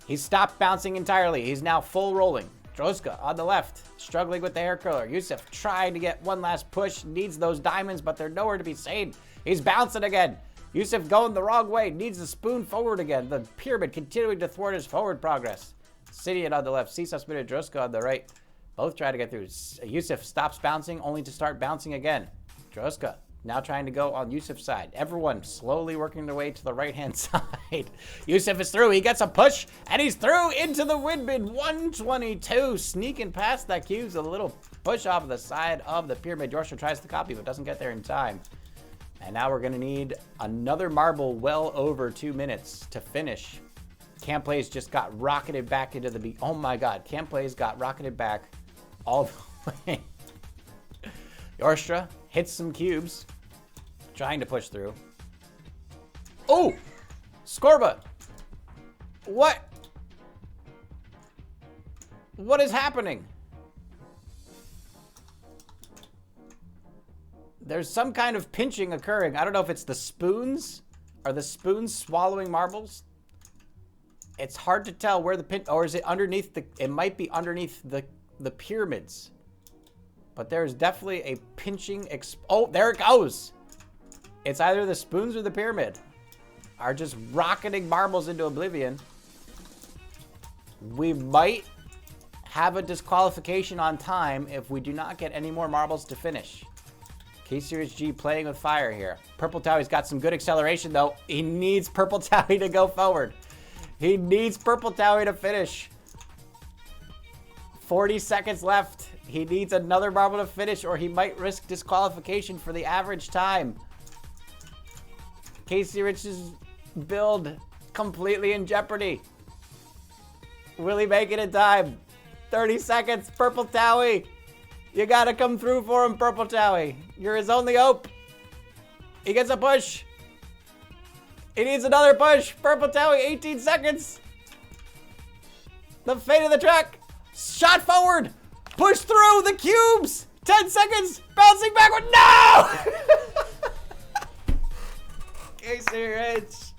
He's stopped bouncing entirely. He's now full rolling. Droska on the left, struggling with the hair curler. Yusuf trying to get one last push. Needs those diamonds, but they're nowhere to be seen. He's bouncing again. Yusuf going the wrong way. Needs the spoon forward again. The pyramid continuing to thwart his forward progress. Sidian on the left. Seesaw Spitter, Droska on the right. Both try to get through. Yusuf stops bouncing, only to start bouncing again. Droska now trying to go on Yusuf's side. Everyone slowly working their way to the right-hand side. Yusuf is through. He gets a push, and he's through into the windmid. 122. Sneaking past that cubes. A little push off the side of the pyramid. Yorstra tries to copy, but doesn't get there in time. And now we're going to need another marble well over 2 minutes to finish. Camplays just got rocketed back into the... Oh, my God. Camplays got rocketed back all the way. Yorstra hits some cubes, trying to push through. Oh! Scorba! What? What is happening? There's some kind of pinching occurring. I don't know if it's the spoons. Are the spoons swallowing marbles? It's hard to tell where the pinch... Or is it underneath the... It might be underneath the pyramids. But there's definitely a pinching... Oh, there it goes! It's either the spoons or the pyramid are just rocketing marbles into oblivion. We might have a disqualification on time if we do not get any more marbles to finish. KCRichG playing with fire here. Purple Towie's got some good acceleration, though. He needs Purple Towie to go forward. He needs Purple Towie to finish. 40 seconds left. He needs another marble to finish, or he might risk disqualification for the average time. KCRichG's build completely in jeopardy. Will he make it in time? 30 seconds. Purple Towie. You gotta come through for him, Purple Towie. You're his only hope. He gets a push. He needs another push. Purple Towie, 18 seconds. The fate of the track. Shot forward. Push through the cubes. 10 seconds. Bouncing backward. No! KCRichG.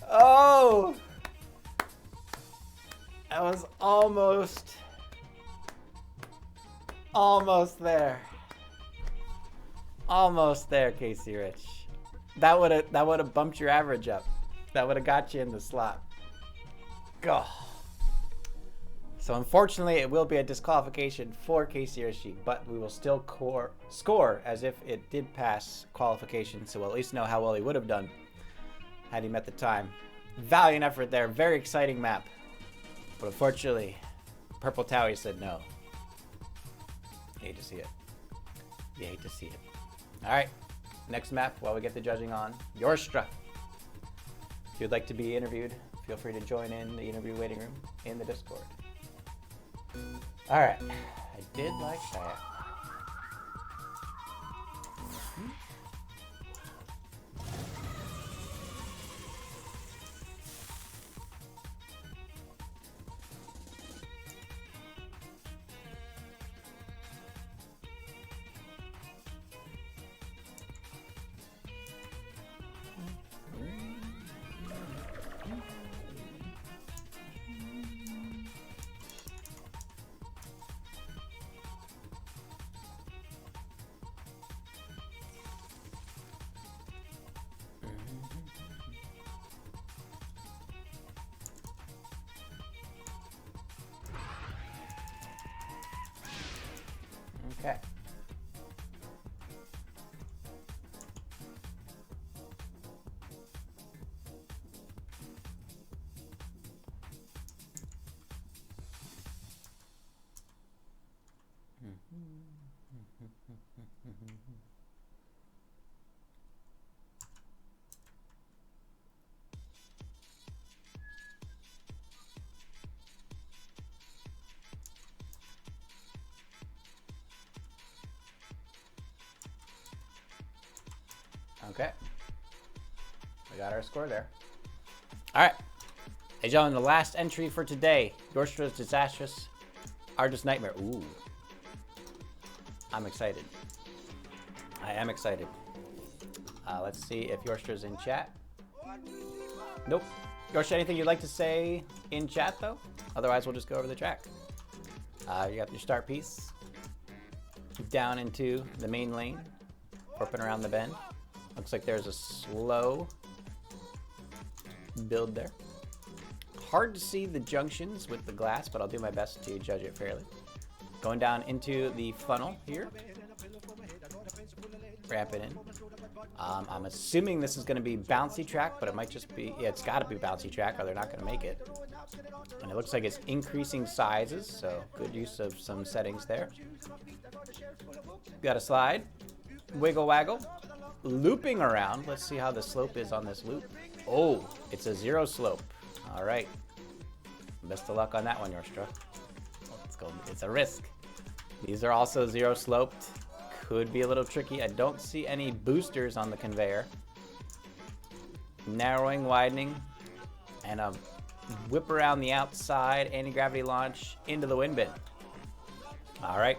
Oh. That was almost there. Almost there, KCRichG. That would have bumped your average up. That would have got you in the slot. Go. So unfortunately, it will be a disqualification for KCRichG, but we will still score as if it did pass qualification, so we'll at least know how well he would have done had he met the time. Valiant effort there. Very exciting map. But unfortunately, Purple Towie said no. You hate to see it. You hate to see it. All right. Next map, while we get the judging on, Yorstra. If you'd like to be interviewed, feel free to join in the interview waiting room in the Discord. All right. I did like that. Okay. Okay. We got our score there. All right. Hey, gentlemen, the last entry for today. Yorstra's Disastrous. Artist Nightmare. Ooh. I'm excited. I am excited. Let's see if Yorstra's in chat. Nope. Yorstra, anything you'd like to say in chat, though? Otherwise, we'll just go over the track. You got your start piece. Down into the main lane. Warping around the bend. Looks like there's a slow build there. Hard to see the junctions with the glass, but I'll do my best to judge it fairly. Going down into the funnel here. Ramp it in. I'm assuming this is going to be bouncy track, but it might just be, yeah, it's got to be bouncy track or they're not going to make it. And it looks like it's increasing sizes, so good use of some settings there. Got a slide. Wiggle waggle. Looping around. Let's see how the slope is on this loop. Oh, it's a 0 slope. All right. Best of luck on that one, Yorstra. Let's go. It's a risk. These are also 0 sloped. Could be a little tricky. I don't see any boosters on the conveyor. Narrowing, widening, and a whip around the outside. Anti-gravity launch into the wind bin. All right.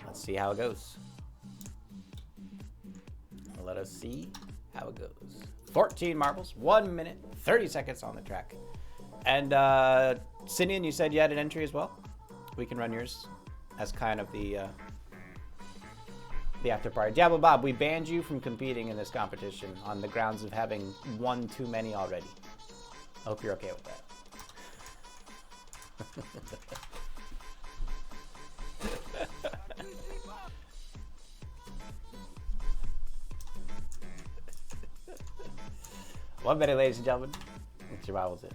Let's see how it goes. Let us see how it goes. 14 marbles, 1 minute, 30 seconds on the track. And Sinian, you said you had an entry as well? We can run yours as kind of the after party. Diablo Bob, we banned you from competing in this competition on the grounds of having one too many already. I hope you're okay with that. One minute, ladies and gentlemen. Get your vowels in.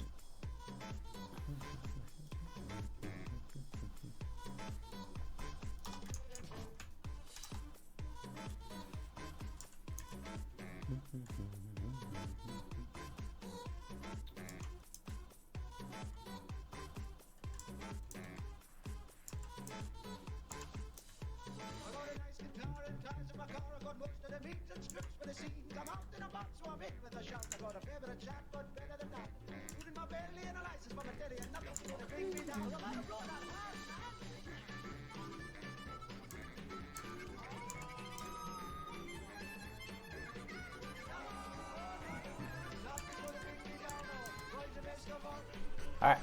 All right.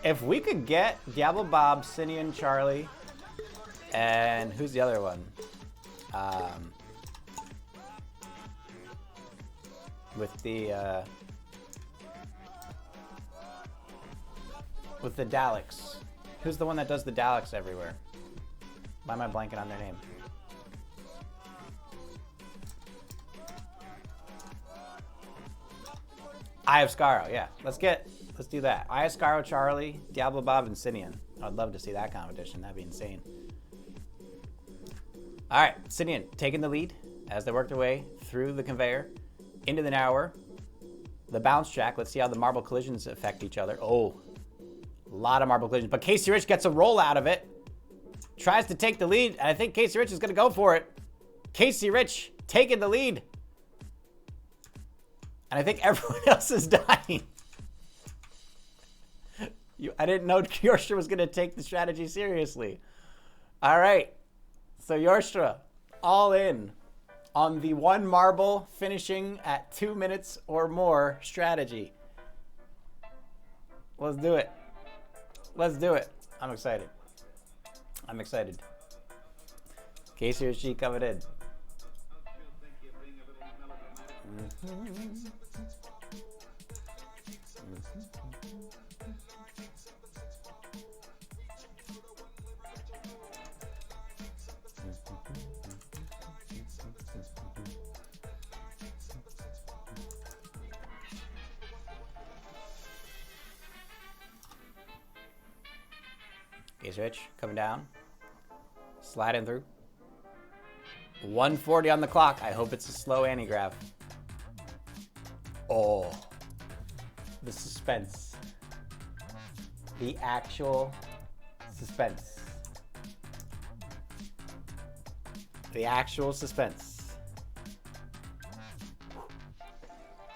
If we could get Diablo Bob, Sinian, Charlie, and who's the other one? With the Daleks. Who's the one that does the Daleks everywhere? Why am I blanking on their name? Eye of Skaro, yeah. Let's do that. Eye of Skaro, Charlie, Diablo Bob, and Sinian. I'd love to see that competition. That'd be insane. All right, Sinian taking the lead as they work their way through the conveyor into the narrower. The bounce track. Let's see how the marble collisions affect each other. Oh, a lot of marble collisions. But KCRichG gets a roll out of it. Tries to take the lead, and I think KCRichG is going to go for it. KCRichG taking the lead. And I think everyone else is dying. I didn't know Yorstra was going to take the strategy seriously. All right. So Yorstra, all in on the one marble finishing at 2 minutes or more strategy. Let's do it. Let's do it. I'm excited. I'm excited. KCRichG coming in. KCRichG coming down, sliding through. 140 on the clock. I hope it's a slow anti-grav. Oh, the suspense. The actual suspense. The actual suspense.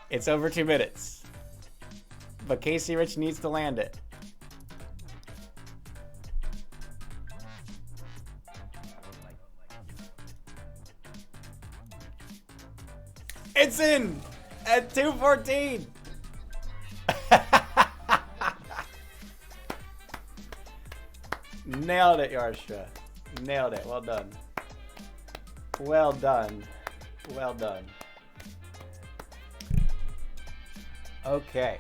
It's over 2 minutes. But KCRichG needs to land it. It's in at 2:14. Nailed it, Yorstra. Nailed it. Well done. Well done. Well done. Okay.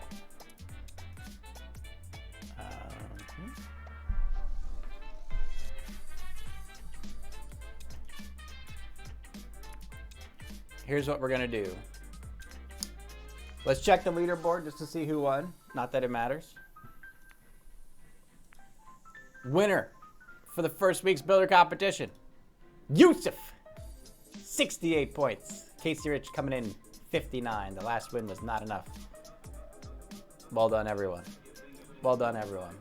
Here's what we're gonna do. Let's check the leaderboard just to see who won. Not that it matters. Winner for the first week's builder competition, Yusuf, 68 points. KCRichG coming in 59. The last win was not enough. Well done, everyone. Well done, everyone.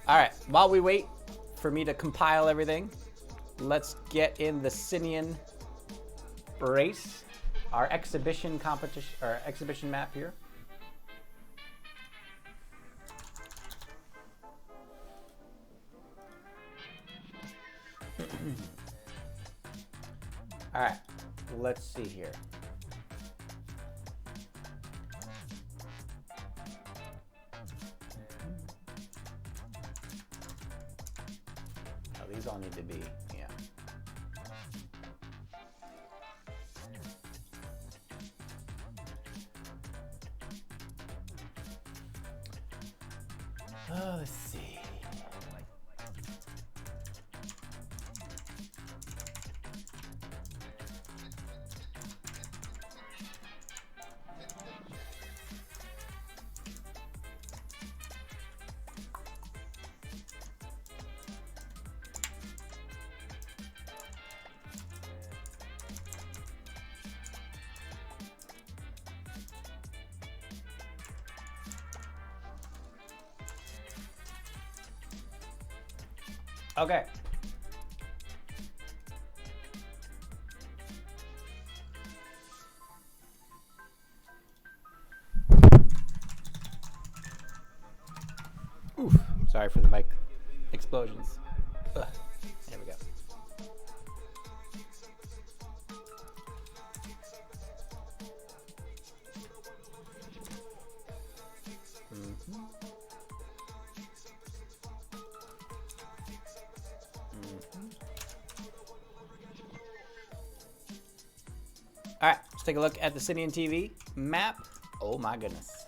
All right, while we wait for me to compile everything, let's get in the Sinian race. Our exhibition competition, or exhibition map here. All right, let's see here. Oh, these all need to be, yeah. Oh, let's see. Okay. Oof. Sorry for the mic explosions. Ugh. There we go. All right, let's take a look at the City and TV map. Oh my goodness.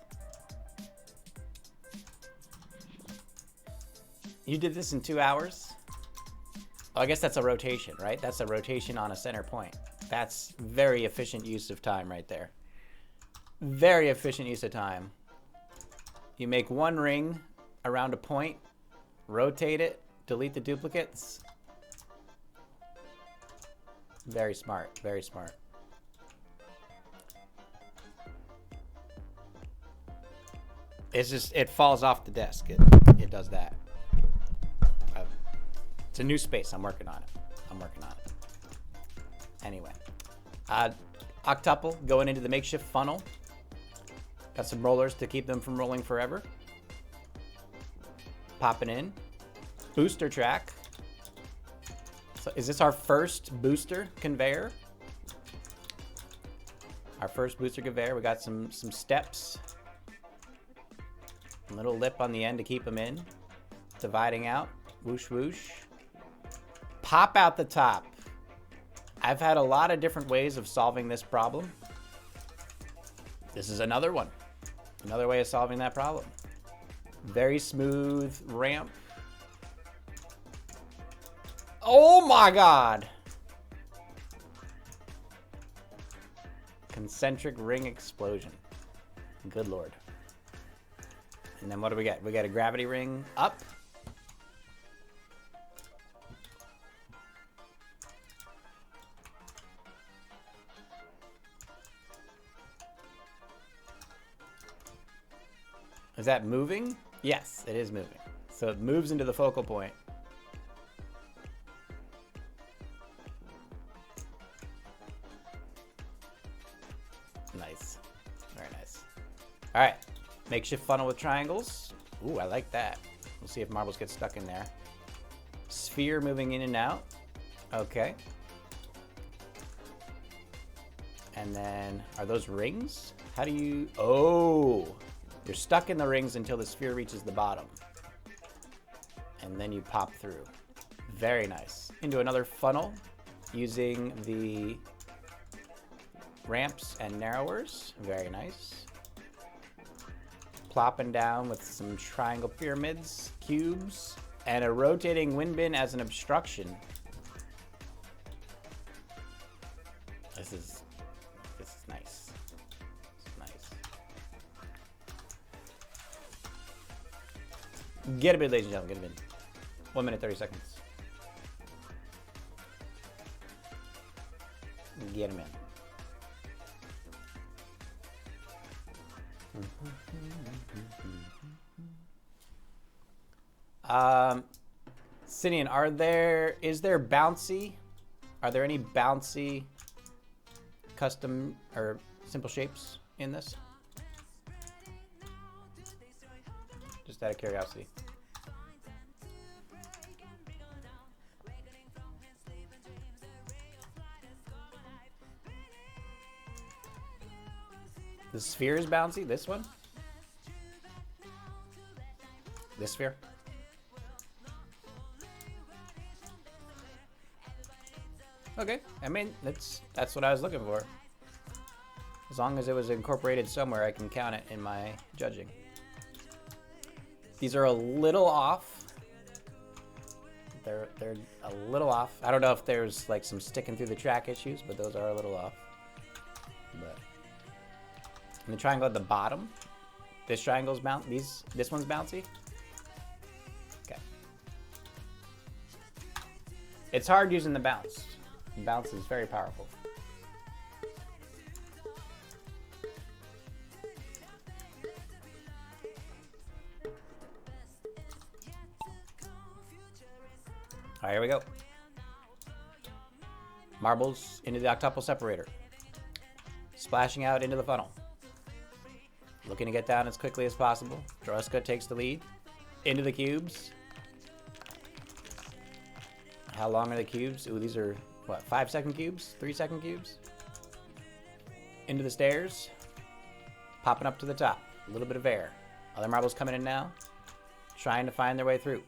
You did this in 2 hours? Oh, I guess that's a rotation, right? That's a rotation on a center point. That's very efficient use of time right there. Very efficient use of time. You make one ring around a point, rotate it, delete the duplicates. Very smart, very smart. It's just, it falls off the desk. It does that. It's a new space. I'm working on it. Anyway. Octuple going into the makeshift funnel. Got some rollers to keep them from rolling forever. Popping in. Booster track. So is this our first booster conveyor? Our first booster conveyor. We got some steps. A little lip on the end to keep them in. Dividing out. Whoosh, whoosh. Pop out the top. I've had a lot of different ways of solving this problem. This is another one. Another way of solving that problem. Very smooth ramp. Oh my God. Concentric ring explosion. Good Lord. And then what do we get? We got a gravity ring up. Is that moving? Yes, it is moving. So it moves into the focal point. Nice. Very nice. All right. Makeshift funnel with triangles. Ooh, I like that. We'll see if marbles get stuck in there. Sphere moving in and out. Okay. And then, are those rings? How do you... Oh! You're stuck in the rings until the sphere reaches the bottom. And then you pop through. Very nice. Into another funnel using the ramps and narrowers. Very nice. Plopping down with some triangle pyramids, cubes, and a rotating wind bin as an obstruction. This is nice. This is nice. Get a bid, ladies and gentlemen. Get a bid. 1 minute, 30 seconds. Get him in. Sidian, is there bouncy? Are there any bouncy custom or simple shapes in this? Just out of curiosity. The sphere is bouncy, this one? This sphere? Okay, I mean, that's what I was looking for. As long as it was incorporated somewhere, I can count it in my judging. These are a little off. They're a little off. I don't know if there's like some sticking through the track issues, but those are a little off. But and the triangle at the bottom, this triangle's this one's bouncy. Okay. It's hard using the bounce. The bounce is very powerful. right, here we go. Marbles into the octuple separator. Splashing out into the funnel. Looking to get down as quickly as possible. Yorstra takes the lead. Into the cubes. How long are the cubes? Ooh, these are, what, 5-second cubes? 3-second cubes? Into the stairs. Popping up to the top. A little bit of air. Other marbles coming in now. Trying to find their way through.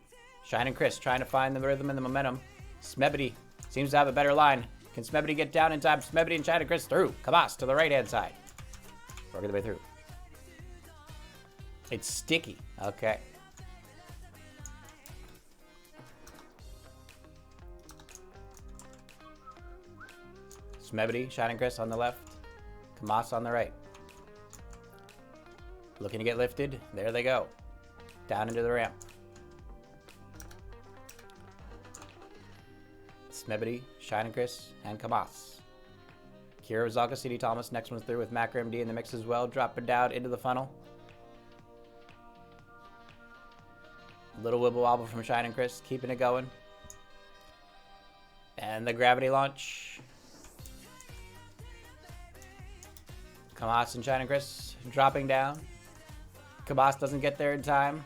Shine and Chris trying to find the rhythm and the momentum. Smebity seems to have a better line. Can Smebity get down in time? Smebity and Shine and Chris through. Kabas to the right-hand side. Working the way through. It's sticky. Okay. Smebity, Shine and Chris on the left. Kamas on the right. Looking to get lifted. There they go. Down into the ramp. Smebity, Shine and Chris, and Kamas. KiraRusalka, CD Thomas. Next one's through with Macro MD in the mix as well. Dropping down into the funnel. Little wibble wobble from Shine and Chris. Keeping it going. And the gravity launch. Kamas and Shine and Chris dropping down. Kabas doesn't get there in time.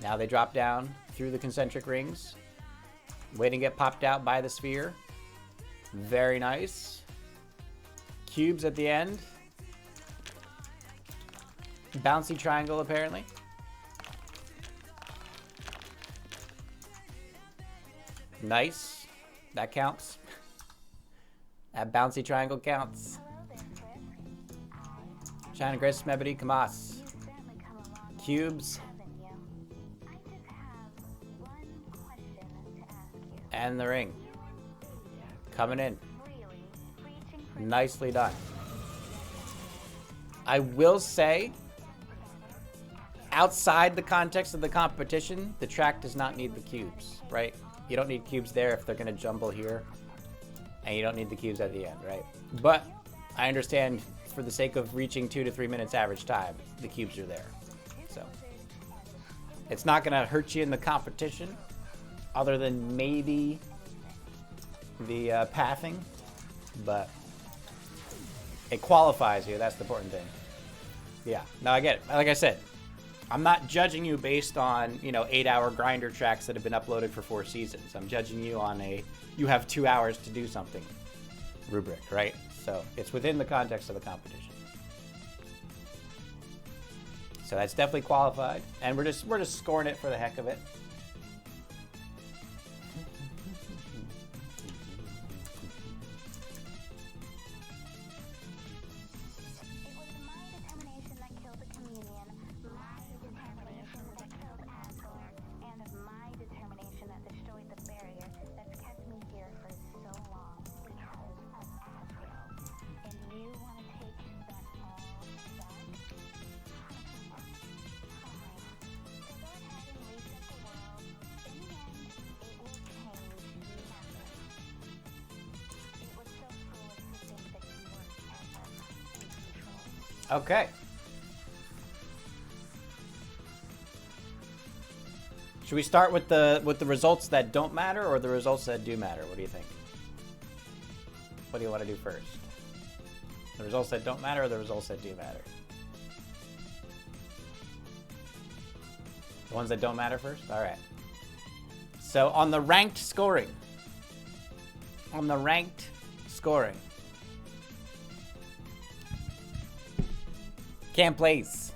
Now they drop down through the concentric rings. Waiting to get popped out by the sphere. Very nice. Cubes at the end. Bouncy triangle, apparently. Nice. That counts. That bouncy triangle counts. Shine and Chris, Smebity, Kamas. Cubes. And the ring. Coming in. Nicely done. I will say, outside the context of the competition, the track does not need the cubes, right? You don't need cubes there if they're going to jumble here. And you don't need the cubes at the end, right? But I understand for the sake of reaching 2 to 3 minutes average time, the cubes are there. So it's not going to hurt you in the competition, other than maybe the pathing, but it qualifies you. That's the important thing. Yeah, no, I get it. Like I said, I'm not judging you based on, 8-hour grinder tracks that have been uploaded for 4 seasons. I'm judging you on you have 2 hours to do something rubric, right? So it's within the context of the competition. So that's definitely qualified, and we're just scoring it for the heck of it. Okay. Should we start with the results that don't matter or the results that do matter? What do you think? What do you want to do first? The results that don't matter or the results that do matter? The ones that don't matter first? All right. So on the ranked scoring. Cam Plays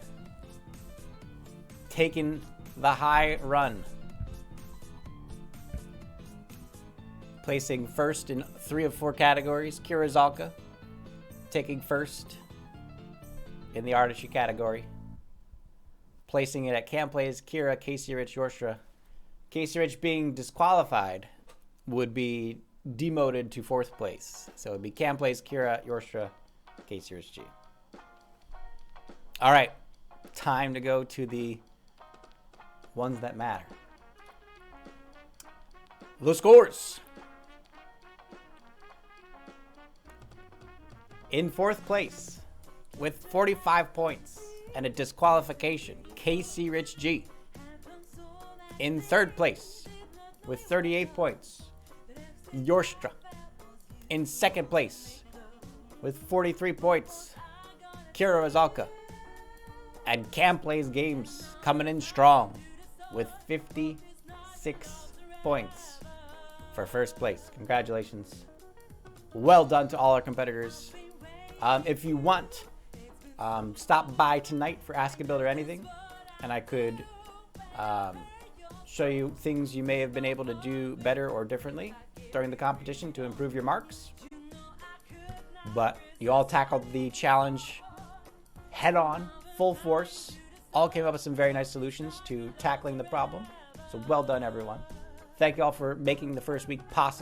taking the high run, placing first in 3 of 4 categories. KiraRusalka taking first in the artistry category, placing it at Cam Plays, Kira, KCRichG, Yorstra. KCRichG being disqualified would be demoted to 4th place, so it'd be Cam Plays, Kira, Yorstra, KCRichG. All right, time to go to the ones that matter. The scores. In 4th place, with 45 points and a disqualification, KCRichG. In third place, with 38 points, Yorstra. In second place, with 43 points, KiraRusalka. And Cam Plays Games coming in strong with 56 points for first place. Congratulations. Well done to all our competitors. If you want, stop by tonight for Ask a Builder Anything, and I could show you things you may have been able to do better or differently during the competition to improve your marks. But you all tackled the challenge head on, full force, all came up with some very nice solutions to tackling the problem. So well done, everyone. Thank you all for making the first week possible.